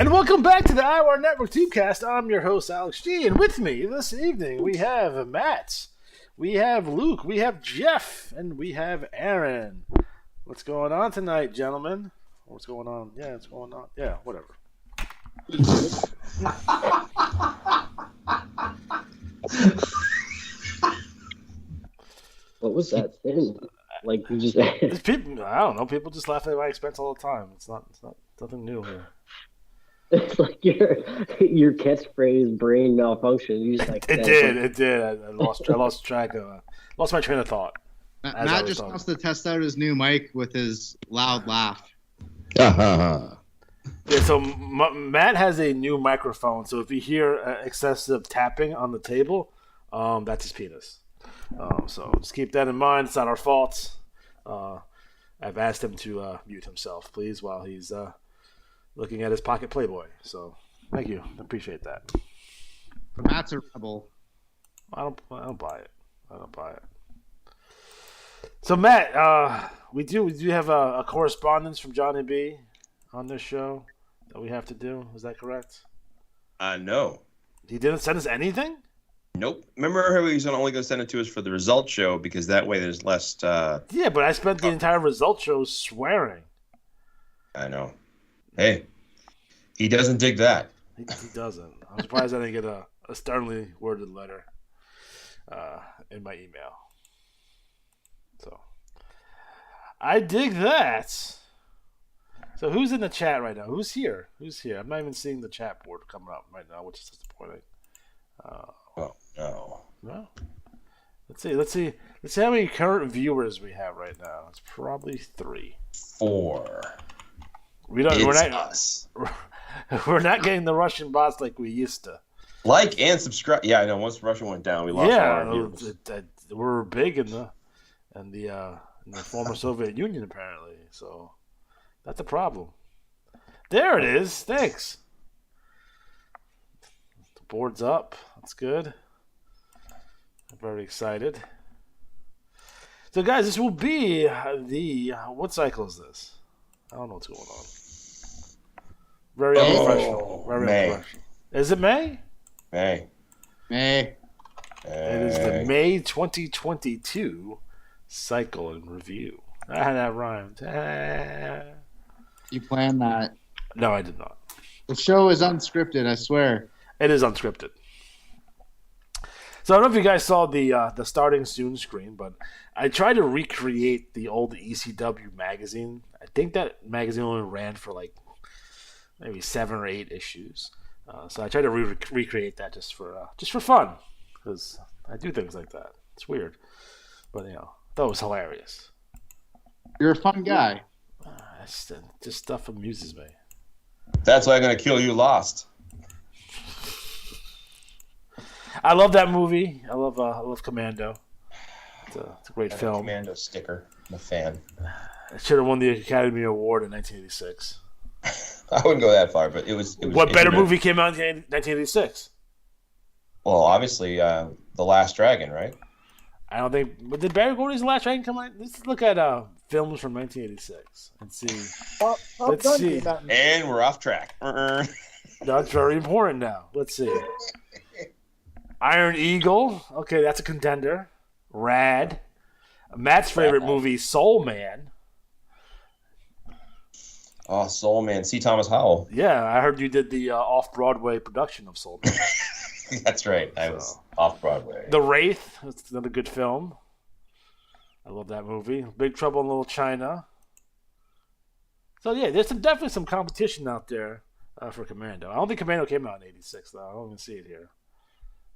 And welcome back to the IWAR Network Tubecast. I'm your host, Alex G. And with me this evening, we have Matt, we have Luke, we have Jeff, and we have Aaron. What's going on tonight, gentlemen? What's going on? Yeah, what's going on? Yeah, whatever. What was that thing? Like you just People, I don't know. People just laugh at my expense all the time. It's nothing new here. It's like your catchphrase brain malfunction. You just like It did. I lost track of lost my train of thought. Matt just wants to test out his new mic with his loud laugh. Yeah, so Matt has a new microphone. So if you hear excessive tapping on the table, that's his penis. So just keep that in mind. It's not our fault. I've asked him to mute himself, please, while he's looking at his pocket Playboy. So thank you. I appreciate that. Matt's a rebel. I don't buy it. I don't buy it. So Matt, we do have a correspondence from Johnny B on this show that we have to do. Is that correct? No. He didn't send us anything? Nope. Remember how he was only going to send it to us for the result show because that way there's less. Yeah, but I spent the entire result show swearing. I know. Hey, he doesn't dig that. He doesn't. I'm surprised I didn't get a sternly worded letter in my email. So I dig that. So who's in the chat right now? Who's here? I'm not even seeing the chat board coming up right now, which is disappointing. Oh no. No. Let's see how many current viewers we have right now. It's probably 3. 4. We're not getting the Russian bots like we used to. Like and subscribe. Yeah, I know. Once Russia went down, we lost all our viewers. We're big in the former Soviet Union apparently. So that's a problem. There it is. Thanks. The board's up. That's good. I'm very excited. So guys, this will be what cycle is this? I don't know what's going on. Very unprofessional. Very unprofessional. Is it May? May. It is the May 2022 cycle in review. That rhymed. You planned that. No, I did not. The show is unscripted, I swear. It is unscripted. So I don't know if you guys saw the starting soon screen, but I tried to recreate the old ECW magazine. I think that magazine only ran for like maybe 7 or 8 issues. So I tried to recreate that just for fun, because I do things like that. It's weird, but that was hilarious. You're a fun guy. Just stuff amuses me. That's why I'm gonna kill you. Lost. I love that movie. I love Commando. It's a great film. Commando sticker. I'm a fan. It should have won the Academy Award in 1986. I wouldn't go that far, but it was. What better movie came out in 1986? Well, obviously, The Last Dragon, right? I don't think. But did Barry Gordy's The Last Dragon come out? Let's look at films from 1986 and see. Let's see. And we're off track. That's very important now. Let's see. Iron Eagle. Okay, that's a contender. Rad. Matt's favorite movie, Soul Man. Oh, Soul Man. C. Thomas Howell. Yeah, I heard you did the off-Broadway production of Soul Man. That's right. I was off-Broadway. The Wraith. That's another good film. I love that movie. Big Trouble in Little China. So, yeah, there's definitely some competition out there for Commando. I don't think Commando came out in 86, though. I don't even see it here.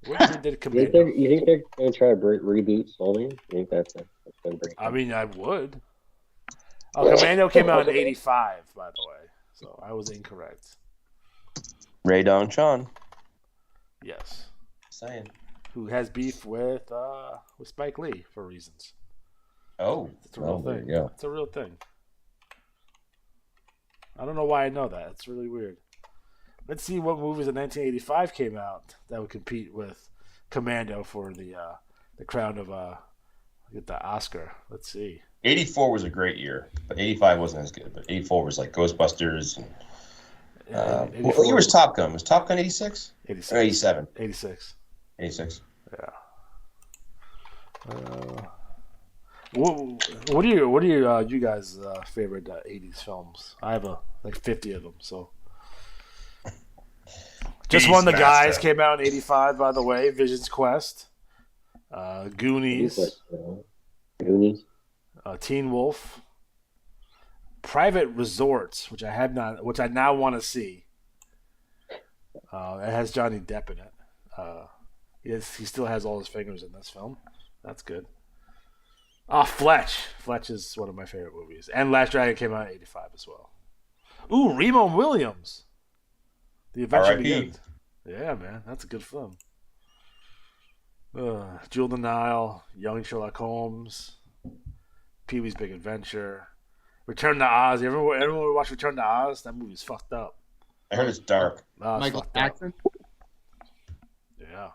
Where did Commando? You think they're going to try to reboot Soul Man? You think that's going to break? I mean, I would. Commando came out in 85, by the way. So I was incorrect. Ray Dong Chun. Yes. Saying. Who has beef with Spike Lee for reasons. Oh. It's a real thing. Yeah. It's a real thing. I don't know why I know that. It's really weird. Let's see what movies in 1985 came out that would compete with Commando for the crown of get the Oscar. Let's see. 84 was a great year, but 85 wasn't as good. But 84 was like Ghostbusters. And What year was Top Gun? Was Top Gun 86? 86. Or 87? 86. 86. Yeah. What are you guys' favorite 80s films? I have like 50 of them. So just one of the guys came out in 85, by the way. Vision's Quest, Goonies, Teen Wolf, Private Resorts, which I now want to see. It has Johnny Depp in it. He still has all his fingers in this film. That's good. Fletch. Fletch is one of my favorite movies. And Last Dragon came out in 85 as well. Ooh, Remo Williams. The Adventure Begins. Yeah, man. That's a good film. Jewel of the Nile, Young Sherlock Holmes, Pee-wee's Big Adventure, Return to Oz. Everyone watch Return to Oz? That movie's fucked up. I heard it's dark. Michael Jackson? Yeah.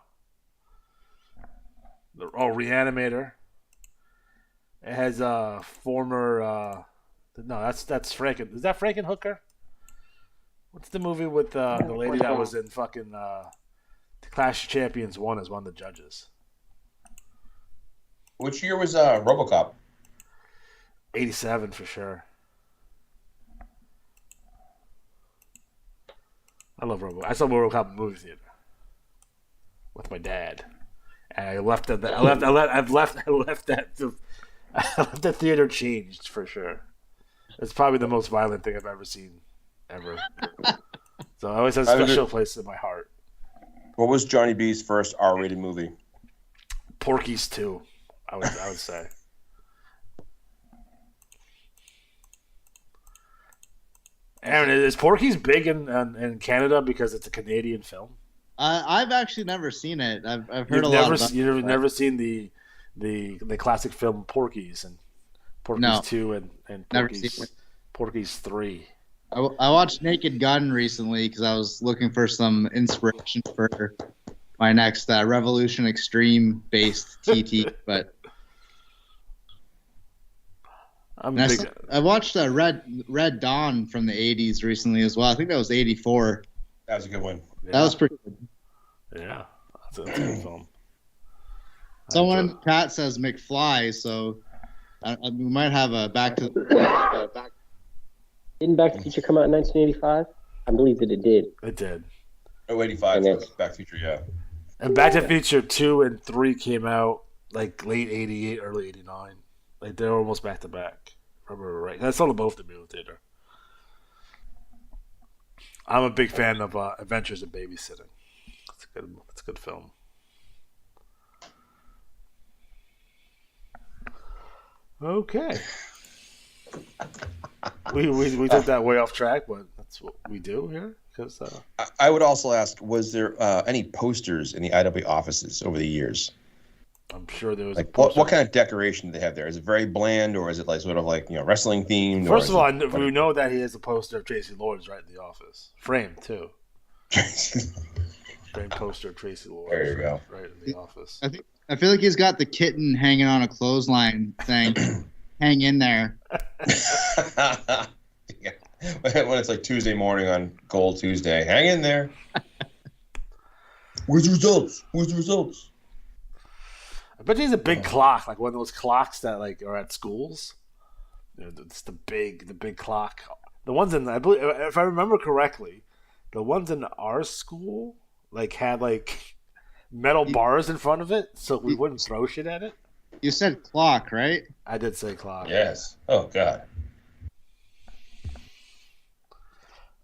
Reanimator. It has former. No, that's Franken. Is that Frankenhooker? What's the movie with the lady that was in fucking Clash of Champions 1 as one of the judges? Which year was RoboCop? 87 for sure. I love RoboCop. I saw RoboCop in the movie theater with my dad, and I left the theater changed for sure. It's probably the most violent thing I've ever seen, ever. So I always have a special place in my heart. What was Johnny B's first R-rated movie? Porky's 2, I would say. Aaron, is Porky's big in Canada because it's a Canadian film? I've actually never seen it. I've heard a lot about it. You've never seen the classic film Porky's and Porky's 2 and Porky's 3. I watched Naked Gun recently because I was looking for some inspiration for my next Revolution Extreme based TT. But I watched Red Dawn from the 80s recently as well. I think that was 84. That was a good one. Yeah. That was pretty good. Yeah, that's a good film. Someone in the chat says McFly, so we might have a back to. Didn't Back to the Future come out in 1985? I believe that it did. It did. Oh, 85 was Back to the Future, yeah. And Back to the Future 2 and 3 came out like late 88, early 89. Like they're almost back to back. Remember right? I saw them both in the movie theater. I'm a big fan of Adventures in Babysitting. It's a good film. Okay. We took that way off track, but that's what we do here. Because I would also ask, was there any posters in the IW offices over the years? I'm sure there was. Like, what kind of decoration do they have there? Is it very bland, or is it like sort of like wrestling themed? First of all, we know that he has a poster of Tracy Lords right in the office, framed too. Framed poster of Tracy Lords. There you go. Right in the office. I feel like he's got the kitten hanging on a clothesline saying, "Hang in there." Yeah. When it's like Tuesday morning on Gold Tuesday, hang in there. Where's the results? Where's the results? I bet there's a big clock, like one of those clocks that like are at schools. It's the big clock. The ones in, I believe, if I remember correctly, the ones in our school like had like metal bars in front of it, so we wouldn't throw shit at it. You said clock, right? I did say clock. Yes. Oh God.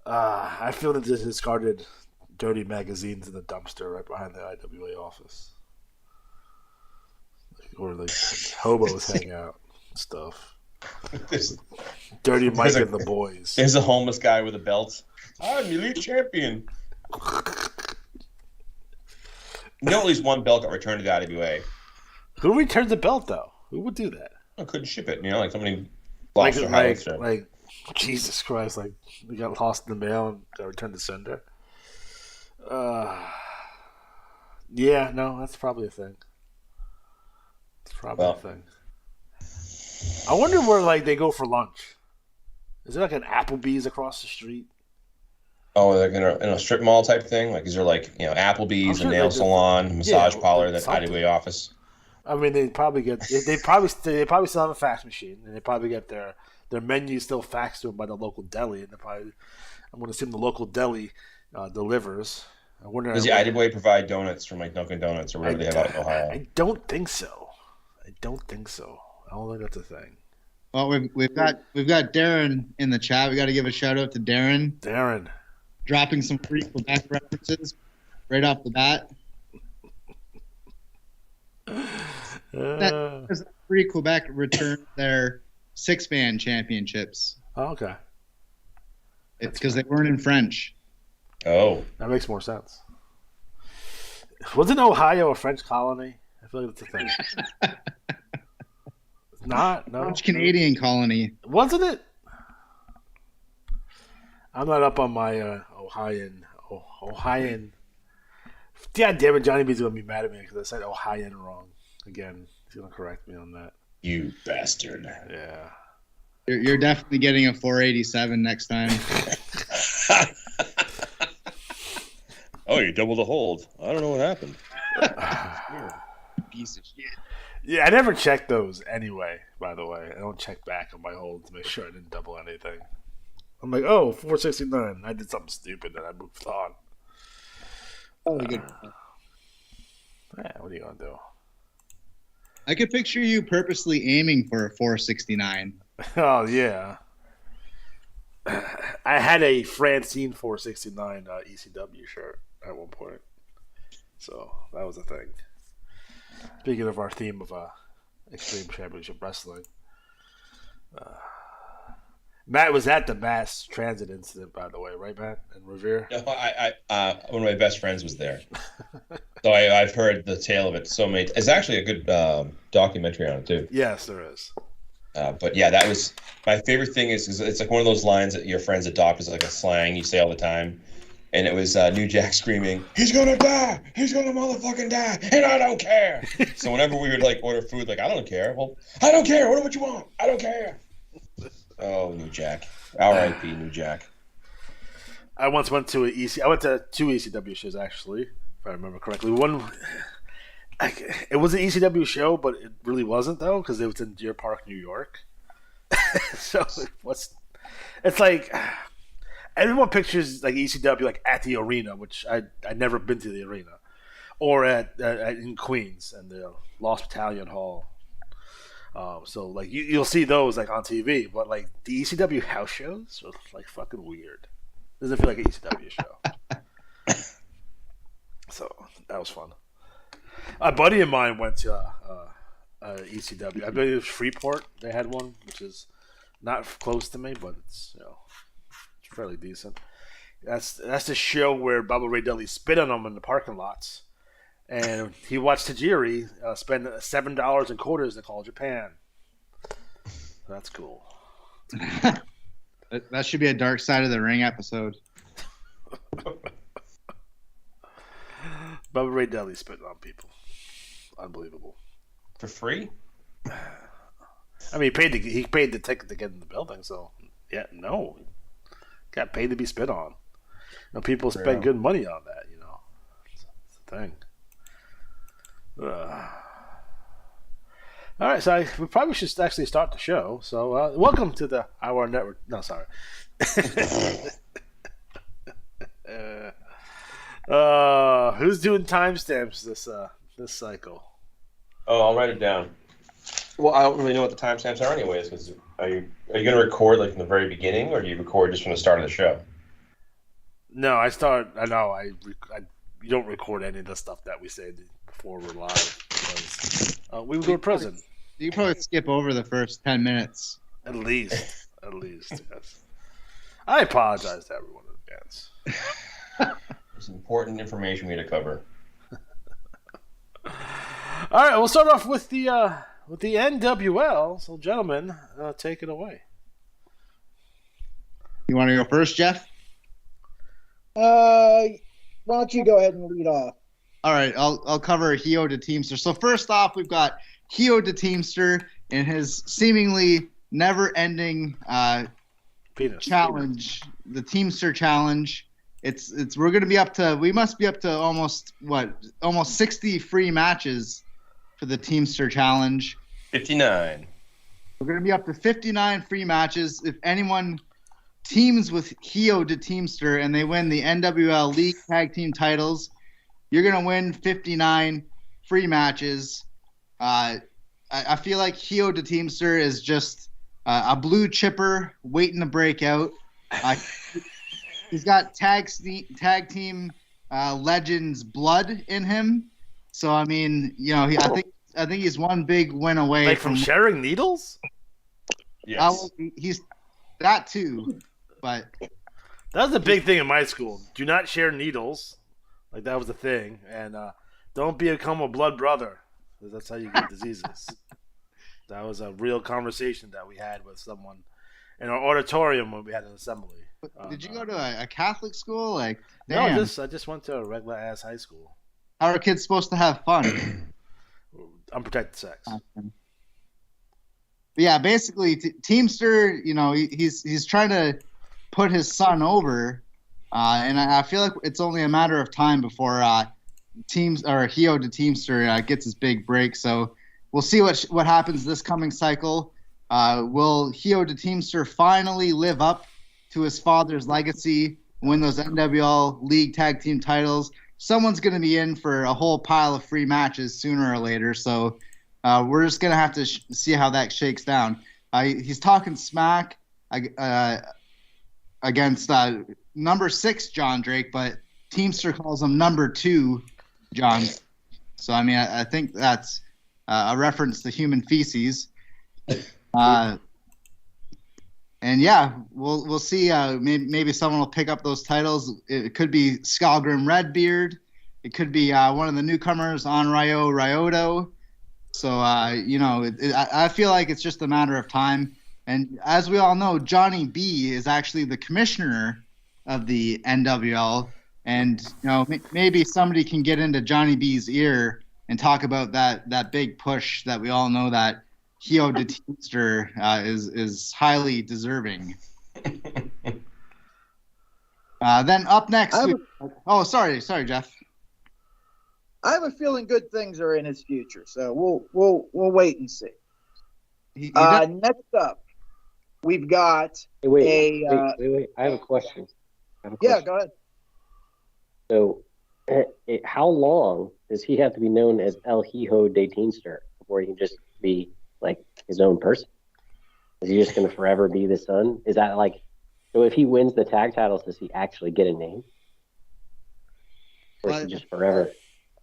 I feel that they discarded dirty magazines in the dumpster right behind the IWA office. Or like hobos hang out and stuff. Dirty Mike and the boys. There's a homeless guy with a belt. I'm elite champion. At least one belt got returned to the IWA. Who returned the belt though? Who would do that? I couldn't ship it. Like somebody lost their house. Like Jesus Christ! Like we got lost in the mail and got returned to sender. Yeah, no, that's probably a thing. It's probably a thing. I wonder where like they go for lunch. Is there like an Applebee's across the street? Oh, like in a strip mall type thing? Like, is there like, Applebee's, sure a nail they do. salon, massage Yeah, parlor, that something. IWA office? I mean, they probably still have a fax machine, and they probably get their menu still faxed to them by the local deli, and I'm going to assume the local deli delivers. I wonder. Does the IWA provide donuts from like Dunkin' Donuts or whatever they have out in Ohio? I don't think so. I don't think that's a thing. Well, we've got Darren in the chat. We got to give a shout out to Darren dropping some free Quebec references right off the bat. That Free Quebec returned their 6-man championships. Oh, okay. It's because they weren't in French. Oh, that makes more sense. Wasn't Ohio a French colony? I feel like that's a thing. It's not. No. French Canadian colony. Wasn't it? I'm not up on my Ohioan. Yeah, damn it, Johnny B's gonna be mad at me because I said Ohioan wrong again. He's gonna correct me on that. you bastard. Yeah. You're definitely getting a 487 next time. Oh, you doubled the hold. I don't know what happened. Piece of shit. Yeah, I never check those anyway, by the way. I don't check back on my hold to make sure I didn't double anything. I'm like, 469. I did something stupid and I moved on. Oh, good. Yeah, what are you going to do? I could picture you purposely aiming for a 469. Oh, yeah. I had a Francine 469 ECW shirt at one point. So that was a thing. Speaking of our theme of Extreme Championship Wrestling. Matt was at the mass transit incident, by the way, right, Matt? In Revere? No, I one of my best friends was there. So I've heard the tale of it so many. It's actually a good documentary on it, too. Yes, there is. But yeah, that was my favorite thing is it's like one of those lines that your friends adopt as like a slang you say all the time. And it was New Jack screaming, "He's gonna die! He's gonna motherfucking die! And I don't care!" So whenever we would like order food, like, I don't care. Well, I don't care. Order what you want. I don't care. Oh, New Jack. R.I.P. New Jack. I once went to I went to 2 ECW shows, actually, if I remember correctly. One, it was an ECW show, but it really wasn't, though, because it was in Deer Park, New York. So it's like, everyone pictures like ECW like at the arena, which I'd never been to the arena, or at in Queens and the Lost Battalion Hall. So like you'll see those like on TV, but like the ECW house shows are like fucking weird. Doesn't feel like an ECW show. So that was fun. A buddy of mine went to ECW. I believe it was Freeport. They had one, which is not close to me, but it's it's fairly decent. That's the show where Bubba Ray Dudley spit on him in the parking lots. And he watched Tajiri spend $7 in quarters to call Japan. That's cool. That should be a Dark Side of the Ring episode. Bubba Ray Dudley spitting on people. Unbelievable. For free? I mean, he paid the ticket to get in the building, so yeah, no. Got paid to be spit on. People spend good money on that, It's the thing. All right, so we probably should actually start the show. So, welcome to the IWAR Network. No, sorry. Who's doing timestamps this cycle? Oh, I'll write it down. Well, I don't really know what the timestamps are anyways. Because are you going to record like from the very beginning, or do you record just from the start of the show? No, I know. You don't record any of the stuff that we say before we're live. Because, we would go to prison. You can probably skip over the first 10 minutes. At least, yes. I apologize to everyone in advance. There's important information we need to cover. All right, we'll start off with the NWL. So, gentlemen, take it away. You want to go first, Jeff? Why don't you go ahead and lead off? All right, I'll cover Hio de Teamster. So first off, we've got Hio de Teamster and his seemingly never-ending Penis. challenge, the Teamster Challenge. we're gonna be up to almost 60 free matches for the Teamster Challenge. 59. We're gonna be up to 59 free matches. If anyone teams with Hio de Teamster and they win the NWL League Tag Team titles, you're gonna win 59 free matches. I feel like Hio de Teamster is just a blue chipper waiting to break out. He's got tag team legends blood in him. So I mean, I think he's one big win away Like from sharing needles. Yes. He's that too, but That was a big thing in my school. Do not share needles. Like that was the thing, and don't become a blood brother. That's how you get diseases. That was a real conversation that we had with someone in our auditorium when we had an assembly. Did you go to a Catholic school? Like, No, damn. I just went to a regular ass high school. How are kids supposed to have fun? Unprotected sex. But yeah, basically, Teamster, he's trying to put his son over, and I feel like it's only a matter of time before Hio de Teamster gets his big break. So we'll see what happens this coming cycle. Will Hio de Teamster finally live up to his father's legacy, win those NWL League Tag Team titles? Someone's going to be in for a whole pile of free matches sooner or later. So we're just going to have to see how that shakes down. He's talking smack against number 6 John Drake, but Teamster calls him number 2 John. So, I mean, I think that's a reference to human feces. And yeah, we'll see. Maybe someone will pick up those titles. It could be Skalgrim Redbeard. It could be one of the newcomers, Onryo Ryoto. So I feel like it's just a matter of time. And as we all know, Johnny B is actually the commissioner of the NWL. And maybe somebody can get into Johnny B's ear and talk about that big push that we all know that Hio de Teamster is highly deserving. Then up next, sorry, Jeff. I have a feeling good things are in his future, so we'll wait and see. Next up, we've got Wait. I have a question. Yeah, go ahead. So, how long does he have to be known as El Hijo de Teamster before he can just be like his own person? Is he just going to forever be the son? Is that like, so if he wins the tag titles, does he actually get a name? Or is he just forever?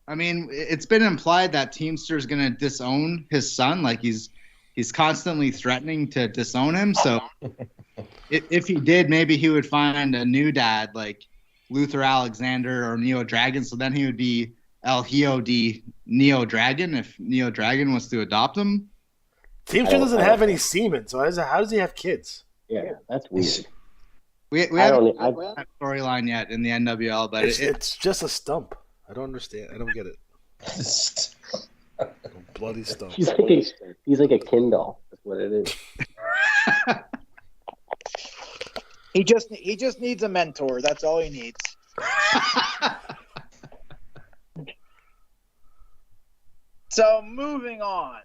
I mean, it's been implied that Teamster is going to disown his son. Like he's constantly threatening to disown him. So if he did, maybe he would find a new dad like Luther Alexander or Neo Dragon. So then he would be El Hijo de Neo Dragon if Neo Dragon was to adopt him. Teamster doesn't have any semen, so how does he have kids? Yeah, that's weird. We haven't had that storyline yet in the NWL, but it's just a stump. I don't understand. I don't get it. Bloody stump. He's like a Kindle. That's what it is. He just needs a mentor. That's all he needs. So moving on,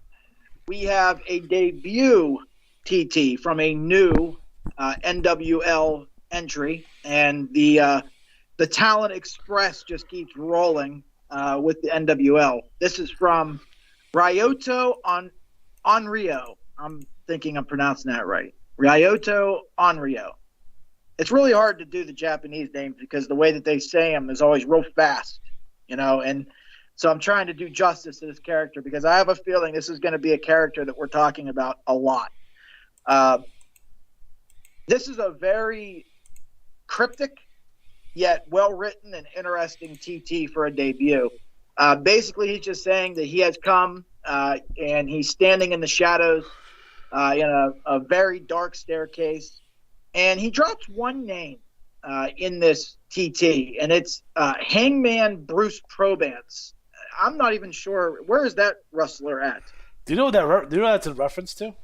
we have a debut TT from a new NWL entry, and the Talent Express just keeps rolling with the NWL. This is from Ryoto Onryo. I'm thinking I'm pronouncing that right. Ryoto Onryo. It's really hard to do the Japanese names because the way that they say them is always real fast, and so I'm trying to do justice to this character because I have a feeling this is going to be a character that we're talking about a lot. This is a very cryptic yet well-written and interesting TT for a debut. Basically, he's just saying that he has come and he's standing in the shadows in a very dark staircase. And he drops one name in this TT, and it's Hangman Bruce Probance. I'm not even sure. Where is that wrestler at? Do you know what that's a reference to?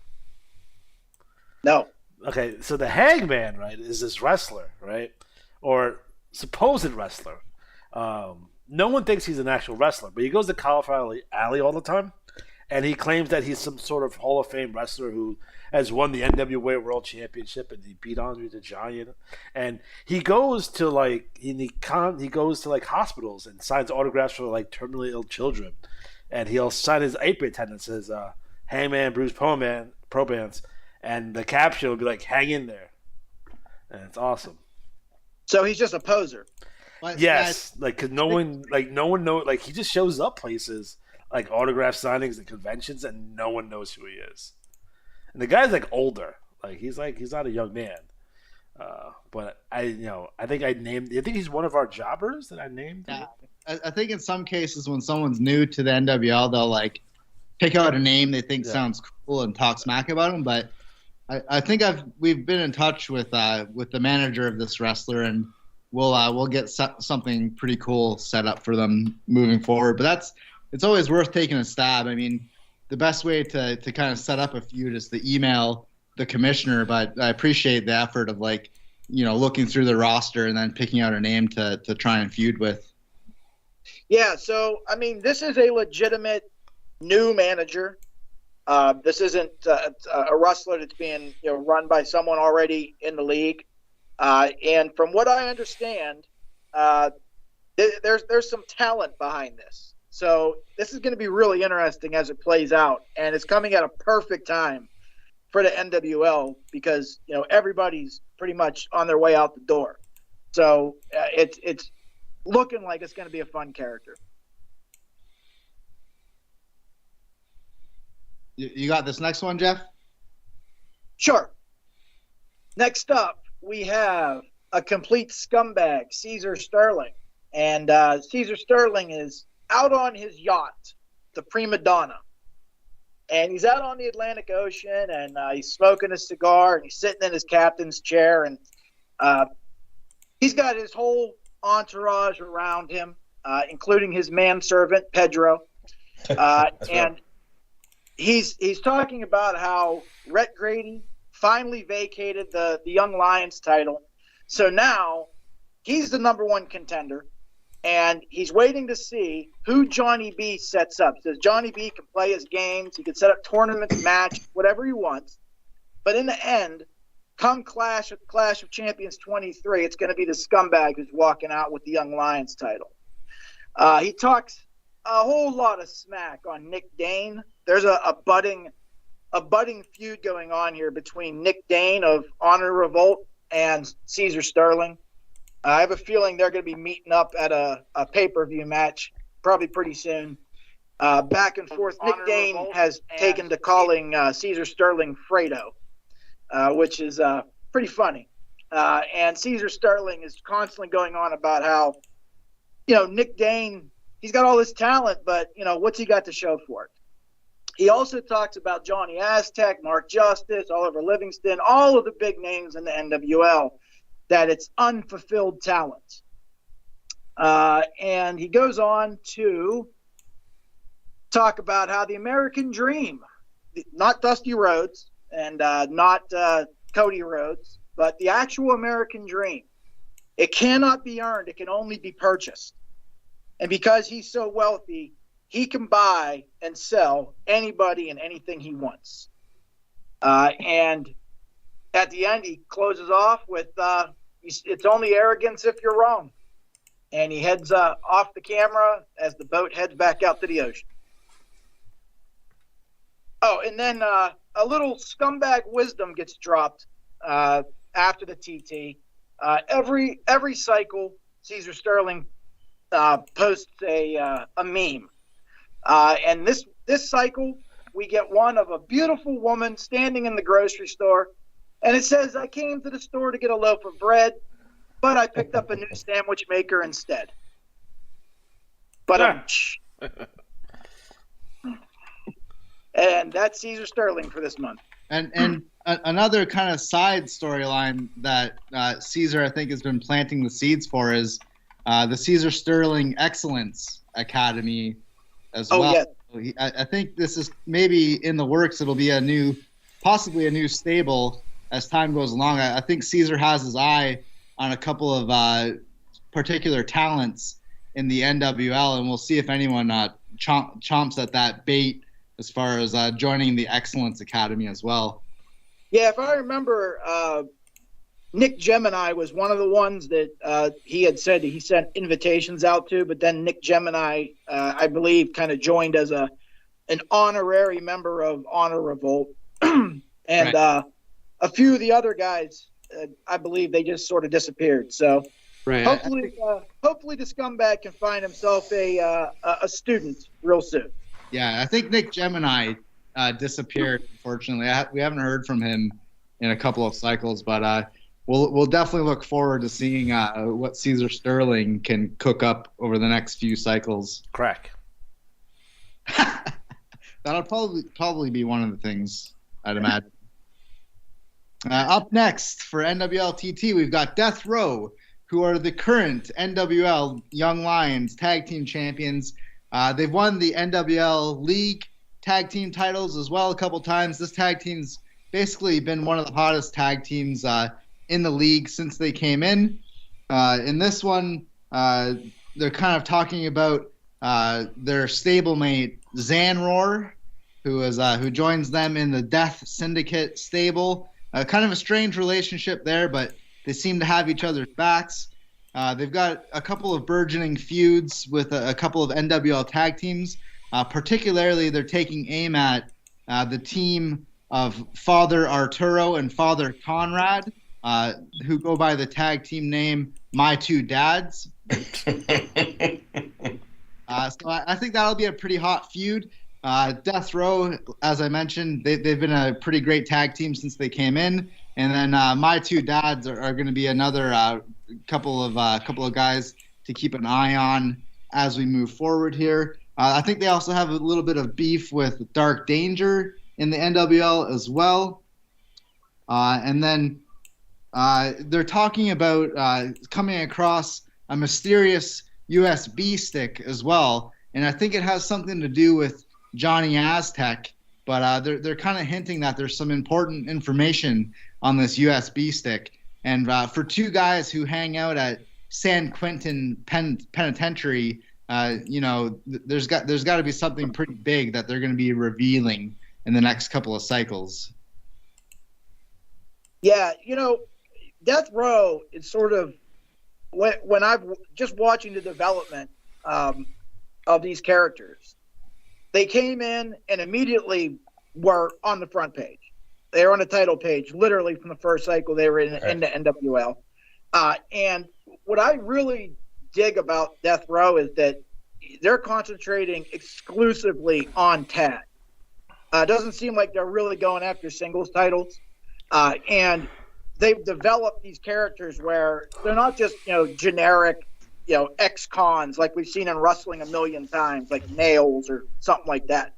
No. Okay, so the Hangman, right, is this wrestler, right? Or supposed wrestler. No one thinks he's an actual wrestler, but he goes to Cauliflower Alley all the time, and he claims that he's some sort of Hall of Fame wrestler who has won the NWA World Championship and he beat Andre the Giant. And he goes to he goes to hospitals and signs autographs for terminally ill children, and he'll sign his apron attendant says, "Hangman Bruce Probance," and the caption will be like, "Hang in there," and it's awesome. So he's just a poser. Yes, because no one knows. He just shows up places like autograph signings and conventions, and no one knows who he is. And the guy's older. He's not a young man. But I think he's one of our jobbers that I named. Yeah, I think in some cases when someone's new to the NWL, they'll pick out a name they think sounds cool and talk smack about him. But I think we've been in touch with the manager of this wrestler, and we'll get something pretty cool set up for them moving forward. But it's always worth taking a stab. I mean, the best way to kind of set up a feud is to email the commissioner. But I appreciate the effort of looking through the roster and then picking out a name to try and feud with. Yeah. So I mean, this is a legitimate new manager. This isn't a wrestler that's being run by someone already in the league. And from what I understand, there's some talent behind this. So this is going to be really interesting as it plays out, and it's coming at a perfect time for the NWL because everybody's pretty much on their way out the door. So it's looking like it's going to be a fun character. You got this next one, Jeff? Sure. Next up, we have a complete scumbag, Caesar Sterling. And Caesar Sterling is out on his yacht, the Prima Donna. And he's out on the Atlantic Ocean, and he's smoking a cigar, and he's sitting in his captain's chair. And he's got his whole entourage around him, including his manservant, Pedro. And he's talking about how Rhett Grady finally vacated the Young Lions title. So now he's the number one contender, and he's waiting to see who Johnny B sets up. Says Johnny B can play his games. He can set up tournaments, match, whatever he wants. But in the end, come Clash of Champions 23, it's going to be the scumbag who's walking out with the Young Lions title. He talks a whole lot of smack on Nick Dane. There's a budding feud going on here between Nick Dane of Honor Revolt and Caesar Sterling. I have a feeling they're going to be meeting up at a pay-per-view match probably pretty soon. Back and forth. Nick Dane has taken to calling Caesar Sterling Fredo, which is pretty funny. And Caesar Sterling is constantly going on about how, Nick Dane, he's got all this talent, but, what's he got to show for it? He also talks about Johnny Aztec, Mark Justice, Oliver Livingston, all of the big names in the NWL, that it's unfulfilled talent. And he goes on to talk about how the American Dream, not Dusty Rhodes and not Cody Rhodes, but the actual American Dream, it cannot be earned. It can only be purchased. And because he's so wealthy, he can buy and sell anybody and anything he wants. And at the end, he closes off with, it's only arrogance if you're wrong. And he heads off the camera as the boat heads back out to the ocean. Oh, and then a little scumbag wisdom gets dropped after the TT. Every cycle, Caesar Sterling posts a meme. And this cycle, we get one of a beautiful woman standing in the grocery store, and it says, "I came to the store to get a loaf of bread, but I picked up a new sandwich maker instead." But and that's Caesar Sterling for this month. And another kind of side storyline that Caesar, I think, has been planting the seeds for is the Caesar Sterling Excellence Academy as well. Yeah. I think this is maybe in the works. It'll be possibly a new stable as time goes along. I think Caesar has his eye on a couple of particular talents in the NWL, and we'll see if anyone chomps at that bait as far as joining the Excellence Academy as well. Yeah, if I remember, Nick Gemini was one of the ones that he had said he sent invitations out to, but then Nick Gemini, I believe, kind of joined as an honorary member of Honor Revolt. And right. A few of the other guys, I believe they just sort of disappeared. So Right. hopefully the scumbag can find himself a student real soon. Yeah, I think Nick Gemini disappeared, unfortunately. We haven't heard from him in a couple of cycles, but we'll definitely look forward to seeing what Caesar Sterling can cook up over the next few cycles. Crack. That'll probably be one of the things, I'd imagine. Up next for NWLTT, we've got Death Row, who are the current NWL Young Lions Tag Team Champions. They've won the NWL League Tag Team titles as well a couple times. This tag team's basically been one of the hottest tag teams in the league since they came in. In this one, they're kind of talking about their stablemate Zanror, who joins them in the Death Syndicate stable. Kind of a strange relationship there, but they seem to have each other's backs. They've got a couple of burgeoning feuds with a couple of NWL tag teams. Particularly, they're taking aim at the team of Father Arturo and Father Conrad, who go by the tag team name My Two Dads. So I think that'll be a pretty hot feud. Death Row, as I mentioned, they've been a pretty great tag team since they came in. And then My Two Dads are going to be another couple of guys to keep an eye on as we move forward here. I think they also have a little bit of beef with Dark Danger in the NWL as well. And then they're talking about coming across a mysterious USB stick as well. And I think it has something to do with Johnny Aztec, but they're kind of hinting that there's some important information on this USB stick. And for two guys who hang out at San Quentin Penitentiary, there's got to be something pretty big that they're going to be revealing in the next couple of cycles. Yeah, Death Row is sort of when I've just watching the development of these characters. They came in and immediately were on the front page. They were on the title page, literally from the first cycle. They were in the NWL. And what I really dig about Death Row is that they're concentrating exclusively on tag. It doesn't seem like they're really going after singles titles. And they've developed these characters where they're not just, generic, ex-cons like we've seen in wrestling a million times, like Nails or something like that.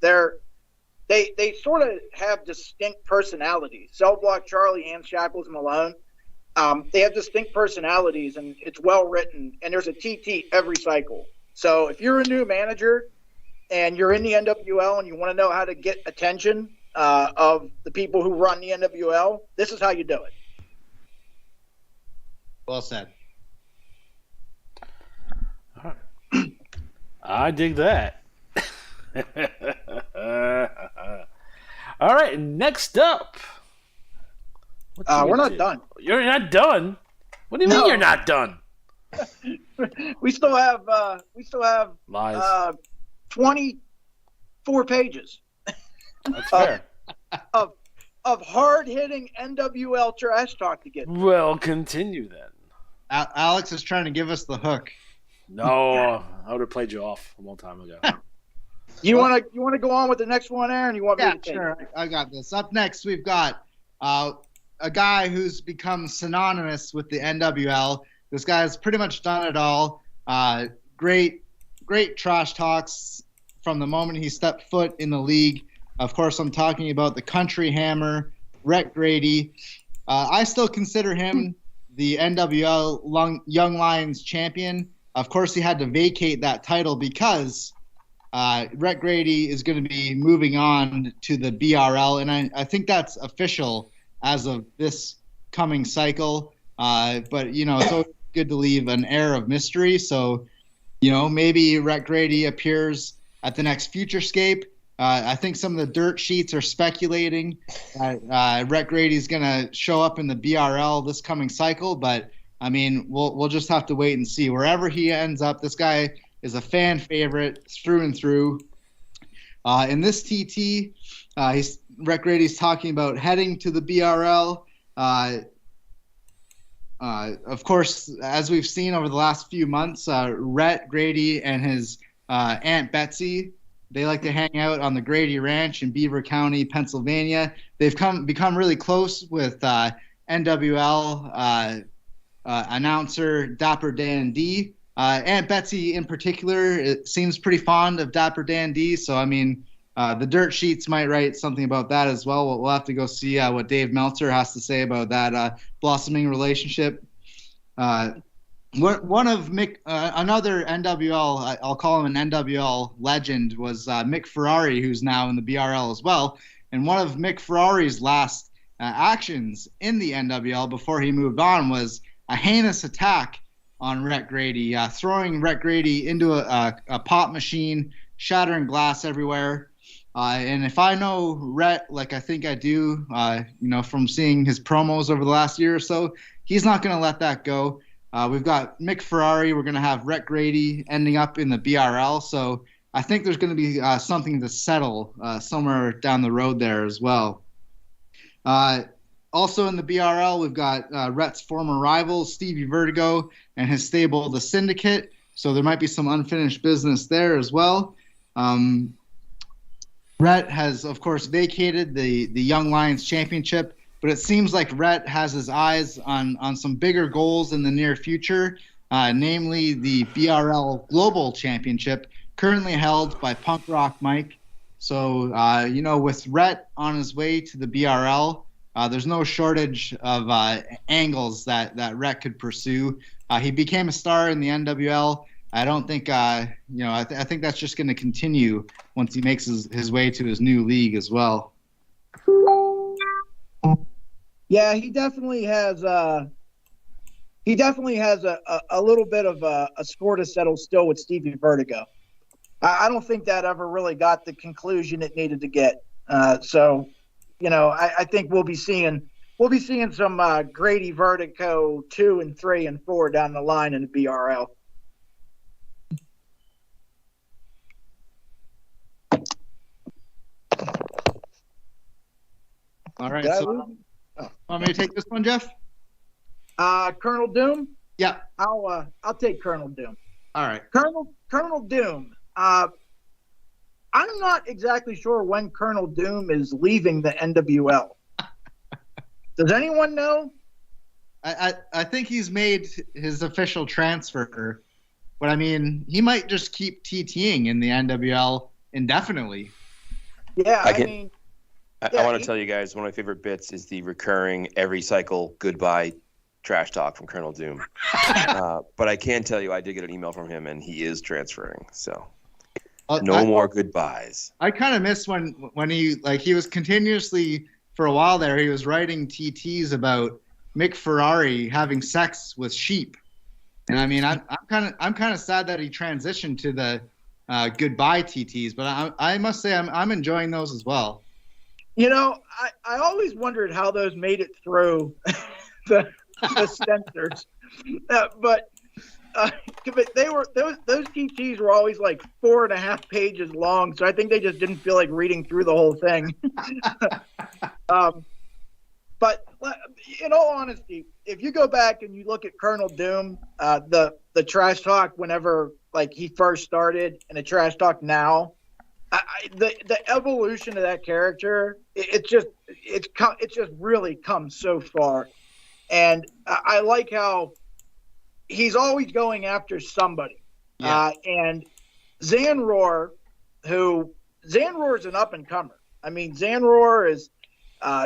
They sort of have distinct personalities. Cell Block Charlie and Shackles Malone, they have distinct personalities, and it's well written. And there's a TT every cycle. So if you're a new manager and you're in the NWL and you want to know how to get attention of the people who run the NWL, this is how you do it. Well said. I dig that. All right, next up. We're not done. You're not done? What do you mean you're not done? We still have Lies. 24 pages. That's fair. of hard-hitting NWL trash talk to get through. Well, continue then. Alex is trying to give us the hook. No, I would have played you off a long time ago. You want to go on with the next one, Aaron? You want me to take sure. it? I got this. Up next, we've got a guy who's become synonymous with the NWL. This guy's pretty much done it all. Great trash talks from the moment he stepped foot in the league. Of course, I'm talking about the Country Hammer, Rhett Grady. I still consider him the NWL Young Lions champion. Of course, he had to vacate that title because Rhett Grady is going to be moving on to the BRL, and I think that's official as of this coming cycle. But it's good to leave an air of mystery. So, maybe Rhett Grady appears at the next Futurescape. I think some of the dirt sheets are speculating that Rhett Grady's going to show up in the BRL this coming cycle, but I mean, we'll just have to wait and see. Wherever he ends up, this guy is a fan favorite through and through. In this TT, Rhett Grady's talking about heading to the BRL. Of course, as we've seen over the last few months, Rhett Grady and his Aunt Betsy, they like to hang out on the Grady Ranch in Beaver County, Pennsylvania. They've become really close with NWL announcer Dapper Dan D. Aunt Betsy in particular seems pretty fond of Dapper Dan D. So, I mean, the dirt sheets might write something about that as well. We'll have to go see what Dave Meltzer has to say about that blossoming relationship. One of another NWL, I'll call him an NWL legend, was Mick Ferrari, who's now in the BRL as well. And one of Mick Ferrari's last actions in the NWL before he moved on was a heinous attack on Rhett Grady, throwing Rhett Grady into a pop machine, shattering glass everywhere. And if I know Rhett like I think I do, from seeing his promos over the last year or so, he's not going to let that go. We've got Mick Ferrari. We're going to have Rhett Grady ending up in the BRL. So I think there's going to be something to settle somewhere down the road there as well. Also in the BRL, we've got Rhett's former rival, Stevie Vertigo, and his stable, The Syndicate. So there might be some unfinished business there as well. Rhett has, of course, vacated the Young Lions Championship, but it seems like Rhett has his eyes on some bigger goals in the near future, namely the BRL Global Championship, currently held by Punk Rock Mike. So, with Rhett on his way to the BRL, there's no shortage of angles that Rhett could pursue. He became a star in the NWL. I don't think, I think that's just going to continue once he makes his way to his new league as well. Yeah, he definitely has a little bit of a score to settle still with Stevie Vertigo. I don't think that ever really got the conclusion it needed to get. So, I think we'll be seeing some Grady Vertigo 2 and 3 and 4 down the line in the BRL. All right. So, want me to take this one, Jeff? Colonel Doom? Yeah. I'll take Colonel Doom. All right. Colonel Doom. I'm not exactly sure when Colonel Doom is leaving the NWL. Does anyone know? I think he's made his official transfer, but I mean, he might just keep TTing in the NWL indefinitely. Yeah, I want to tell you guys one of my favorite bits is the recurring every cycle goodbye trash talk from Colonel Doom. But I can tell you I did get an email from him and he is transferring. So no more goodbyes. I kind of miss when he was continuously for a while there. He was writing TTs about Mick Ferrari having sex with sheep, and I mean I'm kind of sad that he transitioned to the goodbye TTs. But I must say I'm enjoying those as well. I always wondered how those made it through the censors, but they were those TTs were always like 4.5 pages long, so I think they just didn't feel like reading through the whole thing. But in all honesty, if you go back and you look at Colonel Doom, the trash talk whenever like he first started, and the trash talk now. The evolution of that character, it's just really come so far, and I like how he's always going after somebody. Yeah. And Zanror is an up and comer. I mean, Zanror is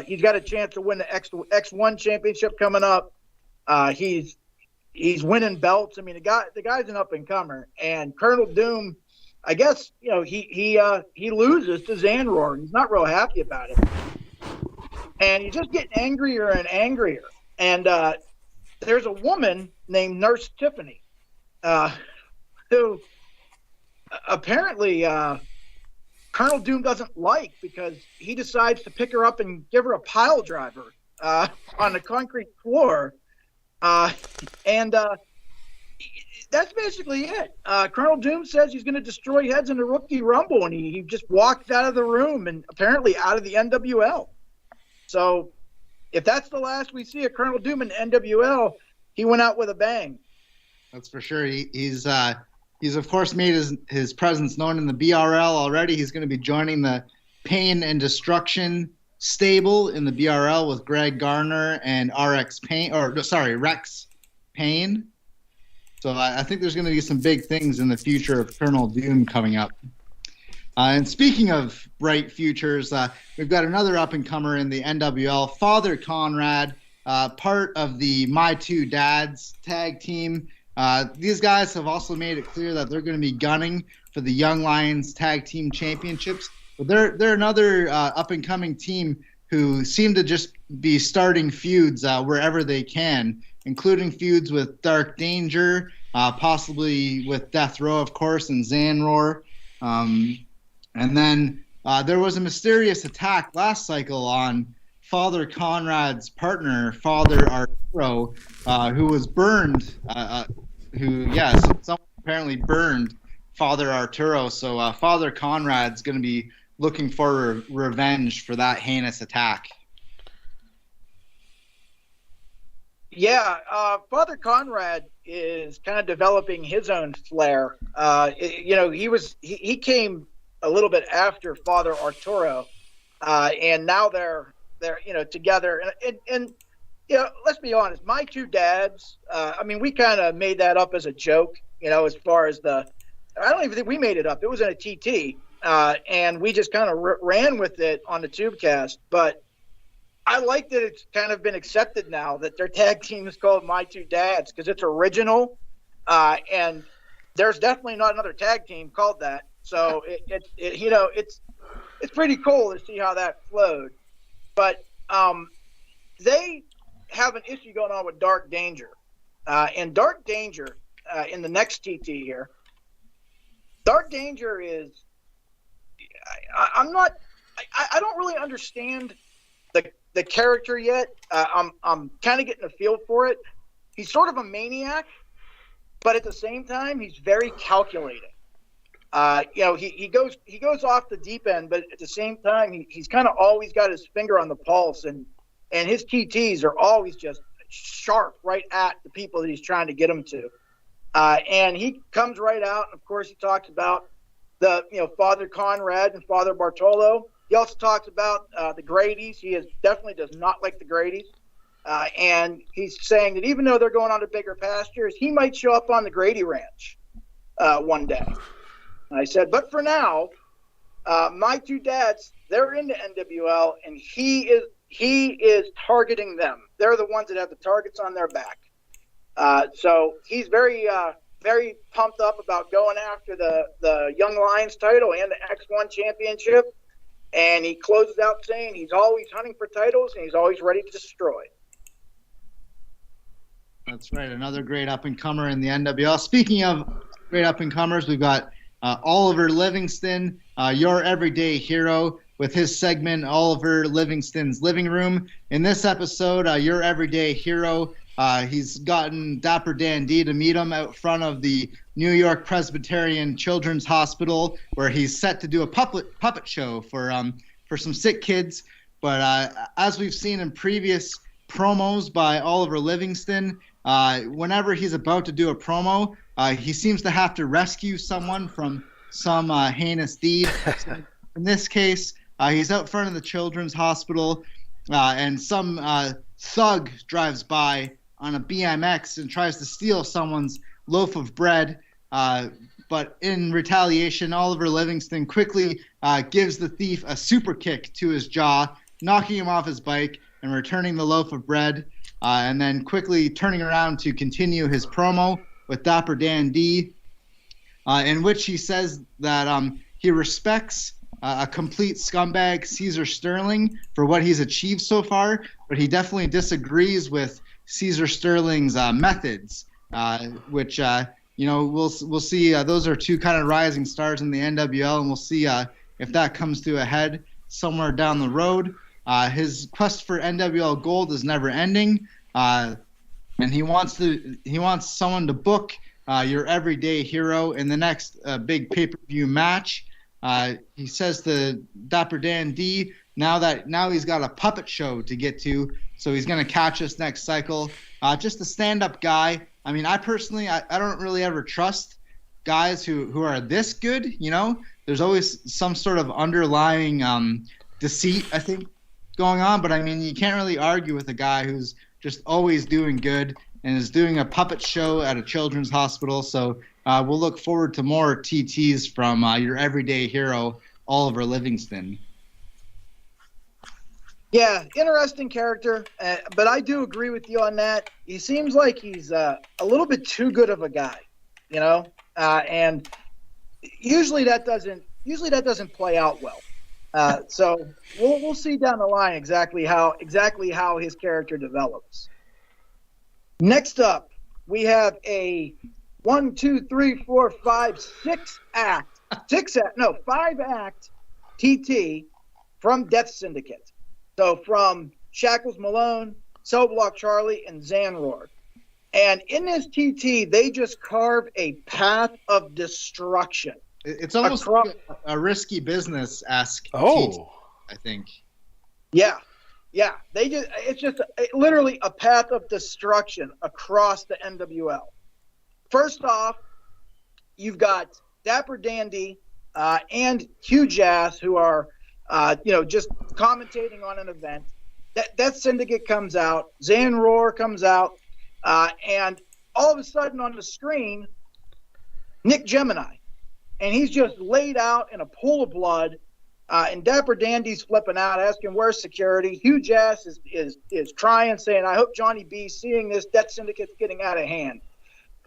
he's got a chance to win the X1 championship coming up. He's winning belts. I mean, the guy's an up and comer, and Colonel Doom. I guess, he loses to Zanror. He's not real happy about it. And he's just getting angrier and angrier. And there's a woman named Nurse Tiffany, who apparently Colonel Doom doesn't like, because he decides to pick her up and give her a pile driver on the concrete floor. And that's basically it. Colonel Doom says he's going to destroy heads in the Rookie Rumble, and he just walked out of the room and apparently out of the NWL. So if that's the last we see of Colonel Doom in the NWL, he went out with a bang. That's for sure. He's of course made his presence known in the BRL already. He's going to be joining the Pain and Destruction stable in the BRL with Greg Garner and Rex Payne. So I think there's going to be some big things in the future of Colonel Doom coming up. And speaking of bright futures, we've got another up-and-comer in the NWL, Father Conrad, part of the My Two Dads tag team. These guys have also made it clear that they're going to be gunning for the Young Lions Tag Team Championships. But they're another up-and-coming team who seem to just be starting feuds wherever they can, including feuds with Dark Danger, possibly with Death Row, of course, and Zanror. And then there was a mysterious attack last cycle on Father Conrad's partner, Father Arturo, who was burned. Someone apparently burned Father Arturo. So Father Conrad's going to be looking for revenge for that heinous attack. Yeah, Father Conrad is kind of developing his own flair. He came a little bit after Father Arturo, and now they're together. And let's be honest, My Two Dads. We kind of made that up as a joke. As far as I don't even think we made it up. It was in a TT, and we just kind of ran with it on the Tubecast. But I like that it's kind of been accepted now that their tag team is called My Two Dads, because it's original, and there's definitely not another tag team called that. So it's pretty cool to see how that flowed. But they have an issue going on with Dark Danger, and Dark Danger in the next TT here. Dark Danger is I don't really understand the character yet. I'm kind of getting a feel for it. He's sort of a maniac, but at the same time, he's very calculating. He goes off the deep end, but at the same time, he's kind of always got his finger on the pulse, and his TTs are always just sharp right at the people that he's trying to get them to. And he comes right out, and of course, he talks about Father Conrad and Father Bartolo. He also talks about the Grady's. He definitely does not like the Grady's. And he's saying that even though they're going on to bigger pastures, he might show up on the Grady Ranch one day. And I said, but for now, My Two Dads, they're in the NWL, and he is targeting them. They're the ones that have the targets on their back. So he's very pumped up about going after the Young Lions title and the X1 championship. And he closes out saying he's always hunting for titles and he's always ready to destroy. That's right. Another great up-and-comer in the NWL. Speaking of great up-and-comers, we've got Oliver Livingston, your everyday hero, with his segment, Oliver Livingston's Living Room. In this episode, your everyday hero, he's gotten Dapper Dan D to meet him out front of the New York Presbyterian Children's Hospital, where he's set to do a puppet show for some sick kids. But as we've seen in previous promos by Oliver Livingston, whenever he's about to do a promo, he seems to have to rescue someone from some heinous deed. In this case, he's out front of the Children's Hospital, and some thug drives by on a BMX and tries to steal someone's loaf of bread. But in retaliation, Oliver Livingston quickly gives the thief a super kick to his jaw, knocking him off his bike and returning the loaf of bread, and then quickly turning around to continue his promo with Dapper Dan D, in which he says that he respects a complete scumbag, Caesar Sterling, for what he's achieved so far, but he definitely disagrees with Caesar Sterling's methods, which we'll see. Those are two kind of rising stars in the NWL, and we'll see if that comes to a head somewhere down the road. His quest for NWL gold is never ending, and he wants someone to book your everyday hero in the next big pay-per-view match. He says to Dapper Dan D, now he's got a puppet show to get to, so he's going to catch us next cycle. Just a stand-up guy. I mean, I personally, I don't really ever trust guys who are this good, There's always some sort of underlying deceit, I think, going on. But, I mean, you can't really argue with a guy who's just always doing good and is doing a puppet show at a children's hospital. So we'll look forward to more TTs from your everyday hero, Oliver Livingston. Yeah, interesting character, but I do agree with you on that. He seems like he's a little bit too good of a guy, and usually that doesn't play out well. So we'll see down the line exactly how his character develops. Next up, we have a 5-act TT from Death Syndicate. So from Shackles Malone, Cell Block Charlie, and Zanror. And in this TT, they just carve a path of destruction. It's almost a risky business-esque TT, I think. Yeah. It's just literally a path of destruction across the NWL. First off, you've got Dapper Dandy and Hugh Jass, who are just commentating on an event. That Syndicate comes out, Zanror comes out, and all of a sudden on the screen, Nick Gemini. And he's just laid out in a pool of blood, and Dapper Dandy's flipping out, asking where's security. Hugh Jass is crying, saying, I hope Johnny B's seeing this. Death Syndicate's getting out of hand.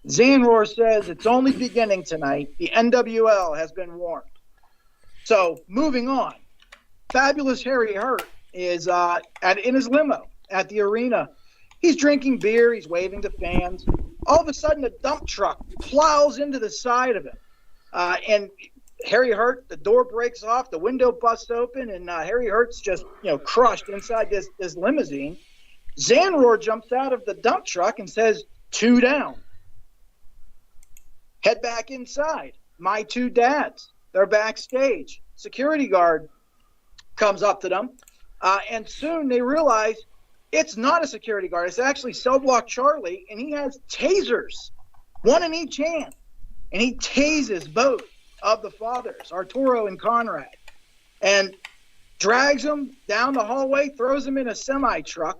Zanror says it's only beginning tonight. The NWL has been warned. So moving on. Fabulous Harry Hurt is in his limo at the arena. He's drinking beer. He's waving to fans. All of a sudden, a dump truck plows into the side of him. And Harry Hurt, the door breaks off, the window busts open, and Harry Hurt's just crushed inside this limousine. Zanror jumps out of the dump truck and says, 2 down. Head back inside. My 2 dads. They're backstage. Security guard comes up to them, and soon they realize it's not a security guard. It's actually Cell Block Charlie, and he has tasers, one in each hand, and he tases both of the fathers, Arturo and Conrad, and drags them down the hallway, throws them in a semi-truck,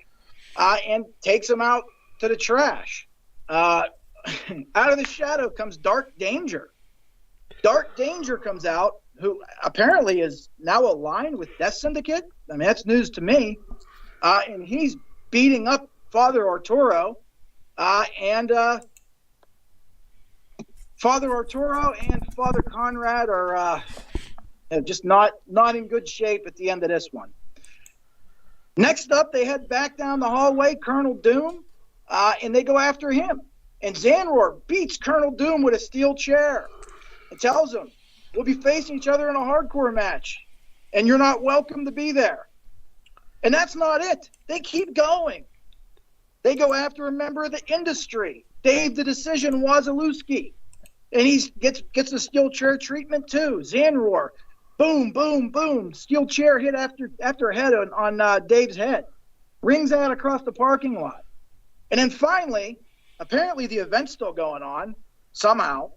and takes them out to the trash. Out of the shadow comes Dark Danger. Dark Danger comes out, who apparently is now aligned with Death Syndicate. I mean, that's news to me. And he's beating up Father Arturo. And Father Arturo and Father Conrad are just not in good shape at the end of this one. Next up, they head back down the hallway, Colonel Doom, and they go after him. And Zanror beats Colonel Doom with a steel chair and tells him, we'll be facing each other in a hardcore match, and you're not welcome to be there. And that's not it. They keep going. They go after a member of the industry, Dave the Decision Wazalewski, and he gets a steel chair treatment too. Zanror, boom, boom, boom, steel chair hit after head on Dave's head, rings out across the parking lot. And then finally, apparently the event's still going on somehow.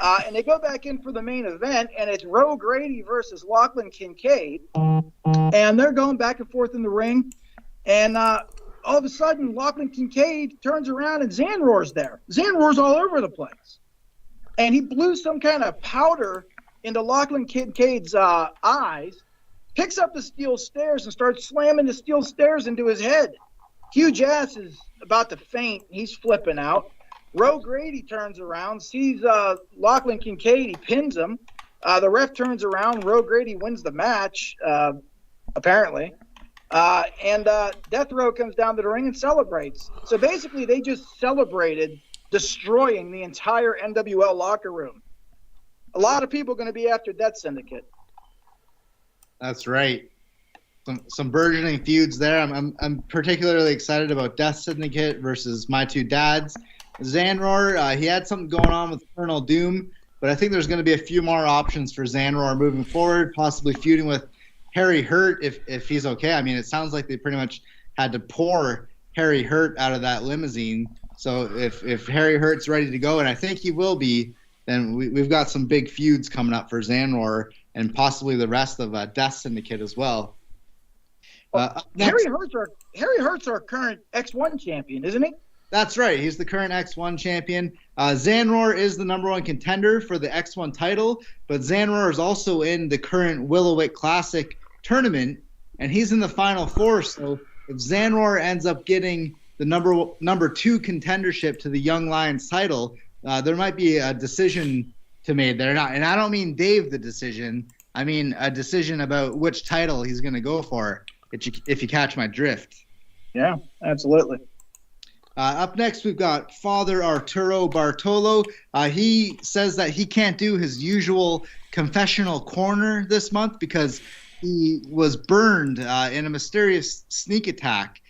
And they go back in for the main event, and it's Roe Grady versus Lachlan Kincaid. And they're going back and forth in the ring. And all of a sudden, Lachlan Kincaid turns around, and Zanror's there. Zanror's all over the place. And he blew some kind of powder into Lachlan Kincaid's eyes, picks up the steel stairs, and starts slamming the steel stairs into his head. Hugh Jass is about to faint. He's flipping out. Roe Grady turns around, sees Lachlan Kincaid, he pins him, The ref turns around. Roe Grady wins the match, apparently. And Death Row comes down to the ring and celebrates. So basically, they just celebrated destroying the entire NWL locker room. A lot of people are going to be after Death Syndicate. That's right. Some burgeoning feuds there. I'm particularly excited about Death Syndicate versus My Two Dads. Zanror, he had something going on with Colonel Doom, but I think there's going to be a few more options for Zanror moving forward, possibly feuding with Harry Hurt if he's okay. I mean, it sounds like they pretty much had to pour Harry Hurt out of that limousine. So if Harry Hurt's ready to go, and I think he will be, then we've got some big feuds coming up for Zanror and possibly the rest of Death Syndicate as well. Harry Hurt's our current X1 champion, isn't he? That's right. He's the current X1 champion. Zanror is the #1 contender for the X1 title, but Zanror is also in the current Willowick Classic tournament, and he's in the Final Four. So if Zanror ends up getting the number 2 contendership to the Young Lions title, there might be a decision to made there. And I don't mean Dave the decision. I mean a decision about which title he's going to go for, if you catch my drift. Yeah, absolutely. Up next, we've got Father Arturo Bartolo. He says that he can't do his usual confessional corner this month because he was burned in a mysterious sneak attack.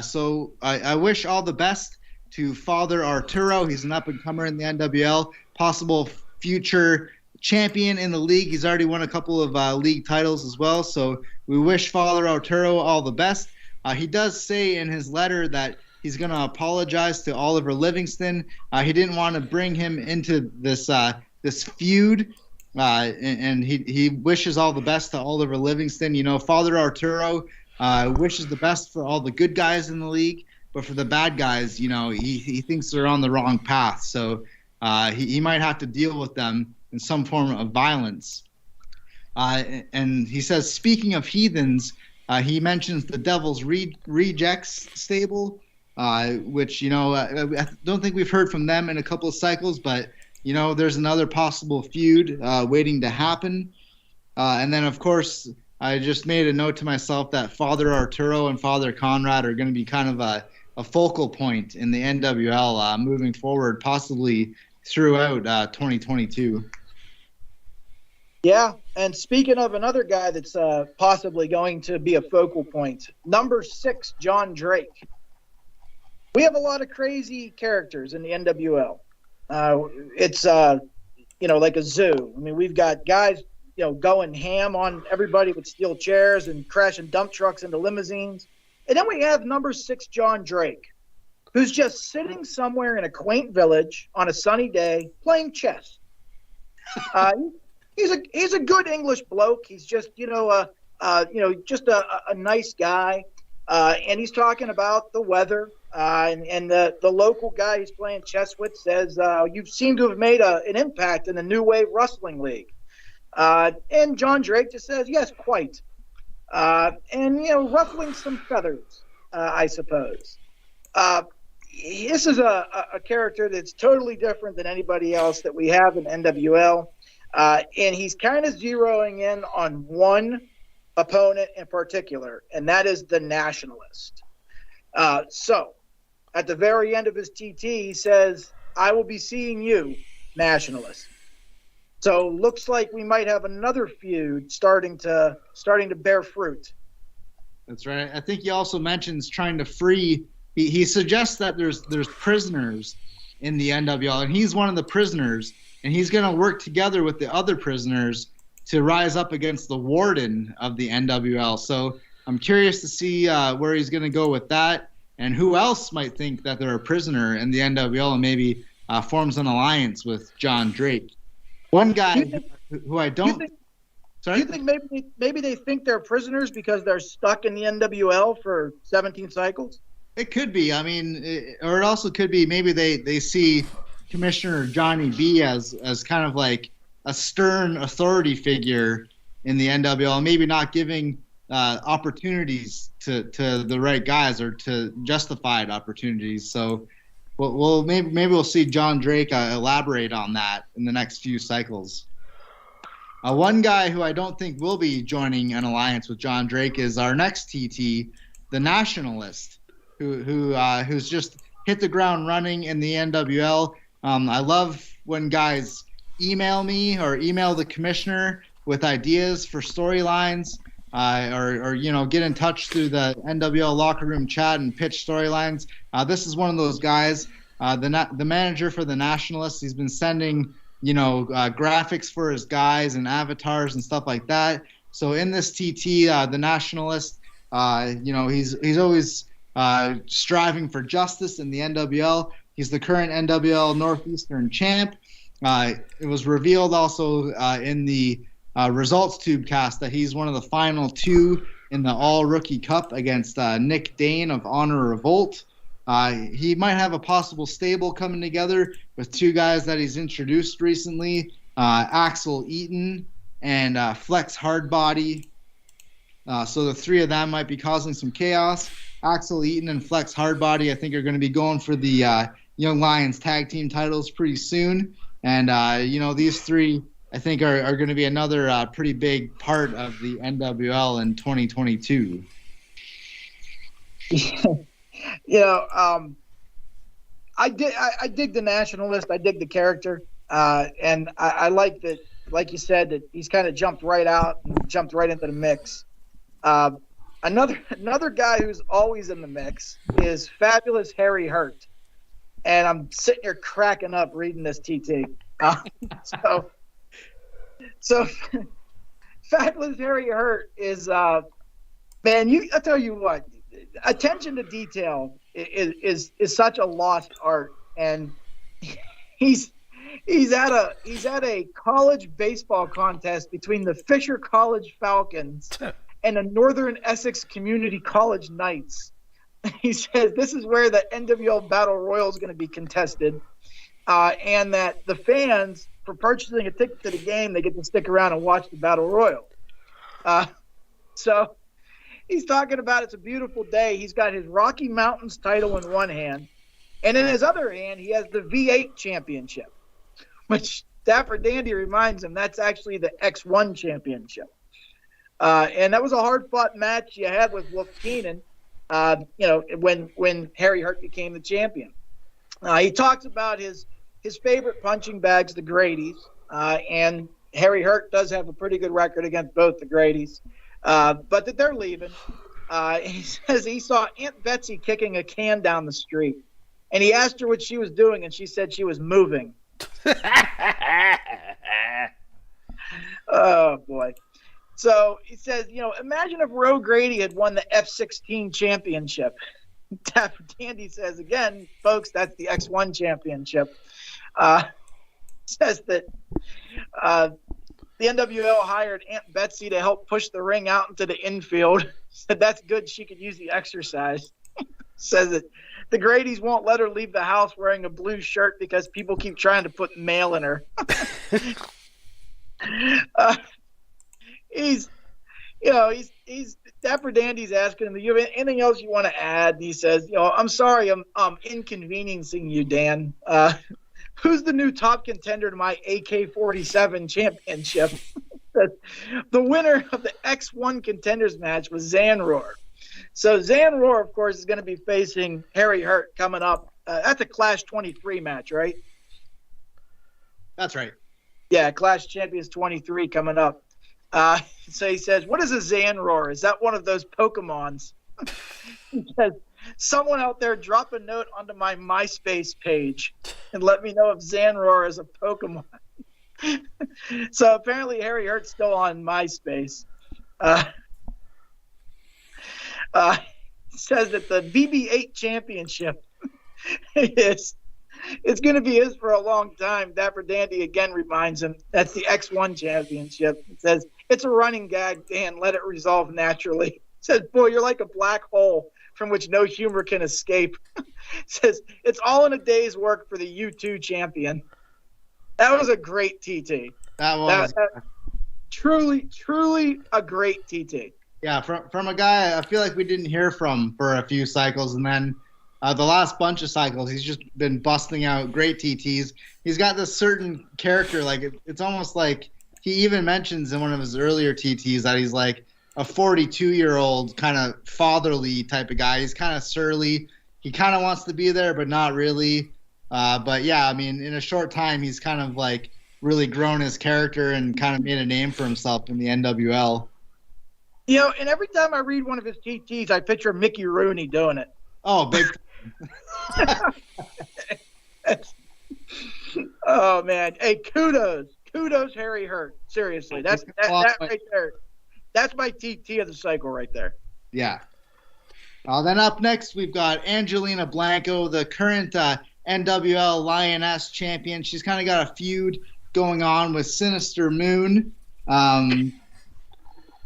So I wish all the best to Father Arturo. He's an up-and-comer in the NWL, possible future champion in the league. He's already won a couple of league titles as well. So we wish Father Arturo all the best. He does say in his letter that he's going to apologize to Oliver Livingston. He didn't want to bring him into this feud, and he wishes all the best to Oliver Livingston. You know, Father Arturo wishes the best for all the good guys in the league, but for the bad guys, you know, he thinks they're on the wrong path. So he might have to deal with them in some form of violence. And he says, speaking of heathens, he mentions the Devil's Rejects stable, which, you know, I don't think we've heard from them in a couple of cycles, but, you know, there's another possible feud waiting to happen. And then, of course, I just made a note to myself that Father Arturo and Father Conrad are going to be kind of a focal point in the NWL moving forward, possibly throughout 2022. Yeah, and speaking of another guy that's possibly going to be a focal point, number 6, John Drake. We have a lot of crazy characters in the NWL. It's, you know, like a zoo. I mean, we've got guys, you know, going ham on everybody with steel chairs and crashing dump trucks into limousines. And then we have number 6, John Drake, who's just sitting somewhere in a quaint village on a sunny day playing chess. He's a good English bloke. He's just, just a nice guy. And he's talking about the weather. And the local guy he's playing chess with says, you seem to have made an impact in the New Wave Wrestling League. And John Drake just says, yes, quite. And, you know, ruffling some feathers, I suppose. This is a character that's totally different than anybody else that we have in NWL. And he's kind of zeroing in on one opponent in particular, and that is the Nationalist. So at the very end of his TT, he says, I will be seeing you, Nationalist. So looks like we might have another feud starting to bear fruit. That's right. I think he also mentions trying to free. He suggests that there's prisoners in the NWL, and he's one of the prisoners, and he's going to work together with the other prisoners to rise up against the warden of the NWL. So I'm curious to see where he's going to go with that, and who else might think that they're a prisoner in the NWL and maybe forms an alliance with John Drake. One guy who I don't. Sorry? Do you think maybe they think they're prisoners because they're stuck in the NWL for 17 cycles? It could be. I mean, or it also could be maybe they see Commissioner Johnny B as kind of like a stern authority figure in the NWL, maybe not giving opportunities to the right guys or to justified opportunities. So maybe we'll see John Drake elaborate on that in the next few cycles. One guy who I don't think will be joining an alliance with John Drake is our next TT, the Nationalist, who's just hit the ground running in the NWL. I love when guys email me or email the commissioner with ideas for storylines, or get in touch through the NWL locker room chat and pitch storylines. This is one of those guys. The manager for the Nationalists, he's been sending graphics for his guys and avatars and stuff like that. So in this TT, the Nationalist, he's always striving for justice in the NWL. He's the current NWL Northeastern champ. It was revealed also in the results Tubecast that he's one of the final 2 in the All-Rookie Cup against Nick Dane of Honor Revolt. He might have a possible stable coming together with 2 guys that he's introduced recently, Axel Eaton and Flex Hardbody. So the 3 of them might be causing some chaos. Axel Eaton and Flex Hardbody, I think, are going to be going for the Young Lions tag team titles pretty soon. And, these 3, I think, are going to be another pretty big part of the NWL in 2022. I dig the Nationalist. I dig the character, and I like that. Like you said, that he's kind of jumped right out and jumped right into the mix. Another guy who's always in the mix is Fabulous Harry Hurt, and I'm sitting here cracking up reading this TT. So Fabulous Harry Hurt is man. I tell you what. Attention to detail is such a lost art, and he's at a college baseball contest between the Fisher College Falcons and the Northern Essex Community College Knights. He says this is where the NWL Battle Royal is going to be contested, and that the fans, for purchasing a ticket to the game, they get to stick around and watch the Battle Royal. So he's talking about it's a beautiful day. He's got his Rocky Mountains title in one hand, and in his other hand, he has the V8 championship, which Dapper Dandy reminds him that's actually the X1 championship. And that was a hard-fought match you had with Wolf Keenan, when Harry Hurt became the champion. He talks about his favorite punching bags, the Grady's, and Harry Hurt does have a pretty good record against both the Grady's. But that they're leaving. He says he saw Aunt Betsy kicking a can down the street, and he asked her what she was doing, and she said she was moving. Oh, boy. So he says, imagine if Roe Grady had won the F-16 championship. Dapper Dandy says, again, folks, that's the X1 championship. Says that the NWL hired Aunt Betsy to help push the ring out into the infield. Said that's good. She could use the exercise. Says that the Grady's won't let her leave the house wearing a blue shirt because people keep trying to put mail in her. He's Dapper Dandy's asking him, do you have anything else you want to add? And he says, I'm sorry, I'm inconveniencing you, Dan. Who's the new top contender to my AK-47 championship? The winner of the X1 contenders match was Zanror. So Zanror, of course, is going to be facing Harry Hurt coming up. That's a Clash 23 match, right? That's right. Yeah, Clash Champions 23 coming up. So he says, what is a Zanror? Is that one of those Pokemons? He says, someone out there drop a note onto my MySpace page and let me know if Zanror is a Pokemon. So apparently Harry Hurt's still on MySpace. Says that the BB-8 championship it's going to be his for a long time. Dapper Dandy again reminds him that's the X1 championship. It says, it's a running gag, Dan. Let it resolve naturally. Says, boy, you're like a black hole from which no humor can escape. Says, it's all in a day's work for the U2 champion. That was a great TT. That was truly a great TT. Yeah, from a guy I feel like we didn't hear from for a few cycles, and then the last bunch of cycles, he's just been busting out great TTs. He's got this certain character, like it's almost like he even mentions in one of his earlier TTs that he's like a 42-year-old kind of fatherly type of guy. He's kind of surly. He kind of wants to be there, but not really. But yeah, I mean, in a short time, he's kind of like really grown his character and kind of made a name for himself in the NWL. You know, and every time I read one of his TTs, I picture Mickey Rooney doing it. Oh, big. Oh man, hey, kudos, Harry Hurt. Seriously, that right there. That's my TT of the cycle right there. Yeah. Then up next, we've got Angelina Blanco, the current NWL Lioness champion. She's kind of got a feud going on with Sinister Moon. And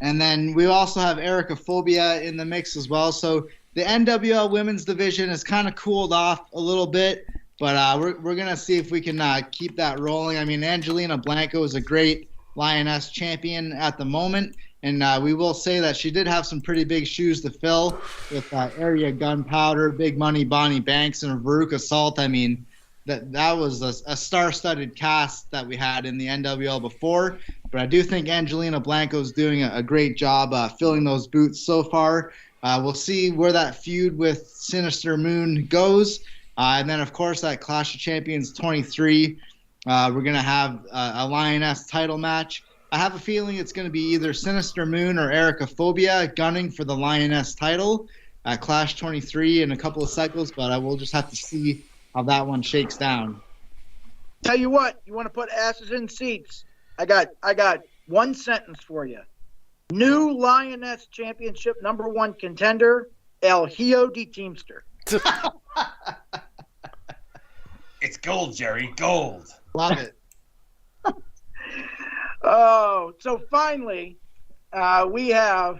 then we also have Erica Phobia in the mix as well. So the NWL women's division has kind of cooled off a little bit, but we're going to see if we can keep that rolling. I mean, Angelina Blanco is a great Lioness champion at the moment, and we will say that she did have some pretty big shoes to fill with Area Gunpowder, Big Money Bonnie Banks, and Veruca Salt. I mean, that was a star-studded cast that we had in the NWL before, but I do think Angelina Blanco is doing a great job filling those boots so far. We'll see where that feud with Sinister Moon goes. And then, of course, that Clash of Champions 23, we're going to have a Lioness title match. I have a feeling it's going to be either Sinister Moon or Erica Phobia gunning for the Lioness title at Clash 23 in a couple of cycles, but I will just have to see how that one shakes down. Tell you what, you want to put asses in seats. I got one sentence for you. New Lioness Championship #1 contender, El Hijo de Teamster. It's gold, Jerry, gold. Love it. Oh, so finally, we have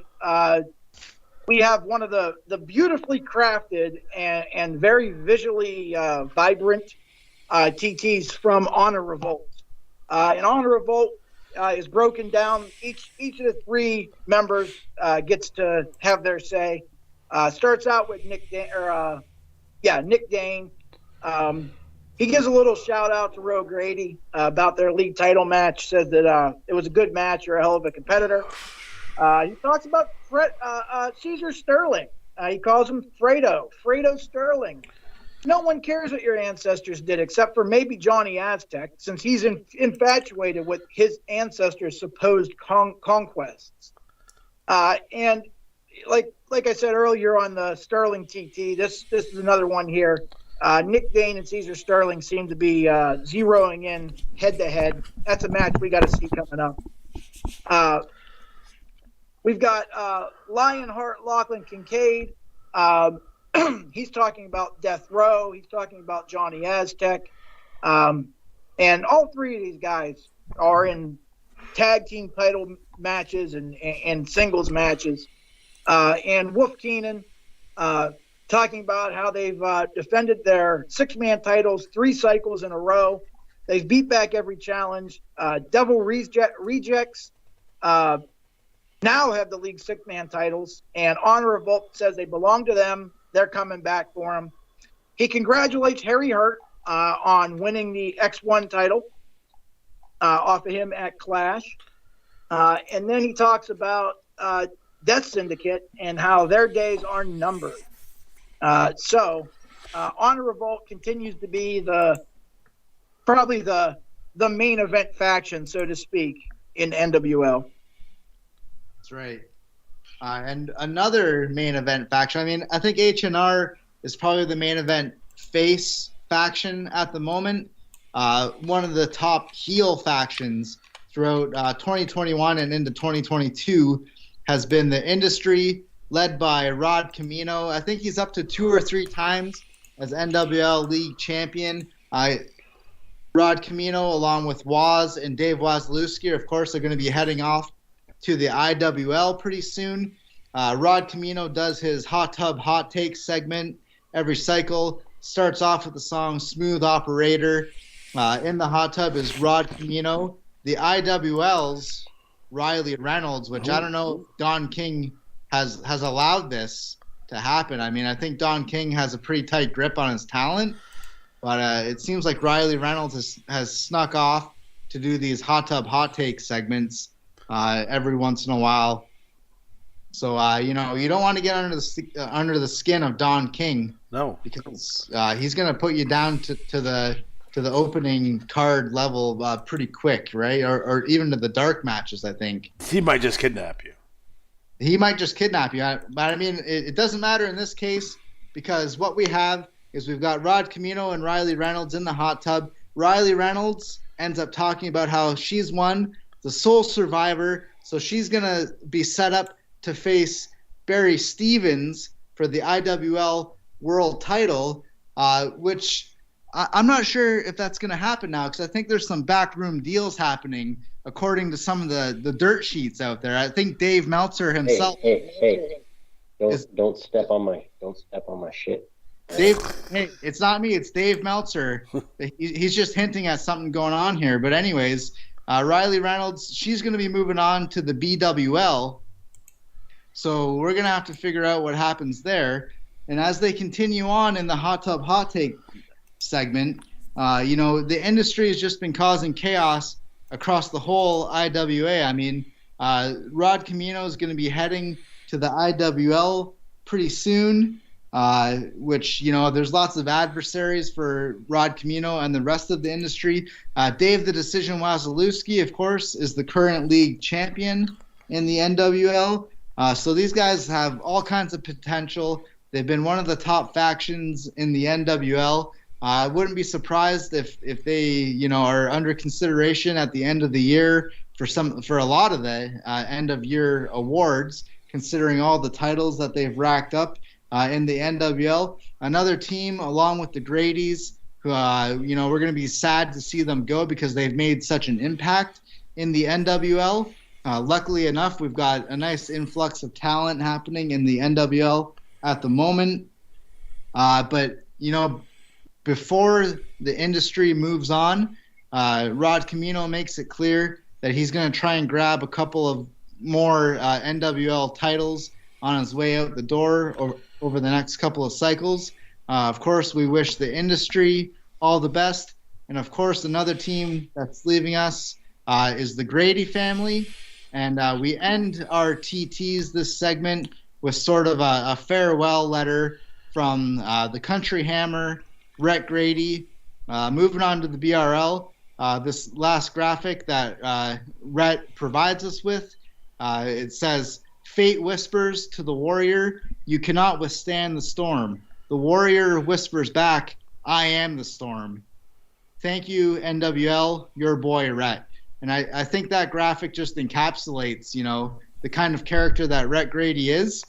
one of the beautifully crafted and very visually vibrant TTs from Honor Revolt. And Honor Revolt is broken down. Each of the three members gets to have their say. Starts out with Nick Dane. He gives a little shout out to Roe Grady about their league title match. Says that it was a good match. You're a hell of a competitor. He talks about Caesar Sterling. He calls him Fredo Sterling. No one cares what your ancestors did except for maybe Johnny Aztec, since he's infatuated with his ancestors' supposed conquests. And like I said earlier on the Sterling TT, this is another one here. Nick Dane and Caesar Sterling seem to be zeroing in head-to-head. That's a match we got to see coming up. We've got Lionheart Lachlan Kincaid. He's talking about Death Row. He's talking about Johnny Aztec. And all three of these guys are in tag team title matches and singles matches. And Wolf Keenan talking about how they've defended their six-man titles 3 cycles in a row. They've beat back every challenge. Devil Rejects now have the league 6-man titles, and Honor Revolt says they belong to them. They're coming back for him. He congratulates Harry Hurt on winning the X1 title off of him at Clash. And then he talks about Death Syndicate and how their days are numbered. So Honor Revolt continues to be probably the main event faction, so to speak, in NWL. That's right. And another main event faction. I mean, I think H&R is probably the main event face faction at the moment. One of the top heel factions throughout 2021 and into 2022 has been the Industry, led by Rod Camino. I think he's up to 2 or 3 times as NWL League champion. Rod Camino, along with Waz and Dave Wazlewski, of course, are going to be heading off to the IWL pretty soon. Rod Camino does his Hot Tub Hot Takes segment every cycle. Starts off with the song Smooth Operator. In the hot tub is Rod Camino. The IWL's Riley Reynolds, which I don't know if Don King has allowed this to happen. I mean, I think Don King has a pretty tight grip on his talent, but it seems like Riley Reynolds has snuck off to do these hot tub hot take segments every once in a while. So you don't want to get under the skin of Don King. No, because he's going to put you down to the opening card level pretty quick, right? Or even to the dark matches. I think he might just kidnap you. But I mean, it doesn't matter in this case because what we have is we've got Rod Camino and Riley Reynolds in the hot tub. Riley Reynolds ends up talking about how she's won the sole survivor, so she's going to be set up to face Barry Stevens for the IWL world title, which I'm not sure if that's going to happen now because I think there's some backroom deals happening according to some of the dirt sheets out there. I think Dave Meltzer himself. Hey! Don't step on my shit. Dave, hey, it's not me. It's Dave Meltzer. He's just hinting at something going on here. But anyways, Riley Reynolds, she's going to be moving on to the BWL. So we're going to have to figure out what happens there. And as they continue on in the hot tub hot take segment, the industry has just been causing chaos across the whole IWA. I mean, Rod Camino is going to be heading to the IWL pretty soon, which, there's lots of adversaries for Rod Camino and the rest of the industry. Dave the Decision Wasilewski, of course, is the current league champion in the NWL. So these guys have all kinds of potential. They've been one of the top factions in the NWL. I wouldn't be surprised if they, are under consideration at the end of the year for a lot of the end of year awards, considering all the titles that they've racked up in the NWL. Another team, along with the Grady's, who we're going to be sad to see them go because they've made such an impact in the NWL. Luckily enough, we've got a nice influx of talent happening in the NWL at the moment. But before the industry moves on, Rod Camino makes it clear that he's going to try and grab a couple of more NWL titles on his way out the door over the next couple of cycles. Of course, we wish the industry all the best. And of course, another team that's leaving us is the Grady family. And we end our TTs this segment with sort of a farewell letter from the Country Hammer, Rhett Grady. Moving on to the BRL, this last graphic that Rhett provides us with, it says, "Fate whispers to the warrior, you cannot withstand the storm. The warrior whispers back, I am the storm. Thank you, NWL, your boy, Rhett." And I think that graphic just encapsulates, the kind of character that Rhett Grady is.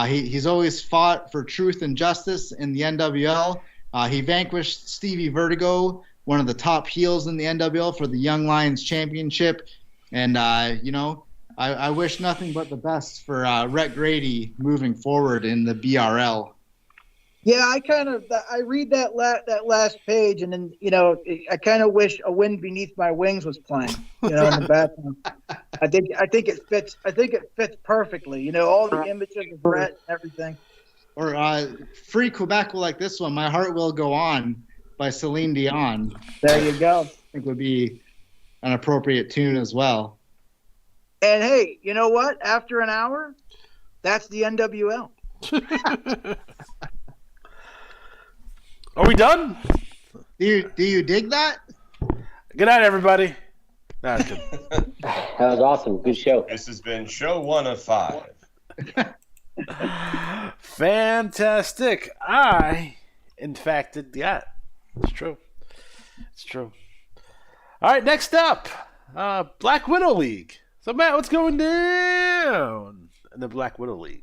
He's always fought for truth and justice in the NWL. He vanquished Stevie Vertigo, one of the top heels in the NWL, for the Young Lions Championship. And, I wish nothing but the best for Rhett Grady moving forward in the BRL. Yeah, I read that last page, and then I kind of wish "A Wind Beneath My Wings" was playing, in the background. I think it fits. I think it fits perfectly. All the images of Brett and everything. Or Free Quebec will like this one, "My Heart Will Go On" by Celine Dion. There you go. I think would be an appropriate tune as well. And hey, you know what? After an hour, that's the NWL. Are we done? Do you dig that? Good night, everybody. Nah, it's good. That was awesome. Good show. This has been show 1 of 5. Fantastic. I, in fact, did that. It's true. It's true. All right, next up, Black Widow League. So, Matt, what's going down in the Black Widow League?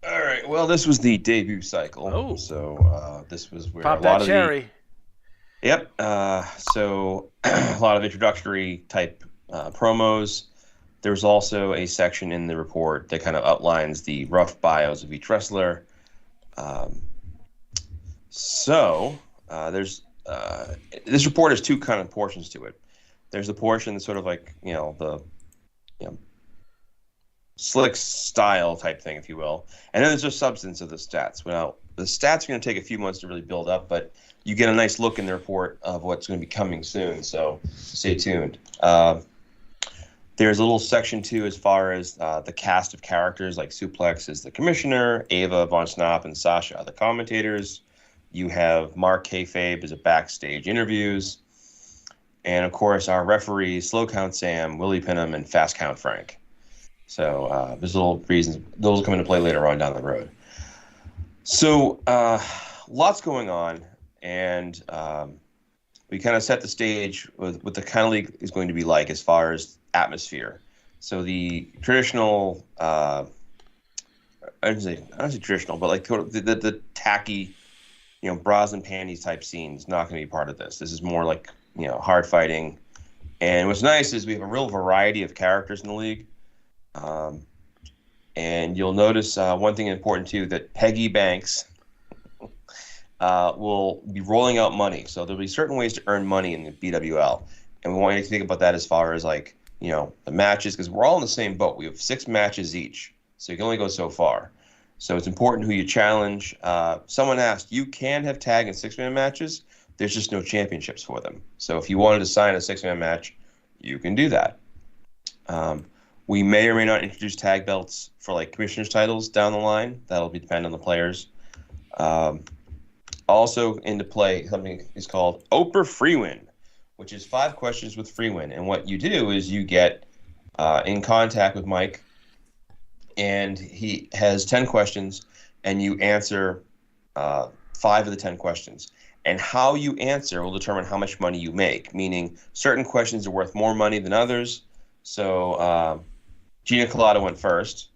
All right. Well, this was the debut cycle. Oh. So this was where Pop a that lot of cherry. Yep. So a lot of introductory type promos. There's also a section in the report that kind of outlines the rough bios of each wrestler. There's this report has two kind of portions to it. There's the portion that's sort of like the slick style type thing, if you will, and then there's the substance of the stats. Now, the stats are going to take a few months to really build up, but you get a nice look in the report of what's going to be coming soon. So stay tuned. There's a little section too as far as the cast of characters, like Suplex is the commissioner, Ava, Von Snop, and Sasha are the commentators. You have Mark Kayfabe as a backstage interviews. And, of course, our referees, Slow Count Sam, Willie Pinham, and Fast Count Frank. So there's little reasons. Those will come into play later on down the road. So lots going on. And we kind of set the stage with what the kind of league is going to be like as far as atmosphere. So the traditional, I don't say traditional, but like the tacky, bras and panties type scene is not going to be part of this. This is more like, hard fighting. And what's nice is we have a real variety of characters in the league. And you'll notice one thing important too, that Peggy Banks will be rolling out money. So there'll be certain ways to earn money in the BWL. And we want you to think about that as far as like, the matches, because we're all in the same boat. We have 6 matches each. So you can only go so far. So it's important who you challenge. Someone asked, you can have tag and 6-man matches. There's just no championships for them. So if you wanted to sign a 6-man match, you can do that. We may or may not introduce tag belts for like commissioners titles down the line. That'll be dependent on the players. Also into play, something is called Oprah Free Win, which is 5 questions with free win. And what you do is you get in contact with Mike, and he has 10 questions, and you answer 5 of the 10 questions. And how you answer will determine how much money you make, meaning certain questions are worth more money than others. So Gina Colada went first,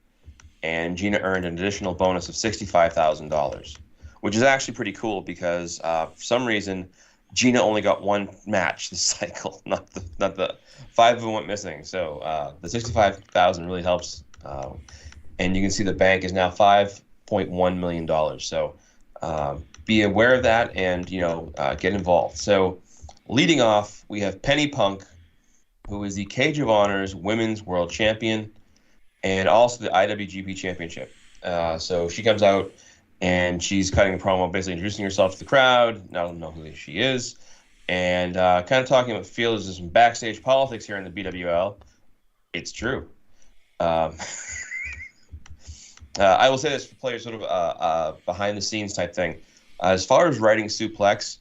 and Gina earned an additional bonus of $65,000, which is actually pretty cool because for some reason Gina only got 1 match this cycle, not the 5 of them went missing. So the $65,000 really helps, and you can see the bank is now $5.1 million. So be aware of that and get involved. So leading off, we have Penny Punk, who is the Cage of Honors Women's World Champion and also the IWGP Championship. So she comes out and she's cutting a promo, basically introducing herself to the crowd. I don't know who she is. And kind of talking about feels there's some backstage politics here in the BWL. It's true. I will say this for players, sort of behind the scenes type thing. As far as writing Suplex,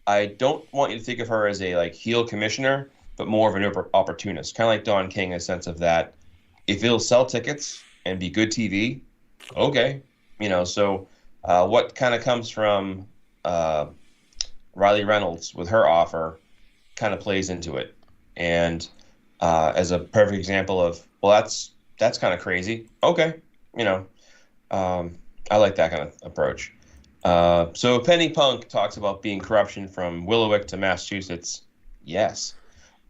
I don't want you to think of her as a heel commissioner, but more of an opportunist, kind of like Don King in a sense of that. If it'll sell tickets and be good TV, okay. So what kind of comes from Riley Reynolds with her offer kind of plays into it. And as a perfect example of, well, that's kind of crazy. Okay. I like that kind of approach. So Penny Punk talks about being corruption from Willowick to Massachusetts. Yes.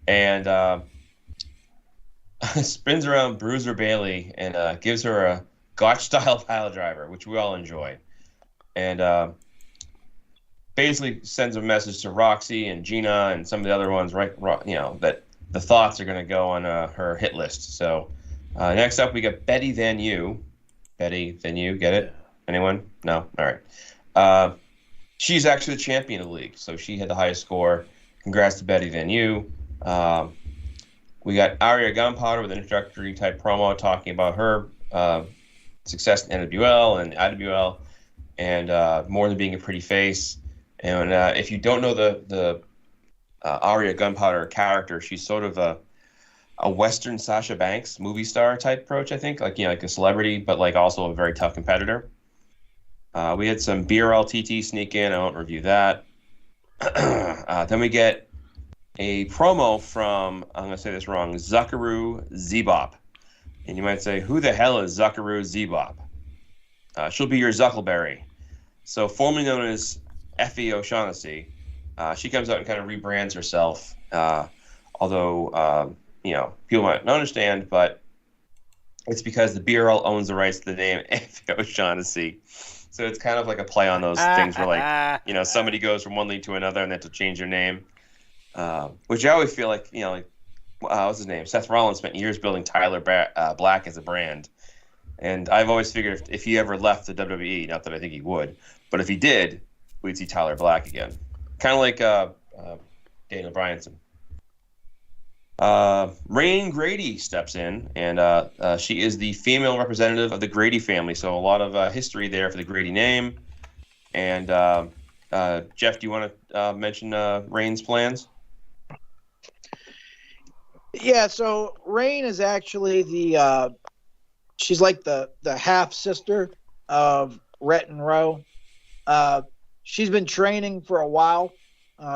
And spins around Bruiser Bailey and gives her a Gotch-style pile driver, which we all enjoy. And basically sends a message to Roxy and Gina and some of the other ones, right? That the thoughts are going to go on her hit list. So next up, we got Betty Van You. Betty Van You, get it? Anyone? No? All right. She's actually the champion of the league, so she had the highest score. Congrats to Betty Van You. We got Aria Gunpowder with an introductory type promo talking about her success in NWL and IWL, and more than being a pretty face. And if you don't know the Aria Gunpowder character, she's sort of a Western Sasha Banks movie star type approach, I think, like a celebrity, but also a very tough competitor. We had some BRL TT sneak in. I won't review that. Then we get a promo from, I'm going to say this wrong, Zuckaroo Zebop. And you might say, who the hell is Zuckaroo Zebop? She'll be your Zuckleberry. So formerly known as Effie O'Shaughnessy, she comes out and kind of rebrands herself. Although, people might not understand, but it's because the BRL owns the rights to the name Effie O'Shaughnessy. So it's kind of like a play on those things where, somebody goes from one league to another and they have to change their name. Which I always feel what's his name? Seth Rollins spent years building Tyler Black as a brand. And I've always figured if he ever left the WWE, not that I think he would, but if he did, we'd see Tyler Black again. Kind of like Daniel Bryanson. Rain Grady steps in, and she is the female representative of the Grady family. So a lot of history there for the Grady name. And Jeff, do you want to mention Rain's plans? Yeah, so Rain is actually she's like the half sister of Rhett and Rowe. She's been training for a while.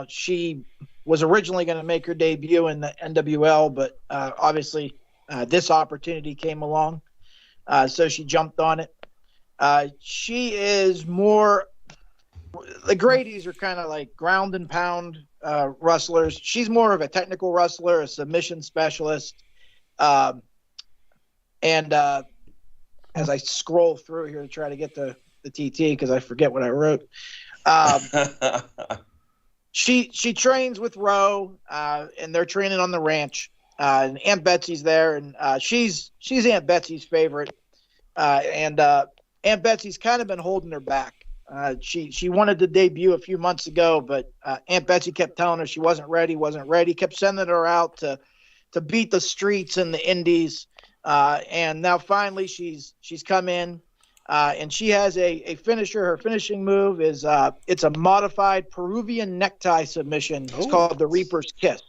She was originally going to make her debut in the NWL, but obviously this opportunity came along, so she jumped on it. She is more. The Gradys are kind of like ground and pound wrestlers. She's more of a technical wrestler, a submission specialist. And as I scroll through here to try to get the TT, because I forget what I wrote. She trains with Rowe, and they're training on the ranch. And Aunt Betsy's there, and she's Aunt Betsy's favorite. And Aunt Betsy's kind of been holding her back. She wanted to debut a few months ago, but Aunt Betsy kept telling her she wasn't ready, kept sending her out to beat the streets and the indies. And now finally she's come in, and she has a finisher. Her finishing move is it's a modified Peruvian necktie submission. It's called the Reaper's Kiss.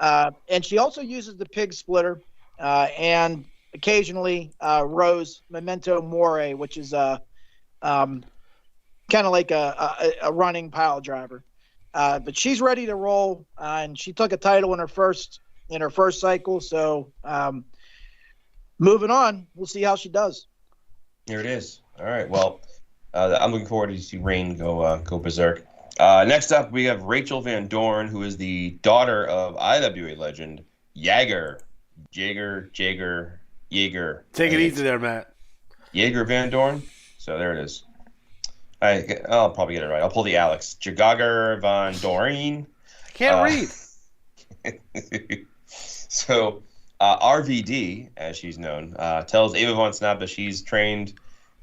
And she also uses the pig splitter, and occasionally Rose Memento Mori, which is kind of like a running pile driver. But she's ready to roll, and she took a title in her first cycle. So moving on, we'll see how she does. Here it is. All right. Well, I'm looking forward to see Rain go berserk. Next up, we have Rachel Van Dorn, who is the daughter of IWA legend Jaeger. Take it easy there, Matt. Jaeger Van Dorn. So there it is. I'll probably get it right. I'll pull the Alex. Jaeger Van Dorn. I can't read. So RVD, as she's known, tells Ava Von Snap that she's trained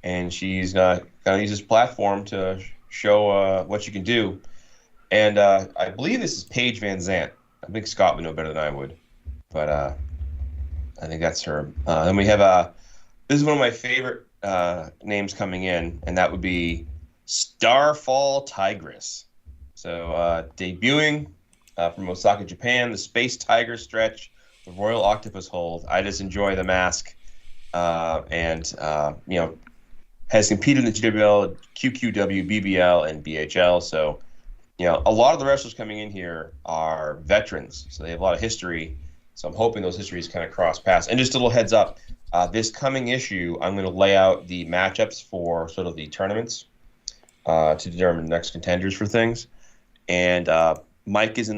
and she's going to use this platform to show what she can do. And I believe this is Paige Van Zant. I think Scott would know better than I would. But I think that's her. Then we have this is one of my favorite names coming in, and that would be Starfall Tigress. So debuting from Osaka, Japan, the Space Tiger stretch, the Royal Octopus hold. I just enjoy the mask, and has competed in the GWL, QQW, BBL, and BHL. So a lot of the wrestlers coming in here are veterans, so they have a lot of history. So I'm hoping those histories kind of cross paths. And just a little heads up, this coming issue, I'm going to lay out the matchups for sort of the tournaments to determine the next contenders for things. And Mike is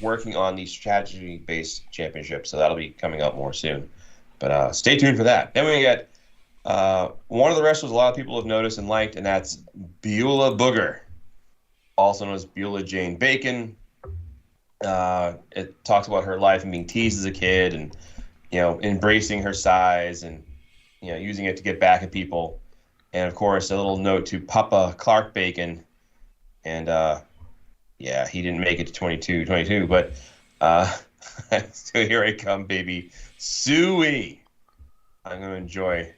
working on the strategy-based championship, so that'll be coming up more soon. But stay tuned for that. Then we get one of the wrestlers a lot of people have noticed and liked, and that's Beulah Booger, also known as Beulah Jane Bacon. It talks about her life and being teased as a kid, and embracing her size, and using it to get back at people. And of course, a little note to Papa Clark Bacon, and he didn't make it to 22, but so here I come, baby, Suey. I'm gonna enjoy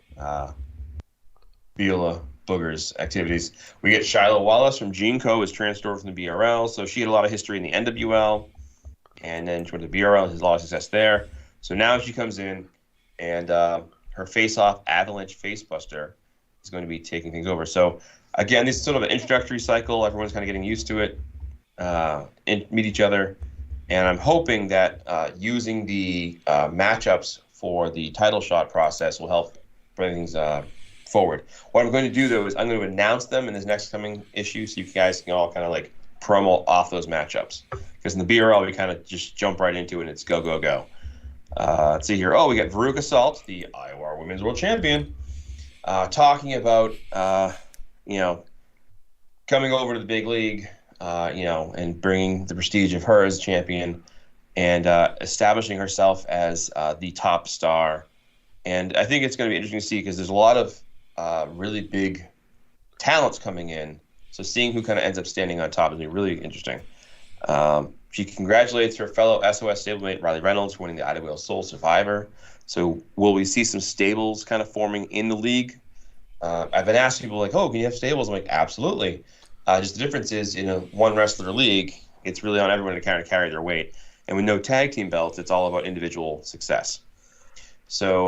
Beulah Booger's activities. We get Shiloh Wallace from Gene Co. is transferred from the BRL, so she had a lot of history in the NWL, and then she went to the BRL, has a lot of success there. So now she comes in, and her face-off Avalanche Facebuster is going to be taking things over. So again, this is sort of an introductory cycle. Everyone's kind of getting used to it, meet each other, and I'm hoping that using the matchups for the title shot process will help bring things forward. What I'm going to do, though, is I'm going to announce them in this next coming issue, so you guys can all kind of like promo off those matchups. Because in the BRL, we kind of just jump right into it, and it's go, go, go. Let's see here. We got Veruca Salt, the IWAR Women's World Champion, talking about, coming over to the big league, and bringing the prestige of her as champion, and establishing herself as the top star, And I think it's going to be interesting to see because there's a lot of really big talents coming in. So seeing who kind of ends up standing on top is going to be really interesting. She congratulates her fellow SOS stablemate Riley Reynolds for winning the IWL Soul Survivor. So will we see some stables kind of forming in the league? I've been asking people like, oh, can you have stables? I'm like, absolutely. Just the difference is in a one wrestler league, it's really on everyone to kind of carry their weight. And with no tag team belts, it's all about individual success. So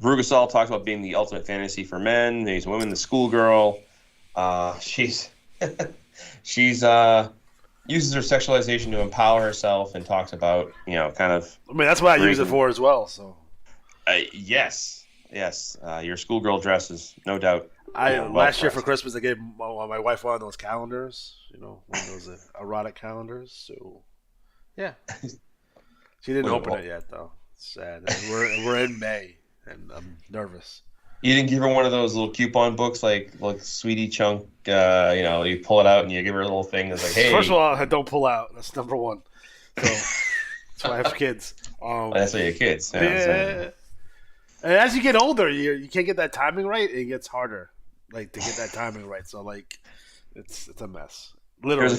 Rugasol talks about being the ultimate fantasy for men. There's women, the schoolgirl. She's uses her sexualization to empower herself and talks about, kind of. I mean, that's what I use it for as well. So. Yes. Your schoolgirl dress is no doubt. Last year for Christmas, I gave my wife one of those calendars. One of those erotic calendars. So, yeah. She didn't open it yet, though. It's sad. We're in May, and I'm nervous. You didn't give her one of those little coupon books like Sweetie Chunk, you pull it out and you give her a little thing that's like, hey. First of all, I don't pull out. That's number one. So that's why I have kids. That's why you have kids. Yeah. And as you get older, you can't get that timing right. It gets harder, to get that timing right. So it's a mess. Literally,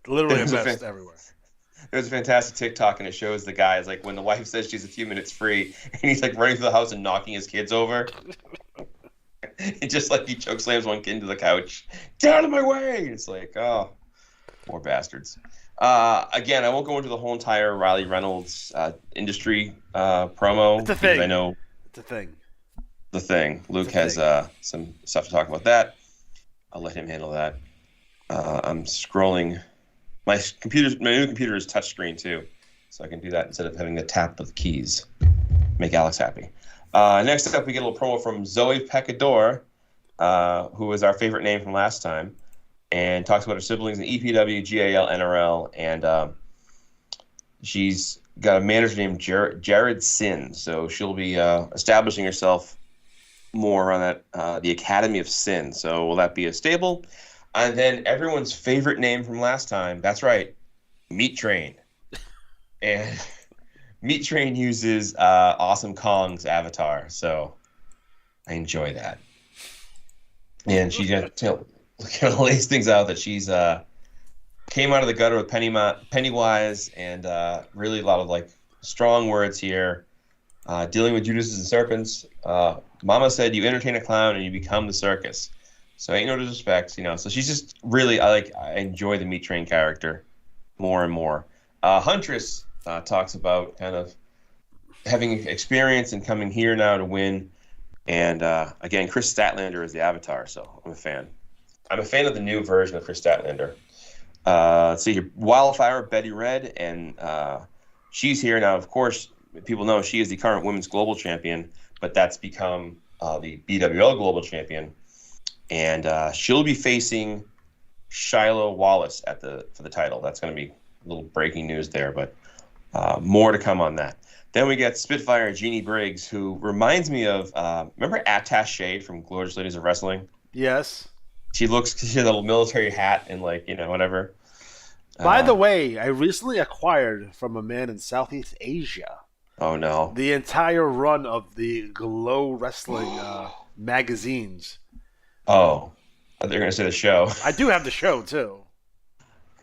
literally a mess everywhere. There's a fantastic TikTok, and it shows the guy is like when the wife says she's a few minutes free, and he's like running through the house and knocking his kids over. It just he choke slams one kid into the couch. Get out of my way! It's like, oh, more bastards. Again, I won't go into the whole entire Riley Reynolds industry promo. It's a thing. I know it's a thing. The thing. Luke has some stuff to talk about that. I'll let him handle that. I'm scrolling. My new computer is touchscreen too, so I can do that instead of having the tap of the keys. Make Alex happy. Next up, we get a little promo from Zoe Pecador, who is our favorite name from last time, and talks about her siblings in EPW, GAL, NRL, and she's got a manager named Jared Sin, so she'll be establishing herself more on that the Academy of Sin. So will that be a stable? And then everyone's favorite name from last time, that's right, Meat Train. And Meat Train uses Awesome Kong's avatar, so I enjoy that. And she lays things out that she's came out of the gutter with Pennywise, and really a lot of strong words here. Dealing with Judases and serpents. Mama said you entertain a clown and you become the circus. So ain't no disrespect, So she's just really, I enjoy the Meat Train character more and more. Huntress talks about kind of having experience and coming here now to win. And again, Chris Statlander is the avatar, so I'm a fan. I'm a fan of the new version of Chris Statlander. Let's see here. Wildfire, Betty Red, and she's here now. Of course, people know she is the current women's global champion, but that's become the BWL global champion. And she'll be facing Shiloh Wallace for the title. That's going to be a little breaking news there, but more to come on that. Then we get Spitfire Jeannie Briggs, who reminds me of remember Attash Shade from Glorious Ladies of Wrestling? Yes. She has a little military hat and whatever. By the way, I recently acquired from a man in Southeast Asia. Oh no! The entire run of the Glow Wrestling magazines. Oh, they're going to say the show. I do have the show, too.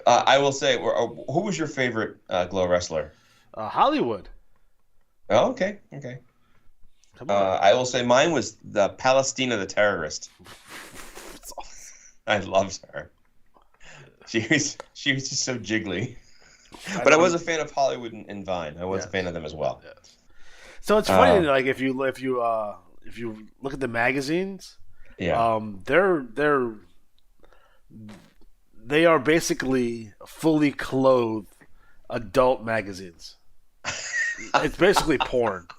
I will say, who was your favorite Glow wrestler? Hollywood. Oh, okay. Come on. I will say mine was the Palestina the Terrorist. I loved her. She was just so jiggly. But I was a fan of Hollywood and Vine. I was a fan of them as well. Yes. So it's funny, if you look at the magazines. Yeah. They are basically fully clothed adult magazines. It's basically porn,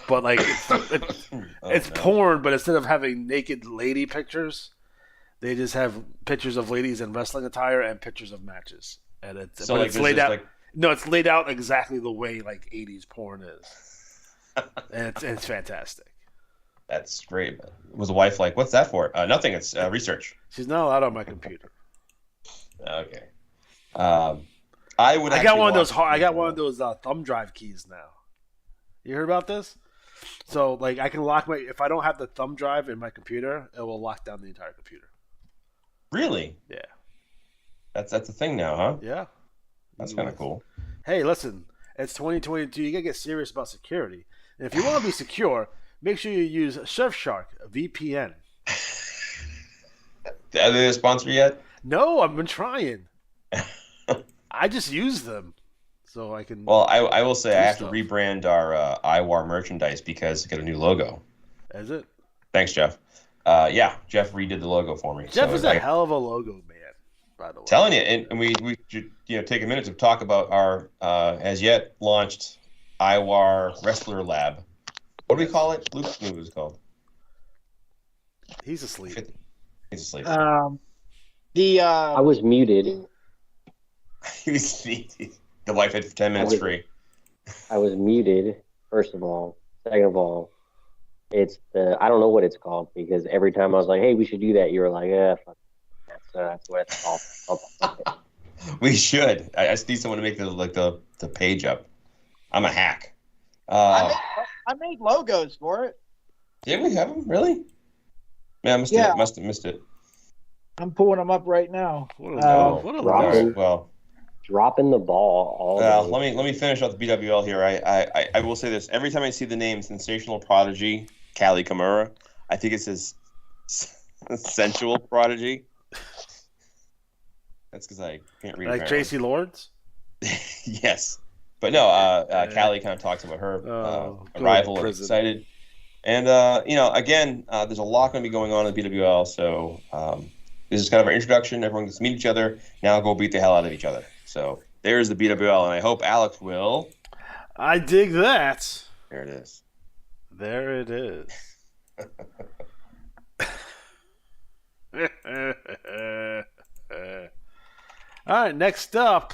but it's porn. But instead of having naked lady pictures, they just have pictures of ladies in wrestling attire and pictures of matches. And it's laid out. No, it's laid out exactly the way 80s porn is, and it's fantastic. That's great. Was the wife like, what's that for? Nothing. It's research. She's not allowed on my computer. Okay. I got one of those thumb drive keys now. You heard about this? So like I can lock my if I don't have the thumb drive in my computer, it will lock down the entire computer. Really? Yeah. That's a thing now, huh? Yeah. That's kind of cool. Hey, listen, it's 2022. You gotta get serious about security. And if you want to be secure, make sure you use Surfshark VPN. Are they a sponsor yet? No, I've been trying. I just use them, so I can. Well, I will say I have stuff. to rebrand our IWAR merchandise because it got a new logo. Is it? Thanks, Jeff. Yeah, Jeff redid the logo for me. Jeff so is a hell of a logo man, by the way. Telling you, and we should take a minute to talk about our as yet launched IWAR Wrestler Lab. What do we call it? Luke knew what it was called. He's asleep. He's asleep. I was muted. The wife had 10 minutes free. I was muted, first of all. Second of all, it's I don't know what it's called because every time I was like, hey, we should do that, you were like, fuck. That's what it's called. We should. I just need someone to make the page up. I'm a hack. I made logos for it. Did we have them? Really? Yeah, I must have missed it. I'm pulling them up right now. What a Right, well, dropping the ball all day. let me finish off the BWL here. I will say this: every time I see the name Sensational Prodigy Kali Kimura, I think it says Sensual Prodigy. That's because I can't read. Like Tracy Lords. Yes, but no. Kali kind of talks about her arrival and excited. And again, there's a lot going to be going on in the BWL, so this is kind of our introduction. Everyone gets to meet each other. Now go beat the hell out of each other. So there's the BWL, and I hope Alex will. I dig that. There it is. There it is. All right, next up,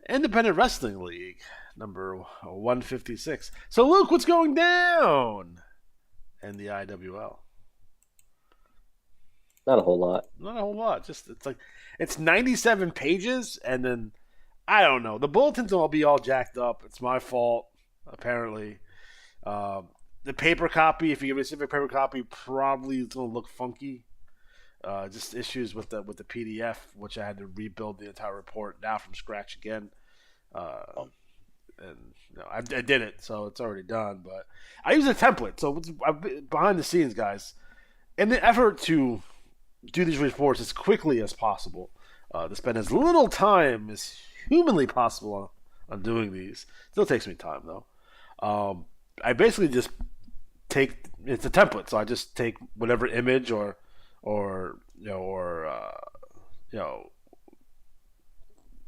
Independent Wrestling League, number 156. So, Luke, what's going down in the IWL? Not a whole lot. Not a whole lot. Just it's 97 pages, and then I don't know. The bulletins will be all jacked up. It's my fault, apparently. The paper copy, if you get a specific paper copy, probably it's gonna look funky. Just issues with the PDF, which I had to rebuild the entire report now from scratch again. And I did it, so it's already done. But I use a template, so behind the scenes, guys, in the effort to do these reports as quickly as possible, to spend as little time as humanly possible on doing these. Still takes me time though. I basically just it's a template, so I just take whatever image or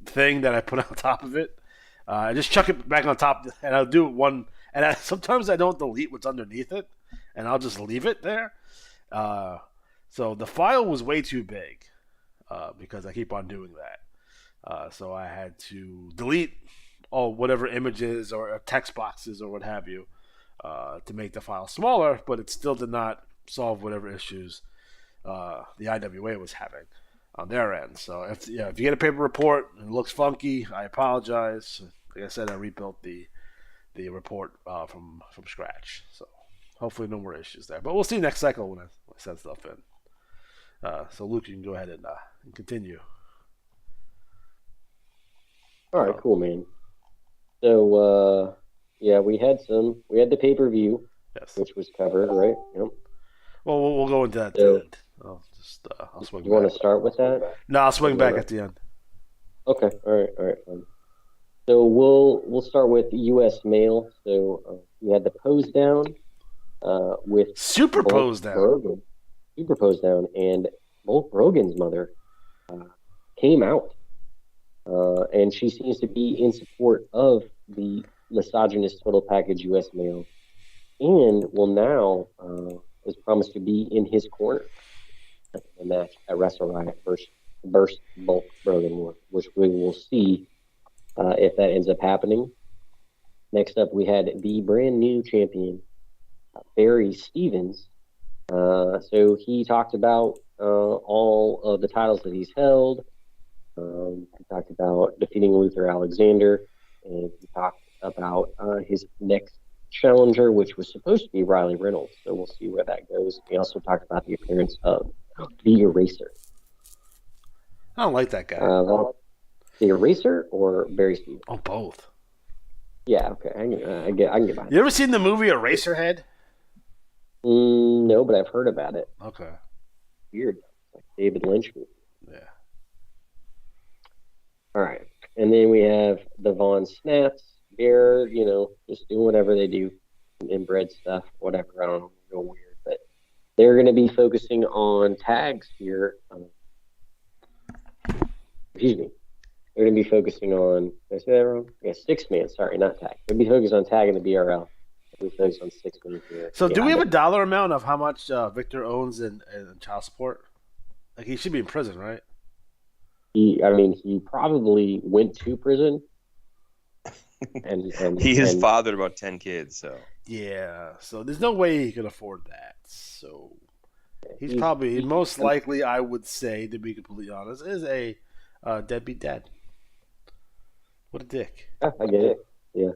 thing that I put on top of it. I just chuck it back on top, and I'll do one. And sometimes I don't delete what's underneath it, and I'll just leave it there. So the file was way too big because I keep on doing that. So I had to delete all whatever images or text boxes or what have you to make the file smaller, but it still did not solve whatever issues the IWA was having on their end. So if you get a paper report and it looks funky, I apologize. Like I said, I rebuilt the report from scratch. So hopefully no more issues there. But we'll see next cycle when I set stuff in. So Luke, you can go ahead and continue. All right, cool, man. So we had the pay-per-view, Yes. which was covered, right? Yep. Well, we'll go into that. So, at the end. I'll swing. You want back. to start with that? No, I'll swing back at the end. Okay. All right. Fine. So we'll start with U.S. male. So we had the pose down with Super pose down. Brogan. Super pose down, and Bulk Brogan's mother came out, and she seems to be in support of the misogynist total package U.S. male, and will now is promised to be in his corner in the match at Wrestle Riot versus Bulk Brogan, which we will see if that ends up happening. Next up, we had the brand new champion, Barry Stevens. So he talked about all of the titles that he's held. He talked about defeating Luther Alexander, and he talked about his next challenger, which was supposed to be Riley Reynolds. So we'll see where that goes. We also talked about the appearance of the Eraser. I don't like that guy. The Eraser or Barry Stevens? Oh, both. Yeah, okay. I can get behind You ever seen the movie Eraserhead? No, but I've heard about it. Okay. Weird. Like David Lynch movie. Yeah. All right. And then we have the Von Snaps. They're, just doing whatever they do, inbred stuff, whatever. I don't know, real weird. But they're going to be focusing on tags here. Excuse me. They're going to be focusing on, did I say that wrong? Yeah, 6-man. Sorry, not tag. They'll be focused on tag in the BRL. They'll be focused on 6-man here. So do we have a dollar amount of how much Victor owns in child support? Like, he should be in prison, right? He probably went to prison. And he has fathered about 10 kids, so. Yeah, so there's no way he can afford that. So he's most likely, I would say, to be completely honest, is a deadbeat dad. What a dick. I get it. Yeah,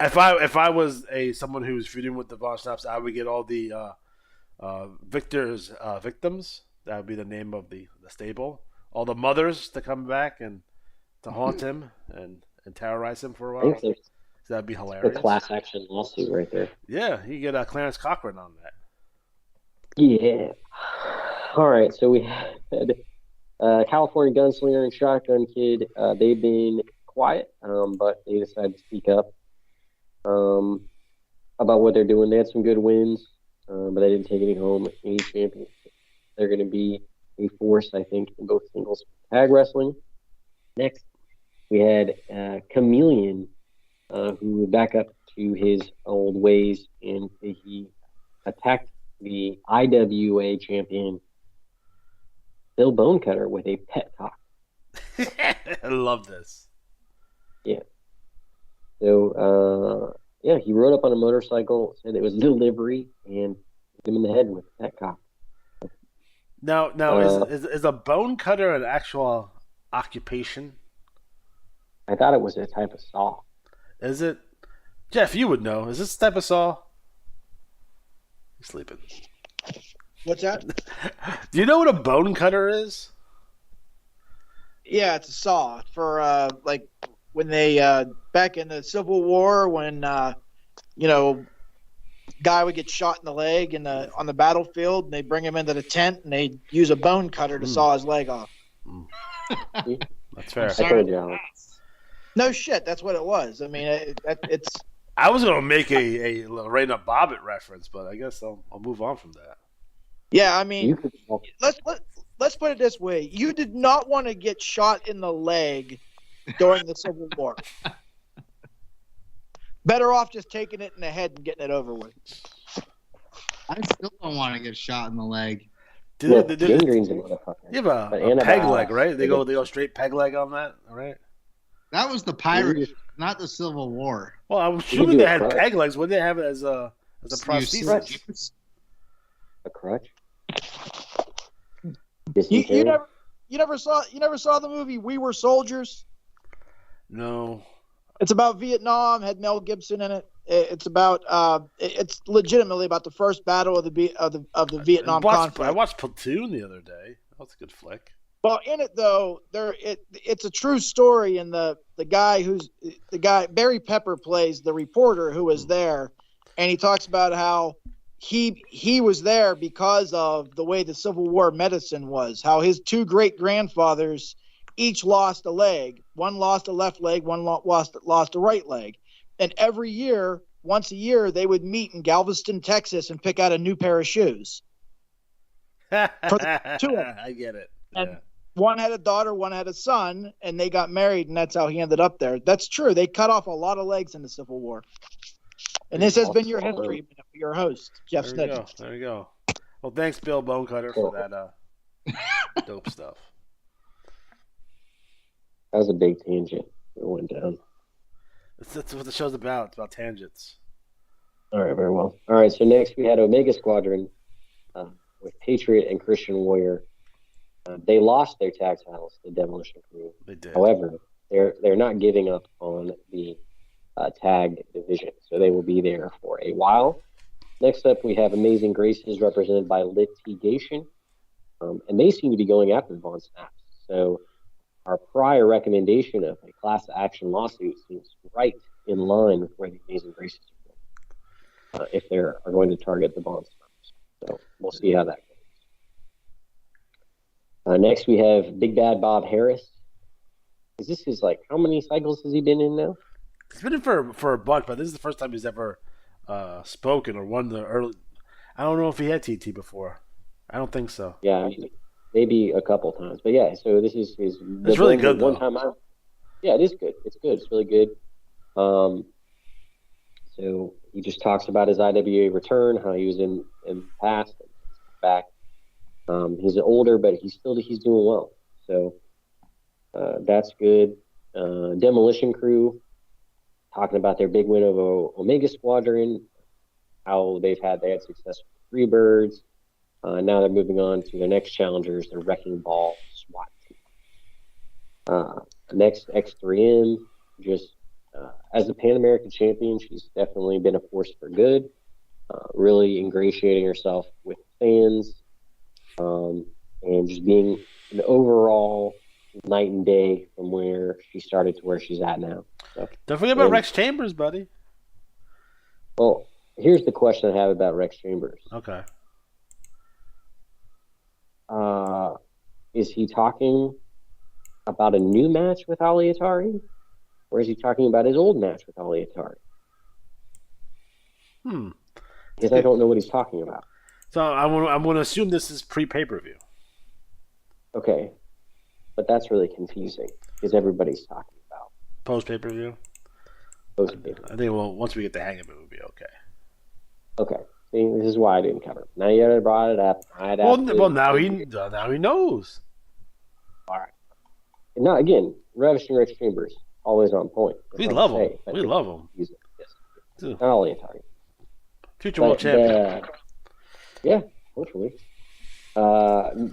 If I was someone who's feuding with the Von Snaps, I would get all the Victor's victims. That would be the name of the stable. All the mothers to come back and to haunt him and terrorize him for a while. So that'd be hilarious. A class action lawsuit right there. Yeah, you get Clarence Cochran on that. Yeah. All right, so we had California Gunslinger and Shotgun Kid. They've been quiet, but they decided to speak up about what they're doing. They had some good wins, but they didn't take any championships. They're going to be a force, I think, in both singles and tag wrestling. Next, we had Chameleon, who went back up to his old ways, and he attacked the IWA champion, Bill Bonecutter, with a pet cock. I love this. Yeah. So, he rode up on a motorcycle, said it was delivery, and hit him in the head with a pet cock. Now, is a bone cutter an actual occupation? I thought it was a type of saw. Is it? Jeff, you would know. Is this type of saw? He's sleeping. What's that? Do you know what a bone cutter is? Yeah, it's a saw for like when they back in the Civil War when guy would get shot in the leg on the battlefield, and they bring him into the tent and they use a bone cutter to saw his leg off. That's fair. I told you. No shit, that's what it was. I mean, it's. I was gonna make a Lorena Bobbitt reference, but I guess I'll move on from that. Yeah, I mean, let's put it this way: you did not want to get shot in the leg during the Civil War. Better off just taking it in the head and getting it over with. I still don't want to get shot in the leg. You have a peg leg, right? They go straight peg leg on that, all right? That was the Pirates, not the Civil War. Well, I'm assuming they had peg legs. What did they have it as a prosthesis? A crutch? You never saw the movie We Were Soldiers? No. It's about Vietnam. Had Mel Gibson in it. It's about it's legitimately about the first battle of the Vietnam conflict. I watched Platoon the other day. That was a good flick. Well, in it though, it's a true story, and the guy Barry Pepper plays the reporter who was there, and he talks about how he was there because of the way the Civil War medicine was, how his two great grandfathers each lost a leg. One lost a left leg, one lost a right leg. And every year, once a year, they would meet in Galveston, Texas, and pick out a new pair of shoes. For the two of them. I get it. And one had a daughter, one had a son, and they got married, and that's how he ended up there. That's true. They cut off a lot of legs in the Civil War. And this has been your history, your host, Jeff Snedden. There you go. Well, thanks, Bill Bonecutter, for that dope stuff. That was a big tangent. It went down. That's what the show's about. It's about tangents. All right, very well. All right, so next we had Omega Squadron with Patriot and Christian Warrior. They lost their tag titles to Demolition Crew. They did. However, they're not giving up on the tag division. So they will be there for a while. Next up, we have Amazing Graces represented by Litigation. And they seem to be going after the Von Snaps. So our prior recommendation of a class action lawsuit seems right in line with where the Amazing Graces are going, if they are going to target the Von Snaps. So we'll see how that goes. Next, we have Big Bad Bob Harris. This is like, how many cycles has he been in now? He's been in for a bunch, but this is the first time he's ever spoken or won the early. I don't know if he had TT before. I don't think so. Yeah, maybe a couple times, but yeah. So this is his. It's really good though. One time out. Yeah, it is good. It's good. It's really good. So he just talks about his IWA return, how he was in the past, and back. He's older, but he's doing well. So that's good. Demolition Crew talking about their big win over Omega Squadron, how they had success with Freebirds. Now they're moving on to their next challengers, the Wrecking Ball SWAT team. Next, X3M, just as the Pan American champion, she's definitely been a force for good, really ingratiating herself with fans, and just being an overall night and day from where she started to where she's at now. So, don't forget about Rex Chambers, buddy. Well, here's the question I have about Rex Chambers. Okay. Is he talking about a new match with Ali Atari? Or is he talking about his old match with Ali Atari? Because I don't know what he's talking about. So I'm going to assume this is pre-pay-per-view. Okay. But that's really confusing because everybody's talking about post-pay-per-view? Post-pay-per-view. I think once we get the hang of it, we'll be okay. Okay. See, this is why I didn't cover it. Now you brought it up. Well, now he knows. All right. And now, again, Ravishing Rex Chambers, always on point. We love him. We love him. Yes. Not only Atari. Future world champion. Yeah, hopefully.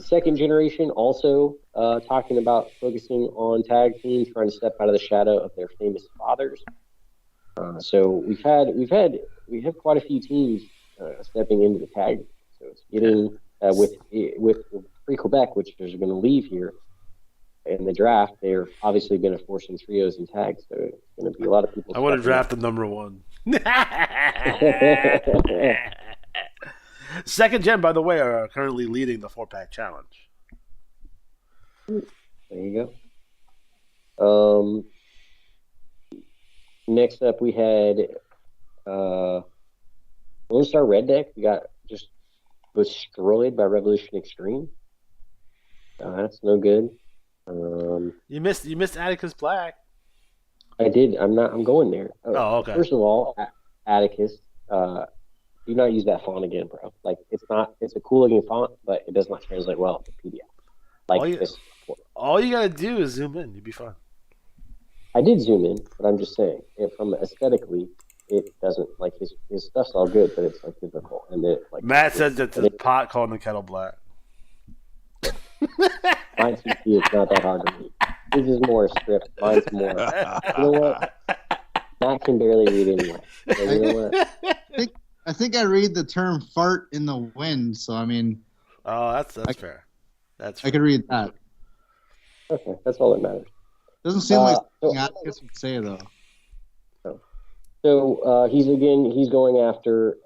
Second generation also talking about focusing on tag teams, trying to step out of the shadow of their famous fathers. So we have quite a few teams stepping into the tag. So it's getting with Prix Quebec, which is going to leave here in the draft. They're obviously going to force some trios and tags. So it's going to be a lot of people. I want to draft the number one. Second gen, by the way, are currently leading the 4-pack challenge. There you go. Next up, we had Lone Star Red Deck. We got just destroyed by Revolution Extreme. That's no good. You missed Atticus Black. I did. I'm going there. Oh, okay. First of all, Atticus, do not use that font again, bro. Like, it's a cool looking font, but it does not translate well to PDF. Like all you gotta do is zoom in. You'd be fine. I did zoom in, but I'm just saying, from aesthetically, it doesn't, like, his stuff's all good, but it's like difficult. And then, like, Matt said that the pot calling the kettle black. Mine's CP, it's not that hard to read. His is more a script. Mine's more. You know what? Matt can barely read anyway. So you know what? I think I read the term "fart in the wind," so I mean. Oh, that's fair. That's fair. I could read that. Okay, that's all that matters. Doesn't seem like something Atticus would say though. So he's going after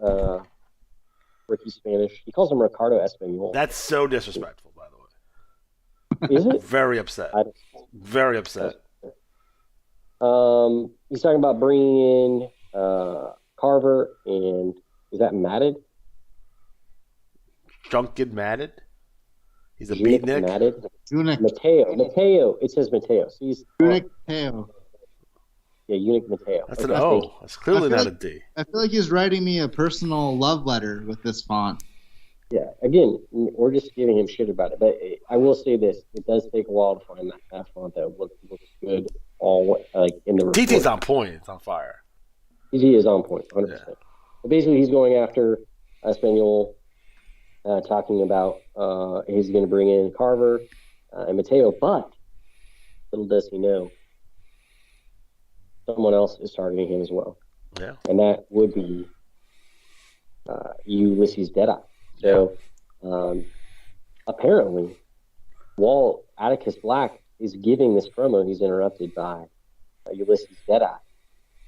Ricky Spanish. He calls him Ricardo Espanol. That's so disrespectful, by the way. Is it? Very upset. Very upset. He's talking about bringing in Carver and is that Matted? Junkin Matted? He's a Junic beatnik? Matted? Junic. Mateo. It says Mateo. So he's Junic Mateo. Yeah, Unic Mateo. That's an O. That's clearly not a D. I feel like he's writing me a personal love letter with this font. Yeah, again, we're just giving him shit about it. But I will say this: it does take a while to find that font that looks good. All like in the report. TT's on point. It's on fire. TT is on point, 100%. Yeah. But basically, he's going after Espanol, talking about he's going to bring in Carver and Mateo. But little does he know, someone else is targeting him as well. Yeah. And that would be Ulysses Deadeye. So apparently, while Atticus Black is giving this promo, he's interrupted by Ulysses Deadeye,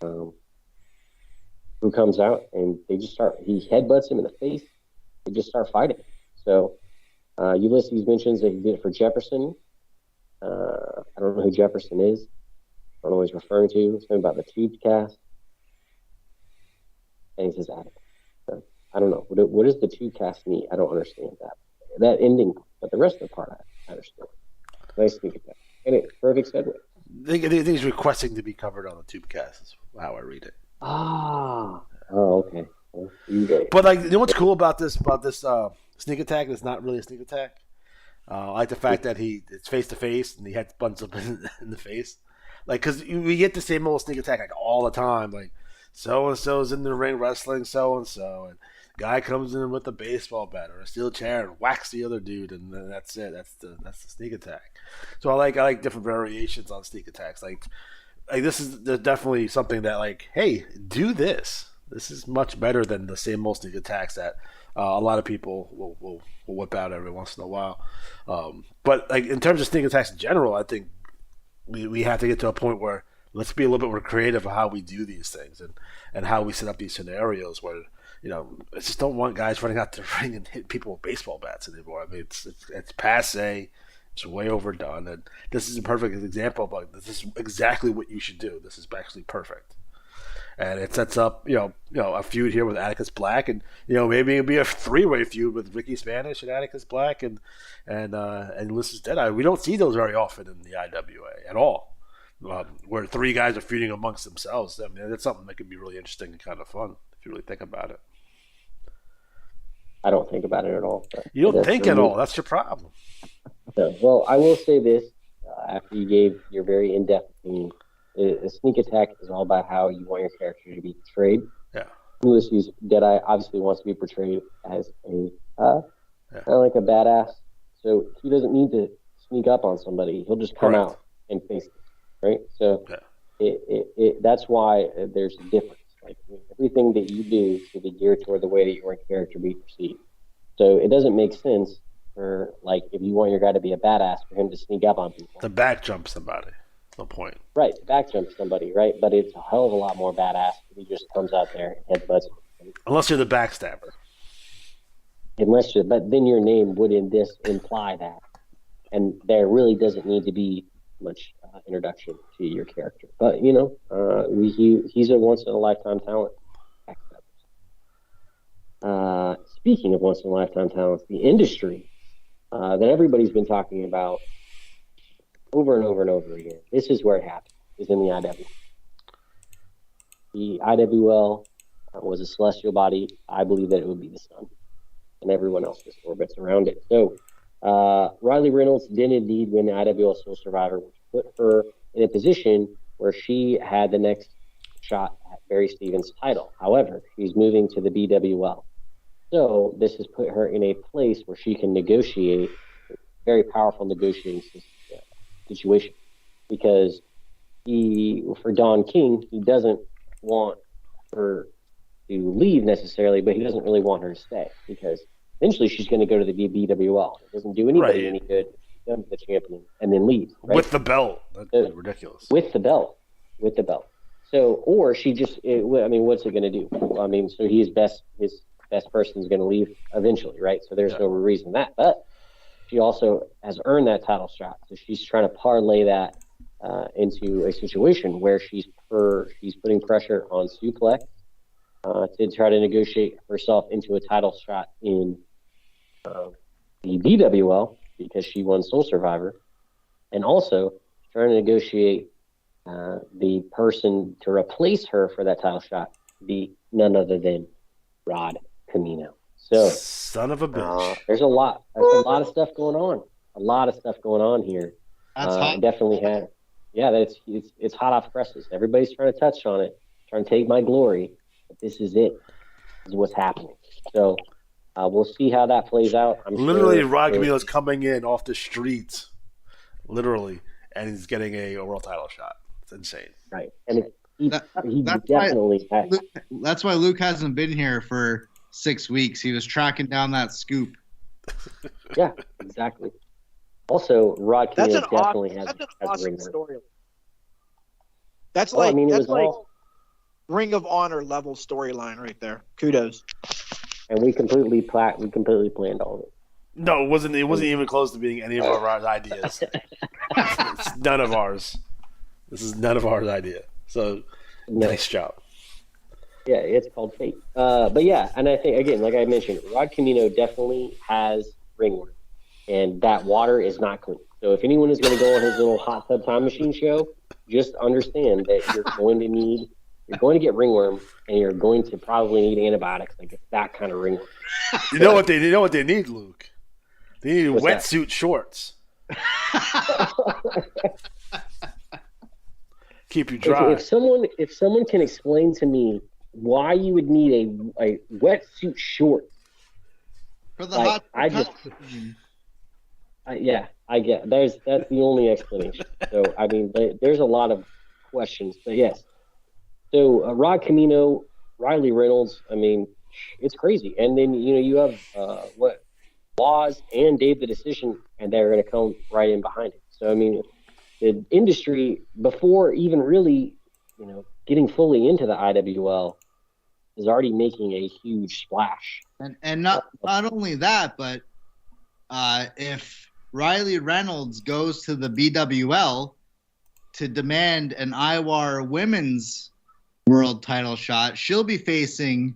who comes out and he headbutts him in the face. They just start fighting. So Ulysses mentions that he did it for Jefferson. I don't know who Jefferson is. I don't know what he's referring to. Something about the Tubecast. And he says Atticus. So, I don't know. What does the Tubecast mean? I don't understand that ending, but the rest of the part I understand. Nice to get that. And it perfect segue. I think he's requesting to be covered on the Tubecast. Is how I read it. Oh, okay. Well, but like, you know what's cool about this sneak attack? It's not really a sneak attack. I like the fact that it's face to face and he had buns up in the face. Like, because we get the same old sneak attack like all the time. Like, so and so's in the ring wrestling so and so, and guy comes in with a baseball bat or a steel chair and whacks the other dude, and then that's it. That's the sneak attack. So I like different variations on sneak attacks. Like this is definitely something that, like, hey, do this. This is much better than the same old sneak attacks that a lot of people will whip out every once in a while. But like in terms of sneak attacks in general, I think we have to get to a point where let's be a little bit more creative of how we do these things and how we set up these scenarios where, you know, I just don't want guys running out the ring and hit people with baseball bats anymore. I mean, it's passe. It's way overdone. And this is a perfect example of, like, this is exactly what you should do. This is actually perfect. And it sets up, you know, a feud here with Atticus Black, and, you know, maybe it'll be a three-way feud with Ricky Spanish and Atticus Black and Ulysses Deadeye. We don't see those very often in the IWA at all, where three guys are feuding amongst themselves. I mean, that's something that could be really interesting and kind of fun if you really think about it. I don't think about it at all. You don't think at all. That's your problem. So, well, I will say this. After you gave your very in-depth opinion, a sneak attack is all about how you want your character to be portrayed. Yeah. Ulysses Deadeye obviously wants to be portrayed as a kind of like a badass. So he doesn't need to sneak up on somebody. He'll just come out and face it, right? So that's why there's a difference. Like, everything that you do should be geared toward the way that you want your character to be perceived. So it doesn't make sense for, like, if you want your guy to be a badass, for him to sneak up on people. To back jump somebody. No point. Right, to back jump somebody, right? But it's a hell of a lot more badass if he just comes out there and headbutts. Unless you're the backstabber. But then your name would imply that. And there really doesn't need to be much introduction to your character. But, you know, he's a once-in-a-lifetime talent. Speaking of once-in-a-lifetime talents, the industry that everybody's been talking about over and over and over again. This is where it happened, is in the IWL. The IWL was a celestial body. I believe that it would be the sun, and everyone else just orbits around it. So Riley Reynolds did indeed win the IWL Soul Survivor, which put her in a position where she had the next shot at Barry Stevens' title. However, she's moving to the BWL. So this has put her in a place where she can negotiate, very powerful negotiating situation, because for Don King, he doesn't want her to leave necessarily, but he doesn't really want her to stay, because eventually she's going to go to the BWL. It doesn't do anybody any good to become the champion and then leave. Right? With the belt. That's ridiculous. With the belt. So, or she just, what's it going to do? I mean, so his best person is going to leave eventually, right? So there's no reason that. But she also has earned that title shot. So she's trying to parlay that into a situation where she's putting pressure on Suplex to try to negotiate herself into a title shot in the BWL, because she won Soul Survivor, and also trying to negotiate the person to replace her for that title shot be none other than Rod Camino. So, son of a bitch. There's a lot of stuff going on. A lot of stuff going on here. That's hot. Definitely had. Yeah, it's hot off presses. Everybody's trying to touch on it, trying to take my glory. But this is it. This is what's happening. So we'll see how that plays out. Literally, Rod Camino's coming in off the streets, literally, and he's getting a world title shot. It's insane. Right, and he that's definitely has. That's why Luke hasn't been here for 6 weeks. He was tracking down that scoop. Yeah, exactly. Also, Rod That's Camino an definitely awesome, has that's an a awesome ring work. story. That's Well, like I mean, it that's was like all, Ring of Honor level storyline right there. Kudos. and we completely planned all of it. No, it wasn't even close to being any of our ideas. It's none of ours. This is none of our idea. So, No. nice job. Yeah, it's called fate. But yeah, and I think, again, like I mentioned, Rod Camino definitely has ring work, and that water is not clean. So if anyone is going to go on his little hot tub time machine show, just understand that you're going to get ringworm, and you're going to probably need antibiotics. Like it's that kind of ringworm. You know what they need, Luke? They need What's that? wetsuit shorts. Keep you dry. If someone can explain to me why you would need a wetsuit short, For the like, hot I get that's the only explanation. So I mean, there's a lot of questions, but yes. So Rod Camino, Riley Reynolds, I mean, it's crazy. And then you have Laws and Dave the Decision, and they're going to come right in behind it. So I mean, the industry before even really getting fully into the IWL is already making a huge splash. And not only that, but if Riley Reynolds goes to the BWL to demand an IWAR women's world title shot, she'll be facing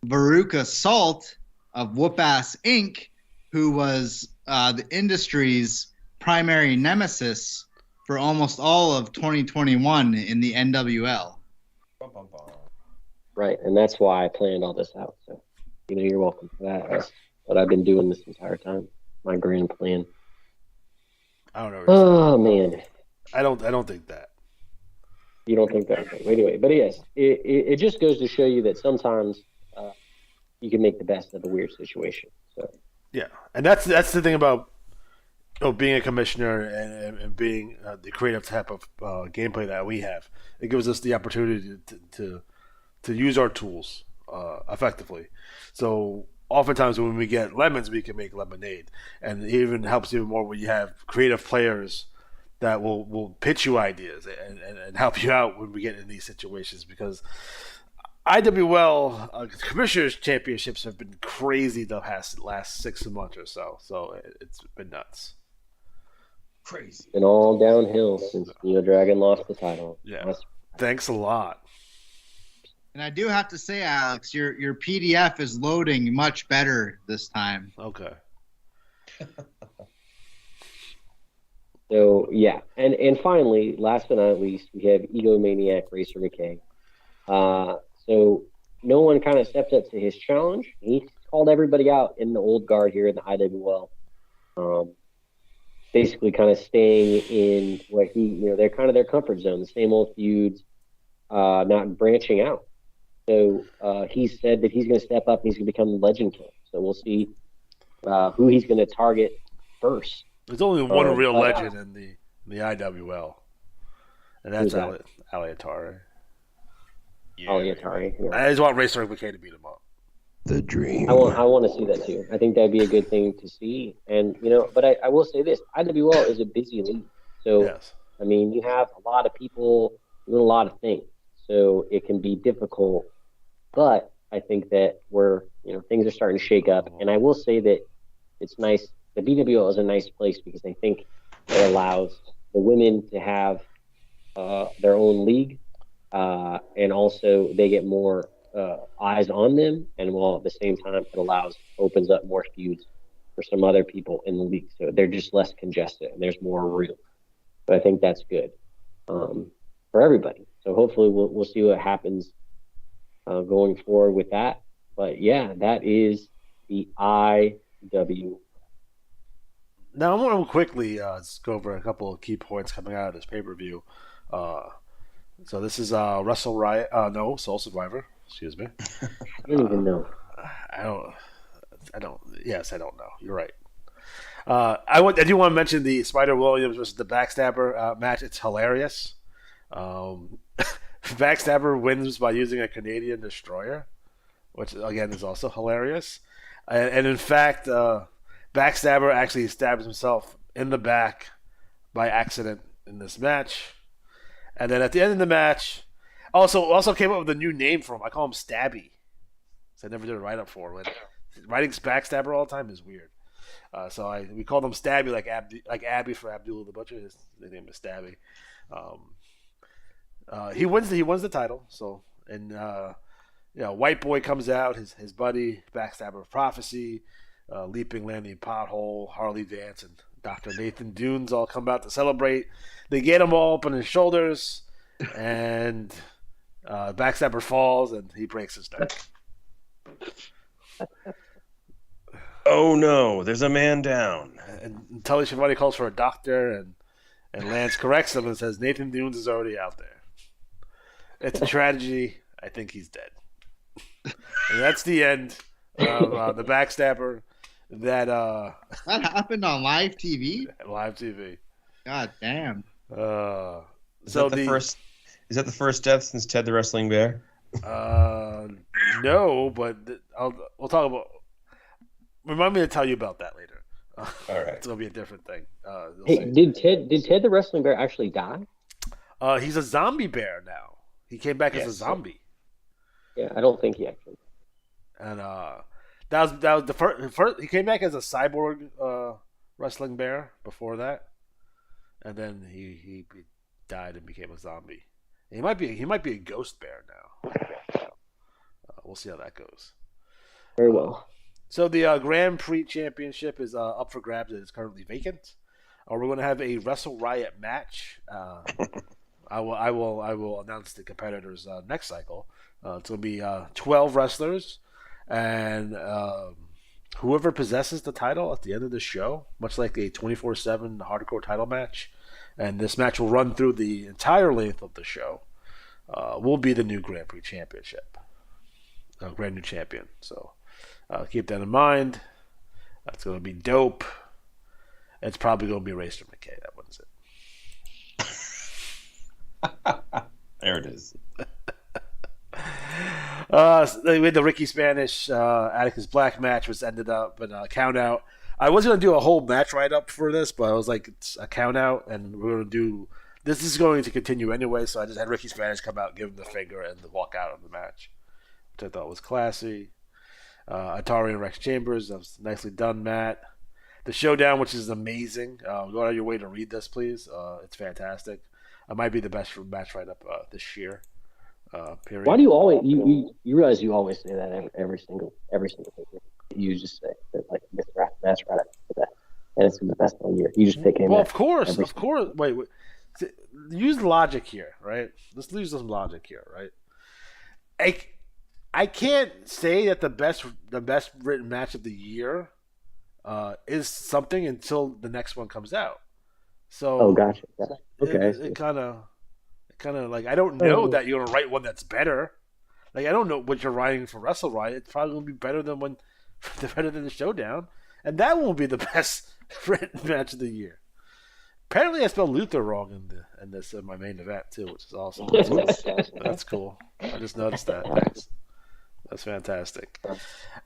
Veruca Salt of Whoop Ass Inc., who was the industry's primary nemesis for almost all of 2021 in the NWL. Right, and that's why I planned all this out. So, you're welcome for that. That's what I've been doing this entire time. My grand plan. I don't know. Oh man, I don't think that. You don't think that? Okay. Anyway, but yes, it just goes to show you that sometimes you can make the best of a weird situation. So yeah, and that's the thing about being a commissioner and being the creative type of gameplay that we have. It gives us the opportunity to use our tools effectively. So oftentimes when we get lemons, we can make lemonade, and it even helps even more when you have creative players that will pitch you ideas and help you out when we get in these situations, because IWL Commissioners Championships have been crazy the last 6 months or so. So it's been nuts. Crazy. And all downhill since Neo Dragon lost the title. Yeah. Thanks a lot. And I do have to say, Alex, your PDF is loading much better this time. Okay. So yeah, and finally, last but not least, we have Egomaniac Racer McKay. So no one kind of stepped up to his challenge. He called everybody out in the old guard here in the IWL. Basically kind of staying in what they're kind of their comfort zone, the same old feuds, not branching out. So he said that he's going to step up and he's going to become the Legend King. So we'll see who he's going to target first. There's only one real legend in the IWL, and that's Aliatari. Yeah. Aliatari. Yeah. I just want Racer McKay to beat him up. The dream. I want to see that too. I think that'd be a good thing to see. And but I will say this: IWL is a busy league, so Yes. I mean you have a lot of people doing a lot of things, so it can be difficult. But I think that things are starting to shake up, and I will say that it's nice. The BWL is a nice place because I think it allows the women to have their own league, and also they get more eyes on them, and while at the same time it opens up more feuds for some other people in the league, so they're just less congested and there's more room. But I think that's good for everybody. So hopefully we'll see what happens going forward with that. But yeah, that is the IW. Now I want to quickly just go over a couple of key points coming out of this pay-per-view. So this is Wrestle Riot. No, Soul Survivor. Excuse me. I don't even know. I don't. Yes, I don't know. You're right. I do want to mention the Spider Williams versus the Backstabber match. It's hilarious. Backstabber wins by using a Canadian destroyer, which again is also hilarious. And in fact, Backstabber actually stabs himself in the back by accident in this match. And then at the end of the match, also came up with a new name for him. I call him Stabby. So I never did a write up for it. Writing Backstabber all the time is weird. We called him Stabby, like Abby for Abdullah the Butcher. His name is Stabby. He wins the title. So White Boy comes out, his buddy Backstabber of Prophecy, Leaping Landing Pothole, Harley Vance, and Dr. Nathan Dunes all come out to celebrate. They get him all up on his shoulders, and Backstabber falls and he breaks his neck. Oh no, there's a man down. And Tully Schiavone calls for a doctor, and Lance corrects him and says Nathan Dunes is already out there. It's a tragedy. I think he's dead. And that's the end of the Backstabber. That happened on live TV. Live TV. God damn. Is that the first death since Ted the Wrestling Bear? No, but we'll talk about. Remind me to tell you about that later. All right. It's gonna be a different thing. Hey, did Ted the Wrestling Bear actually die? He's a zombie bear now. He came back as a zombie. Yeah, I don't think he actually. And that was the first. He came back as a cyborg wrestling bear before that, and then he died and became a zombie. He might be a ghost bear now. We'll see how that goes. Very well. So the Grand Prix Championship is up for grabs. It is currently vacant. We're going to have a Wrestle Riot match. I will announce the competitors next cycle. It's going to be 12 wrestlers, and whoever possesses the title at the end of the show, much like a 24/7 hardcore title match, and this match will run through the entire length of the show, will be the new Grand Prix Championship, grand new champion. So keep that in mind. That's going to be dope. It's probably going to be Razor McKay. That wins it. There it is. We had the Ricky Spanish Atticus Black match, which ended up in a count out. I was going to do a whole match write up for this, but I was like, it's a count out, and we're going to do this is going to continue anyway. So I just had Ricky Spanish come out, give him the finger, and walk out of the match, which I thought was classy. Atari and Rex Chambers, that was nicely done, Matt. The Showdown, which is amazing. Go out of your way to read this, please. It's fantastic. It might be the best match write up this year. Period. Why do you always you realize you always say that every single paper? You just say that like match write up for that, and it's the best all year. You just pick him. Well, of course. Wait. Use logic here, right? Let's use some logic here, right? I can't say that the best written match of the year is something until the next one comes out. So gotcha. Okay. It kind of like I don't know that you're gonna write one that's better. Like I don't know what you're writing for Wrestle Riot. It's probably gonna be better than the Showdown, and that won't be the best written match of the year. Apparently, I spelled Luther wrong in this my main event too, which is awesome. That's cool. I just noticed that. Thanks. That's fantastic.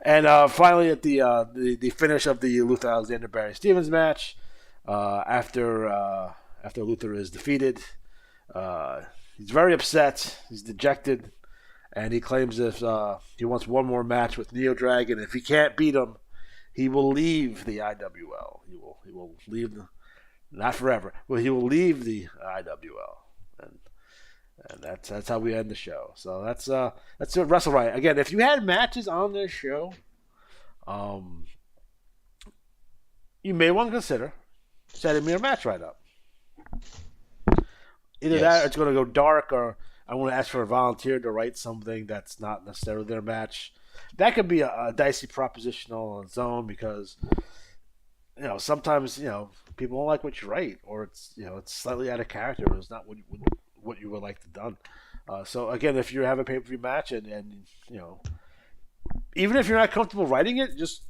And finally, at the finish of the Luther Alexander Barry Stevens match, after Luther is defeated, he's very upset. He's dejected, and he claims if he wants one more match with Neo Dragon, if he can't beat him, he will leave the IWL. He will leave not forever, but he will leave the IWL, and that's how we end the show. So that's Wrestle Riot. Again, if you had matches on this show, you may want to consider setting me a match right up. Either that, or it's going to go dark, or I want to ask for a volunteer to write something that's not necessarily their match. That could be a dicey propositional on its own because sometimes people don't like what you write, or it's it's slightly out of character, or it's not what you would like to done. So again, if you have a pay-per-view match and even if you're not comfortable writing it, just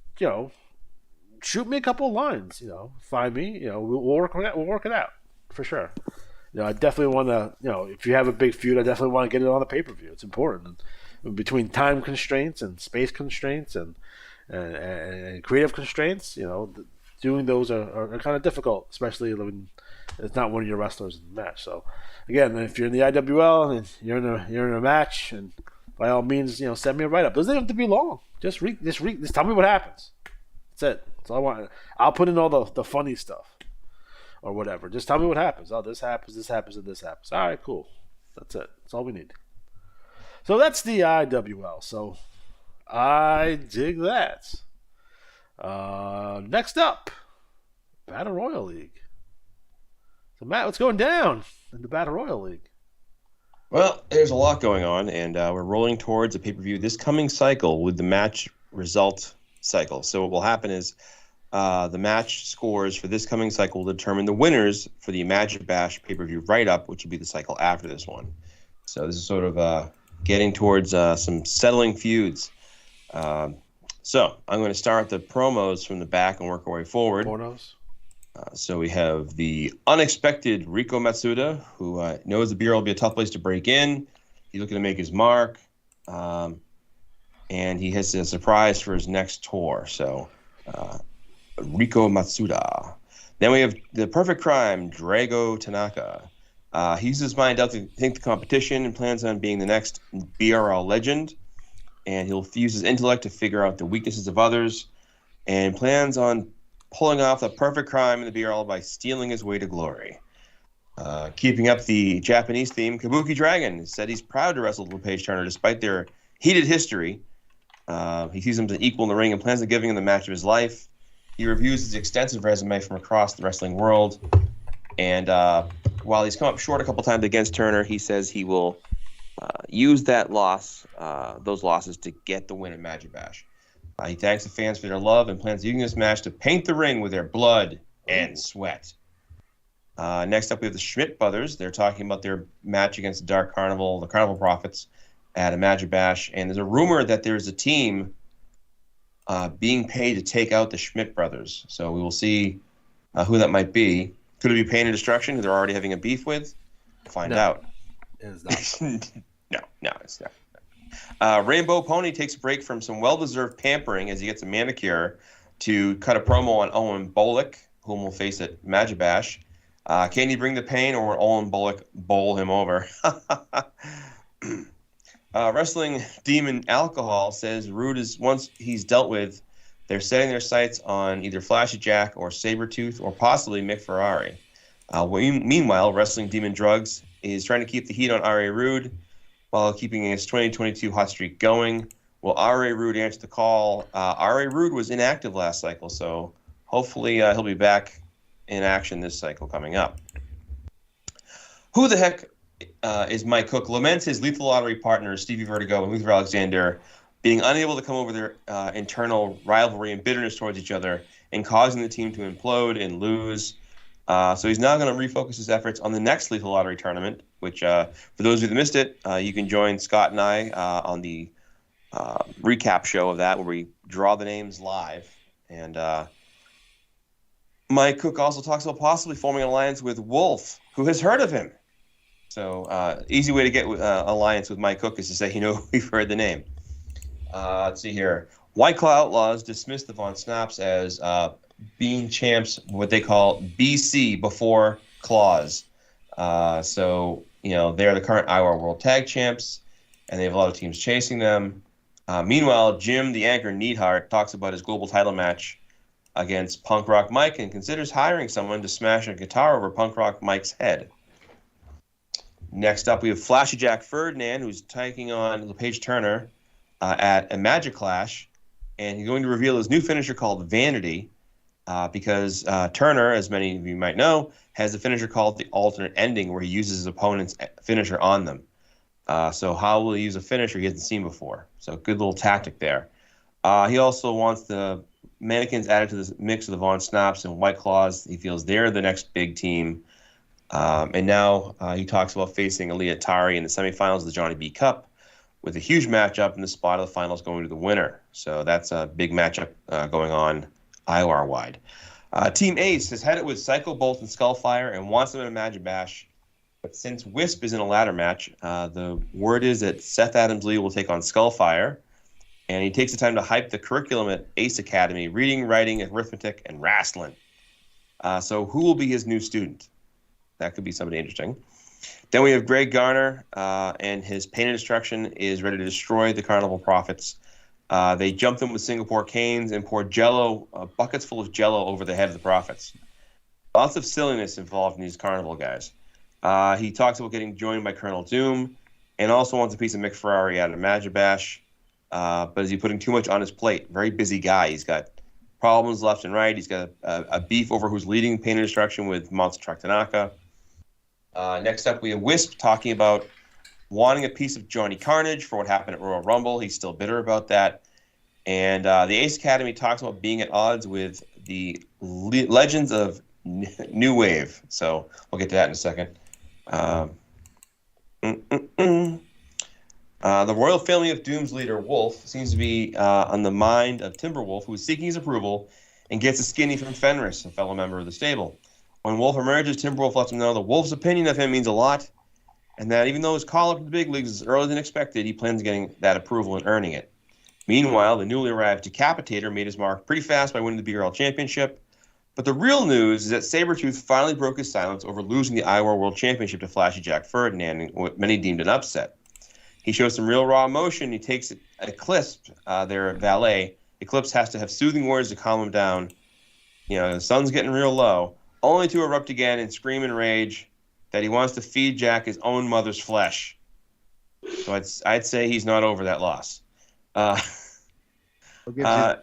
shoot me a couple of lines. Find me. We'll work it out for sure. I definitely want to. If you have a big feud, I definitely want to get it on the pay-per-view. It's important. And between time constraints and space constraints and creative constraints, doing those are kind of difficult, especially when it's not one of your wrestlers in the match. So, again, if you're in the IWL and you're in a match, and by all means, send me a write-up. It doesn't have to be long. Just tell me what happens. That's it. That's all I want. I'll put in all the funny stuff or whatever. Just tell me what happens. Oh, this happens, and this happens. All right, cool. That's it. That's all we need. So that's the IWL. So I dig that. Next up, Battle Royal League. So Matt, what's going down in the Battle Royal League? Well, there's a lot going on, and we're rolling towards a pay-per-view this coming cycle with the match result cycle. So what will happen is the match scores for this coming cycle will determine the winners for the Imagine Bash pay-per-view write-up, which will be the cycle after this one. So this is sort of getting towards some settling feuds. So I'm going to start the promos from the back and work our way forward. Pornos. So we have the unexpected Rico Matsuda, who knows the Bureau will be a tough place to break in. He's looking to make his mark. And he has a surprise for his next tour. So Rico Matsuda. Then we have the Perfect Crime, Drago Tanaka. He uses his mind out to think the competition and plans on being the next BRL legend. And he'll use his intellect to figure out the weaknesses of others and plans on pulling off the perfect crime in the BRL by stealing his way to glory. Keeping up the Japanese theme, Kabuki Dragon said he's proud to wrestle with Paige Turner despite their heated history. He sees him as an equal in the ring and plans on giving him the match of his life. He reviews his extensive resume from across the wrestling world. And while he's come up short a couple times against Turner, he says he will use those losses to get the win at Magic Bash. He thanks the fans for their love and plans using this match to paint the ring with their blood and sweat. Next up, we have the Schmidt brothers. They're talking about their match against the Dark Carnival, the Carnival Prophets, at a Magic Bash. And there's a rumor that there's a team being paid to take out the Schmidt brothers. So we will see who that might be. Could it be Pain and Destruction, who they're already having a beef with? Find out. It's not. No, it's not. Rainbow Pony takes a break from some well-deserved pampering as he gets a manicure to cut a promo on Owen Bolick, whom will face at Magic Bash. Can he bring the pain, or will Owen Bolick bowl him over? Wrestling Demon Alcohol says Rude is once he's dealt with, they're setting their sights on either Flashy Jack or Sabretooth or possibly Mick Ferrari. Meanwhile, Wrestling Demon Drugs is trying to keep the heat on R.A. Rude while keeping his 2022 hot streak going. Will R.A. Rude answer the call? R.A. Rude was inactive last cycle, so hopefully he'll be back in action this cycle coming up. Who the heck is Mike Cook? Laments his Lethal Lottery partners, Stevie Vertigo and Luther Alexander, being unable to come over their internal rivalry and bitterness towards each other and causing the team to implode and lose. So he's now going to refocus his efforts on the next Lethal Lottery tournament, which, for those of you that missed it, you can join Scott and I on the recap show of that, where we draw the names live. And Mike Cook also talks about possibly forming an alliance with Wolf, who has heard of him. So easy way to get alliance with Mike Cook is to say, we've heard the name. Let's see here. White Claw Outlaws dismissed the Von Snaps as being champs, what they call BC, before Claws. So they're the current IWAR World Tag Champs, and they have a lot of teams chasing them. Meanwhile, Jim the Anchor Neidhart talks about his global title match against Punk Rock Mike and considers hiring someone to smash a guitar over Punk Rock Mike's head. Next up, we have Flashy Jack Ferdinand, who's taking on LePage Turner at a Magic Clash, and he's going to reveal his new finisher called Vanity, because Turner, as many of you might know, has a finisher called the Alternate Ending, where he uses his opponent's finisher on them. So how will he use a finisher he hasn't seen before? So good little tactic there. He also wants the mannequins added to this mix of the Von Snaps and White Claws. He feels they're the next big team. And now he talks about facing Aaliyah Tari in the semifinals of the Johnny B. Cup, with a huge matchup in the spot of the finals going to the winner. So that's a big matchup going on IWAR-wide. Team Ace has had it with Psycho Bolt and Skullfire and wants them in a Magic Bash. But since Wisp is in a ladder match, the word is that Seth Adams Lee will take on Skullfire, and he takes the time to hype the curriculum at Ace Academy: reading, writing, arithmetic, and wrestling. So who will be his new student? That could be somebody interesting. Then we have Greg Garner, and his Pain and Destruction is ready to destroy the Carnival Prophets. They jumped them with Singapore canes and poured Jello, buckets full of Jello over the head of the Prophets. Lots of silliness involved in these Carnival guys. He talks about getting joined by Colonel Doom, and also wants a piece of Mick Ferrari out of Magic Bash. But is he putting too much on his plate? Very busy guy. He's got problems left and right. He's got a beef over who's leading Pain and Destruction with Monster Truck Tanaka. Next up, we have Wisp talking about wanting a piece of Johnny Carnage for what happened at Royal Rumble. He's still bitter about that. And the Ace Academy talks about being at odds with the Legends of New Wave. So we'll get to that in a second. The royal family of Doom's leader, Wolf, seems to be on the mind of Timberwolf, who is seeking his approval and gets a skinny from Fenris, a fellow member of the stable. When Wolf emerges, Timberwolf lets him know that Wolf's opinion of him means a lot, and that even though his call up to the big leagues is earlier than expected, he plans on getting that approval and earning it. Meanwhile, the newly arrived Decapitator made his mark pretty fast by winning the BRL Championship. But the real news is that Sabretooth finally broke his silence over losing the IWAR World Championship to Flashy Jack Ferdinand in what many deemed an upset. He shows some real raw emotion. He takes Eclipse, their valet. Eclipse has to have soothing words to calm him down. You know, the sun's getting real low, only to erupt again and scream in rage that he wants to feed Jack his own mother's flesh. So I'd say he's not over that loss. Yeah.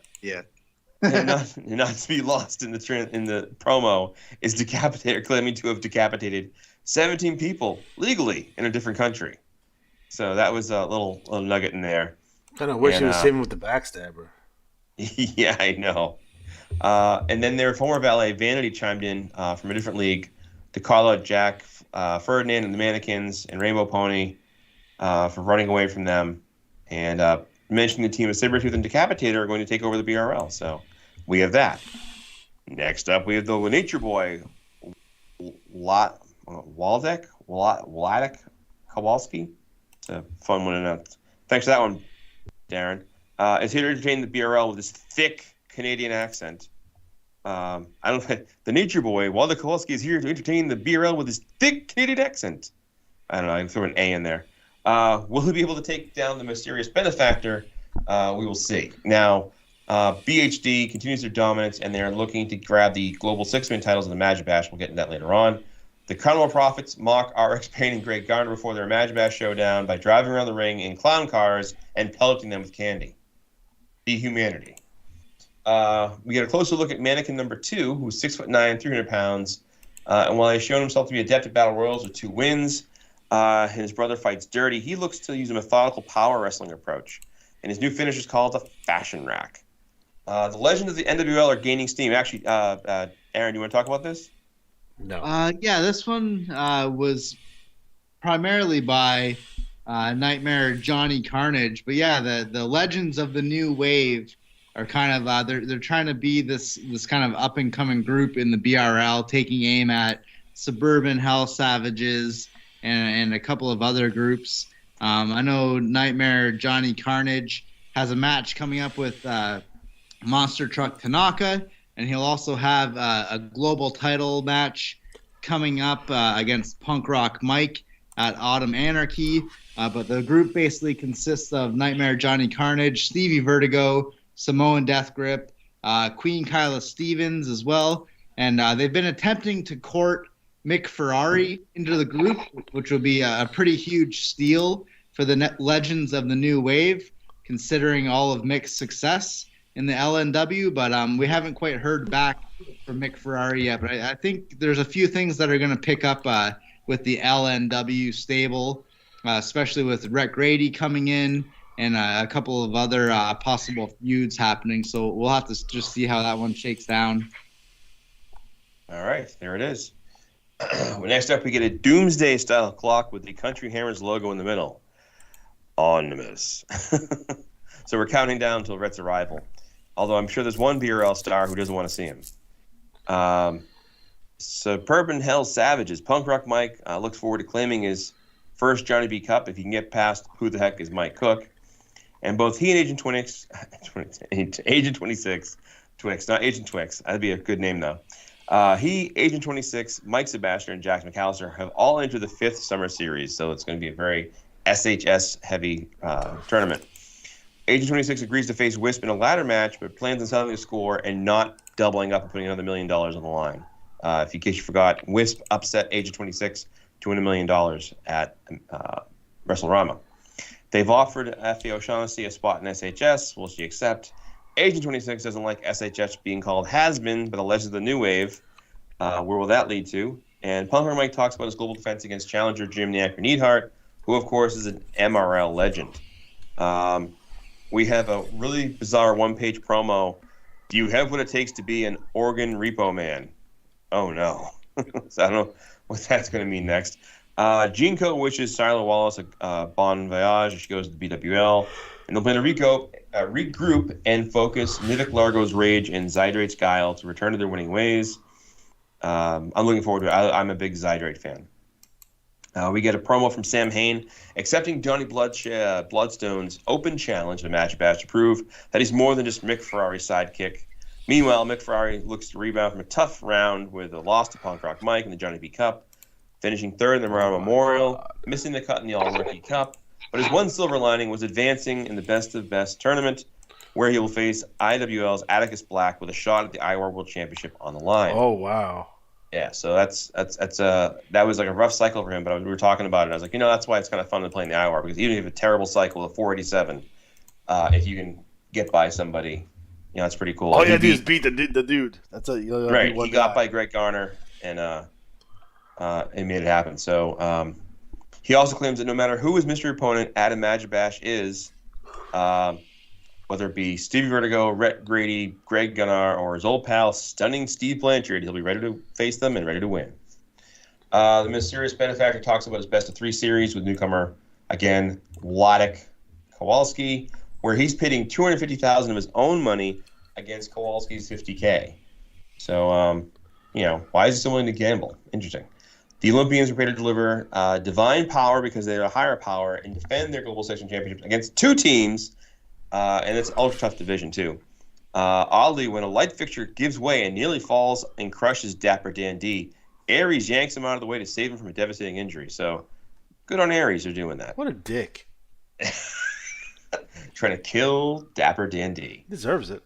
and not to be lost in the promo is Decapitator claiming to have decapitated 17 people legally in a different country. So that was a little nugget in there. Kind of wish he was saving with the backstabber. Yeah, I know. And then their former valet Vanity chimed in from a different league to call out Jack Ferdinand and the Mannequins and Rainbow Pony for running away from them, and mentioning the team of Sabretooth and Decapitator are going to take over the BRL. So we have that. Next up, we have the Nature Boy, Waldek Kowalski. It's a fun one enough. Thanks for that one, Darren. Is here to entertain the BRL with his thick Canadian accent. The Nature Boy, Waldek Kowalski, is here to entertain the BRL with his thick Canadian accent. I don't know. I can throw an A in there. Will he be able to take down the mysterious benefactor? We will see. Now, BHD continues their dominance, and they're looking to grab the Global Six-Man titles in the Magic Bash. We'll get into that later on. The Carnival Prophets mock RX Payne and Greg Garner before their Magic Bash showdown by driving around the ring in clown cars and pelleting them with candy. The humanity. We get a closer look at mannequin number 2, who's 6'9", 300 pounds. And while he's shown himself to be adept at battle royals with 2 wins, and his brother fights dirty, he looks to use a methodical power wrestling approach. And his new finish is called the Fashion Rack. The legends of the NWL are gaining steam. Actually, Aaron, do you want to talk about this? No. Yeah, this one was primarily by Nightmare Johnny Carnage. But yeah, the legends of the new wave are kind of they're trying to be this kind of up and coming group in the BRL, taking aim at Suburban Hell Savages and a couple of other groups. I know Nightmare Johnny Carnage has a match coming up with Monster Truck Tanaka, and he'll also have a global title match coming up against Punk Rock Mike at Autumn Anarchy. But the group basically consists of Nightmare Johnny Carnage, Stevie Vertigo, Samoan Death Grip, Queen Kyla Stevens as well. And they've been attempting to court Mick Ferrari into the group, which will be a pretty huge steal for the legends of the new wave, considering all of Mick's success in the LNW. But we haven't quite heard back from Mick Ferrari yet. But I think there's a few things that are going to pick up with the LNW stable, especially with Rhett Grady coming in and a couple of other possible feuds happening. So we'll have to just see how that one shakes down. All right, there it is. Next up, we get a Doomsday-style clock with the Country Hammers logo in the middle. Omnibus. So we're counting down until Rhett's arrival. Although I'm sure there's one BRL star who doesn't want to see him. Suburban Hell Savages. Punk Rock Mike looks forward to claiming his first Johnny B Cup if he can get past who the heck is Mike Cook. And both he and Agent 26, Agent 26, Twix, not Agent Twix. That'd be a good name, though. He, Agent 26, Mike Sebastian, and Jax McAllister have all entered the 5th Summer Series, so it's going to be a very SHS-heavy tournament. Agent 26 agrees to face Wisp in a ladder match, but plans on settling the score and not doubling up and putting another $1 million on the line. In case you forgot, Wisp upset Agent 26 to win $1 million at WrestleRama. They've offered F.A. O'Shaughnessy a spot in SHS. Will she accept? Agent 26 doesn't like SHS being called has-been, but alleges the new wave. Where will that lead to? And Punk Rock Mike talks about his global defense against challenger Jim Necker Neidhart, who, of course, is an MRL legend. We have a really bizarre one-page promo. Do you have what it takes to be an organ repo man? Oh, no. So I don't know what that's going to mean next. Gene Co wishes Silo Wallace a bon voyage as she goes to the BWL. And they'll plan to regroup and focus Nivik Largo's rage and Zydrate's guile to return to their winning ways. I'm looking forward to it. I'm a big Zydrate fan. We get a promo from Sam Hain accepting Johnny Bloodstone's open challenge in a match bash to prove that he's more than just Mick Ferrari's sidekick. Meanwhile, Mick Ferrari looks to rebound from a tough round with a loss to Punk Rock Mike in the Johnny B Cup, finishing third in the Round Memorial, missing the cut in the All-Rookie Cup. But his one silver lining was advancing in the Best of Best tournament, where he will face IWL's Atticus Black with a shot at the IWAR World Championship on the line. Oh, wow. Yeah, so that was like a rough cycle for him, but we were talking about it. I was like, that's why it's kind of fun to play in the IWAR, because even if you have a terrible cycle of 487, if you can get by somebody, it's pretty cool. All you have to do is beat the dude. That's right. He got by Greg Garner and made it happen. So he also claims that no matter who his mystery opponent at a Magic Bash is, whether it be Stevie Vertigo, Rhett Grady, Greg Gunnar, or his old pal, Stunning Steve Blanchard, he'll be ready to face them and ready to win. The Mysterious Benefactor talks about his best-of-3 series with newcomer, again, Wladek Kowalski, where he's pitting $250,000 of his own money against Kowalski's $50K. So, why is he so willing to gamble? Interesting. The Olympians are prepared to deliver divine power because they're a higher power and defend their Global Section Championship against 2 teams, and it's an ultra-tough division, too. Oddly, when a light fixture gives way and nearly falls and crushes Dapper Dan D, Aries yanks him out of the way to save him from a devastating injury. So, good on Aries for doing that. What a dick. Trying to kill Dapper Dan D. He deserves it.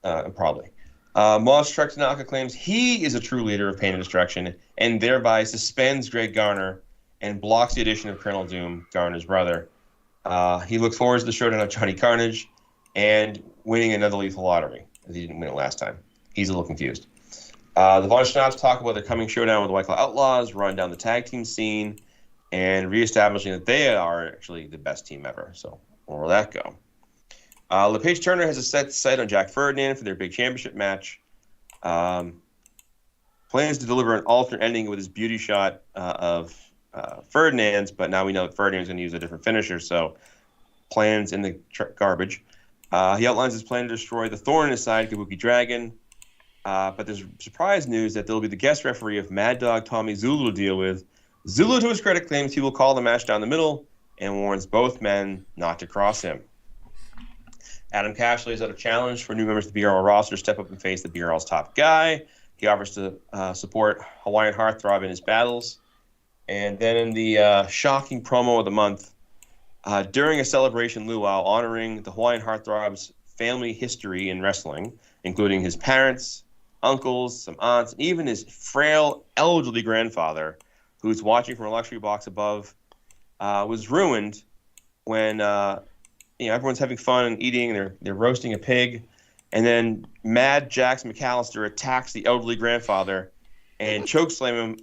Probably. Moss Truck Tanaka claims he is a true leader of Pain and Destruction and thereby suspends Greg Garner and blocks the addition of Colonel Doom, Garner's brother. He looks forward to the showdown of Johnny Carnage and winning another lethal lottery, as he didn't win it last time. He's a little confused. The Von Schnapps talk about their coming showdown with the White Claw Outlaws, run down the tag team scene, and reestablishing that they are actually the best team ever. So where will that go? LePage Turner has a set sight on Jack Ferdinand for their big championship match. Plans to deliver an alternate ending with his beauty shot of Ferdinand's, but now we know that Ferdinand's going to use a different finisher, so plans in the garbage. He outlines his plan to destroy the thorn in his side, Kabuki Dragon, but there's surprise news that there'll be the guest referee of Mad Dog Tommy Zulu to deal with. Zulu, to his credit, claims he will call the match down the middle and warns both men not to cross him. Adam Cash lays out a challenge for new members of the BRL roster to step up and face the BRL's top guy. He offers to support Hawaiian Heartthrob in his battles. And then in the shocking promo of the month, during a celebration luau honoring the Hawaiian Heartthrob's family history in wrestling, including his parents, uncles, some aunts, and even his frail, elderly grandfather, who's watching from a luxury box above, was ruined when everyone's having fun and eating, and they're roasting a pig, and then Mad Jax McAllister attacks the elderly grandfather and chokeslams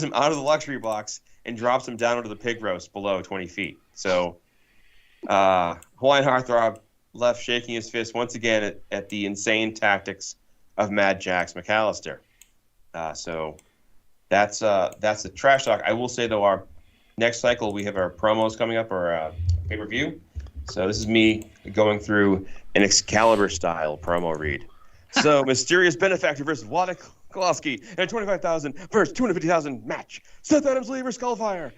him out of the luxury box and drops him down into the pig roast below 20 feet. So Hawaiian Heartthrob left shaking his fist once again at the insane tactics of Mad Jax McAllister. So that's the trash talk. I will say, though, our next cycle we have our promos coming up, or pay-per-view. So this is me going through an Excalibur-style promo read. So, Mysterious Benefactor versus Wladek Kowalski in a 25,000 versus 250,000 match. Seth Adams Lee versus Skullfire.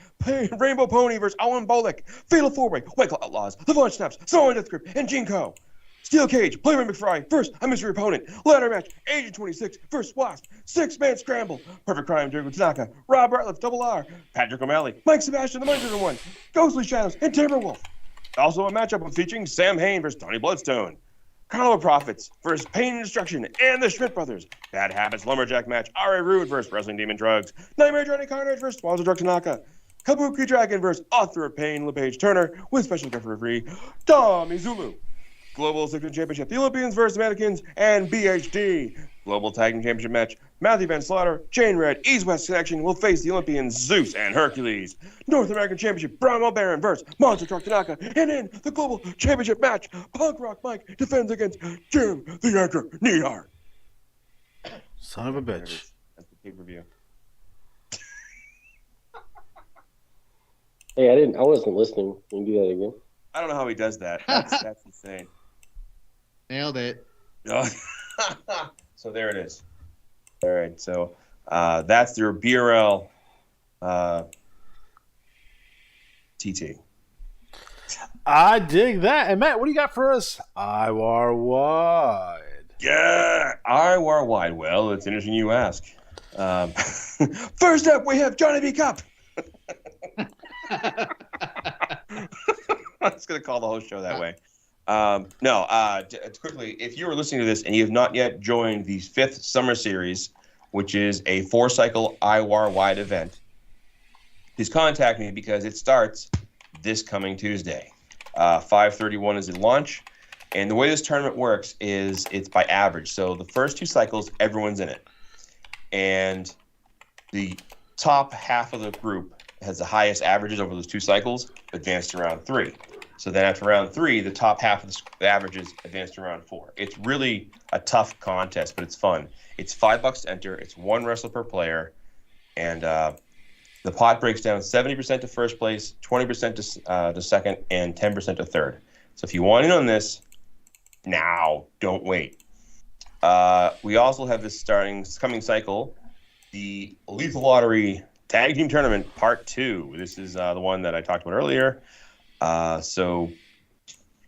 Rainbow Pony versus Owen Bolick. Fatal 4-Way. White Claw Outlaws. The Vaughn Snaps. Samoan Death Grip. And Jinko. Steel Cage. Playboy McFry versus a mystery opponent. Ladder match. Agent 26 versus Wasp. 6-man scramble. Perfect Crime. Jericho Tanaka. Rob Bartlett. Double R. Patrick O'Malley. Mike Sebastian. The Money One. Ghostly Shadows. And Timberwolf. Also a matchup featuring Sam Hain versus Tony Bloodstone. Carnival Profits versus Pain and Destruction and the Schmidt Brothers. Bad Habits Lumberjack match. R.A. Rude versus Wrestling Demon Drugs. Nightmare Johnny Carnage versus Walter Drug Tanaka. Kabuki Dragon versus Author of Pain LePage Turner with special guest referee Tommy Zulu. Global Six-Man Championship. The Olympians versus the Mannequins and BHD. Global Tag Team Championship match. Matthew Van Slaughter, Chain Red, East West Connection will face the Olympians Zeus and Hercules. North American Championship, Bronco Baron versus Monster Truck Tanaka. And in the Global Championship match, Punk Rock Mike defends against Jim the Anchor Neidhart. Son of a bitch. That's the pay-per-view. Hey, I wasn't listening. Can you do that again? I don't know how he does that. That's insane. Nailed it. So there it is. All right, so that's their BRL TT. I dig that. And Matt, what do you got for us? IWAR Wide. Yeah, IWAR Wide. Well, it's interesting you ask. First up, we have Johnny B. Cup. I was going to call the whole show that way. Quickly, if you were listening to this and you have not yet joined the 5th Summer Series, which is a 4-cycle IWAR-wide event, please contact me because it starts this coming Tuesday. 5/31 is the launch, and the way this tournament works is it's by average. So the first 2 cycles, everyone's in it, and the top half of the group has the highest averages over those 2 cycles, advanced to round 3. So then after round 3, the top half of the averages advance to round 4. It's really a tough contest, but it's fun. It's $5 to enter. It's 1 wrestler per player. And the pot breaks down 70% to first place, 20% to second, and 10% to third. So if you want in on this, now, don't wait. We also have this coming cycle, the Lethal Lottery Tag Team Tournament Part 2. This is the one that I talked about earlier. So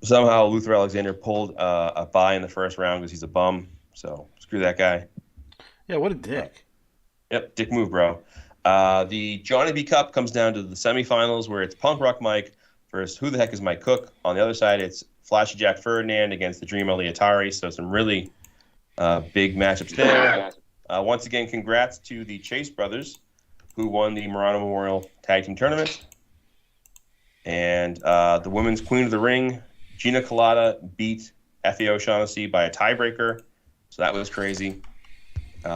somehow Luther Alexander pulled a bye in the first round because he's a bum. So screw that guy. Yeah, what a dick. Yep, dick move, bro. The Johnny B. Cup comes down to the semifinals where it's Punk Rock Mike versus Who the Heck is Mike Cook. On the other side, it's Flashy Jack Ferdinand against the Dream Ali Atari. So some really big matchups there. Once again, congrats to the Chase brothers who won the Murano Memorial Tag Team Tournament. And the women's Queen of the Ring, Gina Colada, beat Effie O'Shaughnessy by a tiebreaker. So that was crazy.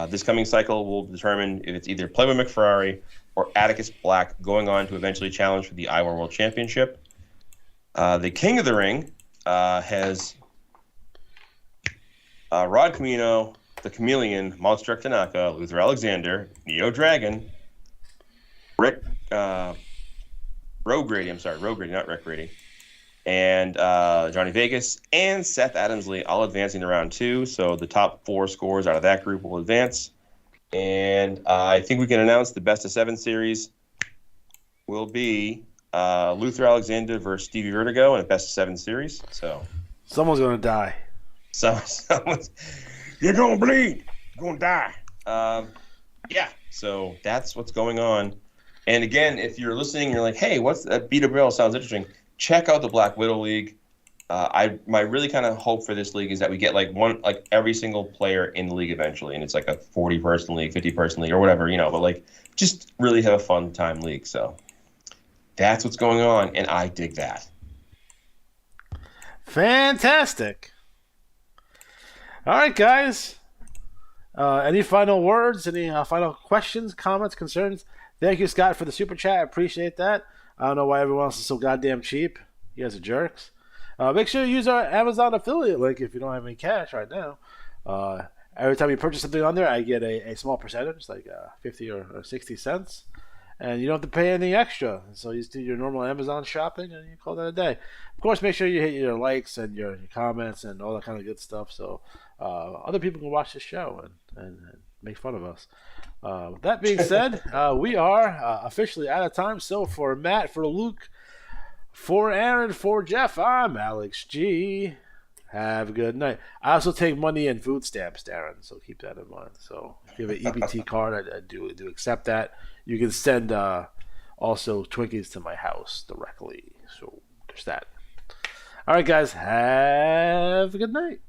This coming cycle will determine if it's either Playboy McFerrari or Atticus Black going on to eventually challenge for the IWAR World Championship. The King of the Ring has Rod Camino, the Chameleon, Monster Truck Tanaka, Luther Alexander, Neo Dragon, Rogue Grady, not Rick Grady, and Johnny Vegas, and Seth Adams Lee, all advancing to round 2. So the top 4 scores out of that group will advance. And I think we can announce the best of 7 series will be Luther Alexander versus Stevie Vertigo in a best of 7 series. So someone's going to die. You're going to bleed. You're going to die. Yeah, so that's what's going on. And again, if you're listening, you're like, hey, what's that? BWL sounds interesting. Check out the Black Widow League. My really kind of hope for this league is that we get like every single player in the league eventually, and it's like a 40-person league, 50-person league, or whatever, but like just really have a fun time league. So that's what's going on, and I dig that. Fantastic. All right, guys. Any final words? Any final questions, comments, concerns? Thank you, Scott, for the super chat. I appreciate that. I don't know why everyone else is so goddamn cheap. You guys are jerks. Make sure you use our Amazon affiliate link if you don't have any cash right now. Every time you purchase something on there, I get a small percentage, like 50 or 60 cents. And you don't have to pay anything extra. So you just do your normal Amazon shopping and you call that a day. Of course, make sure you hit your likes and your comments and all that kind of good stuff so other people can watch the show and make fun of us. With that being said, we are officially out of time. So for Matt, for Luke, for Aaron, for Jeff, I'm Alex G. Have a good night. I also take money and food stamps, Darren, so keep that in mind. So if you have an EBT card, I do accept that. You can send also Twinkies to my house directly. So there's that. All right, guys, have a good night.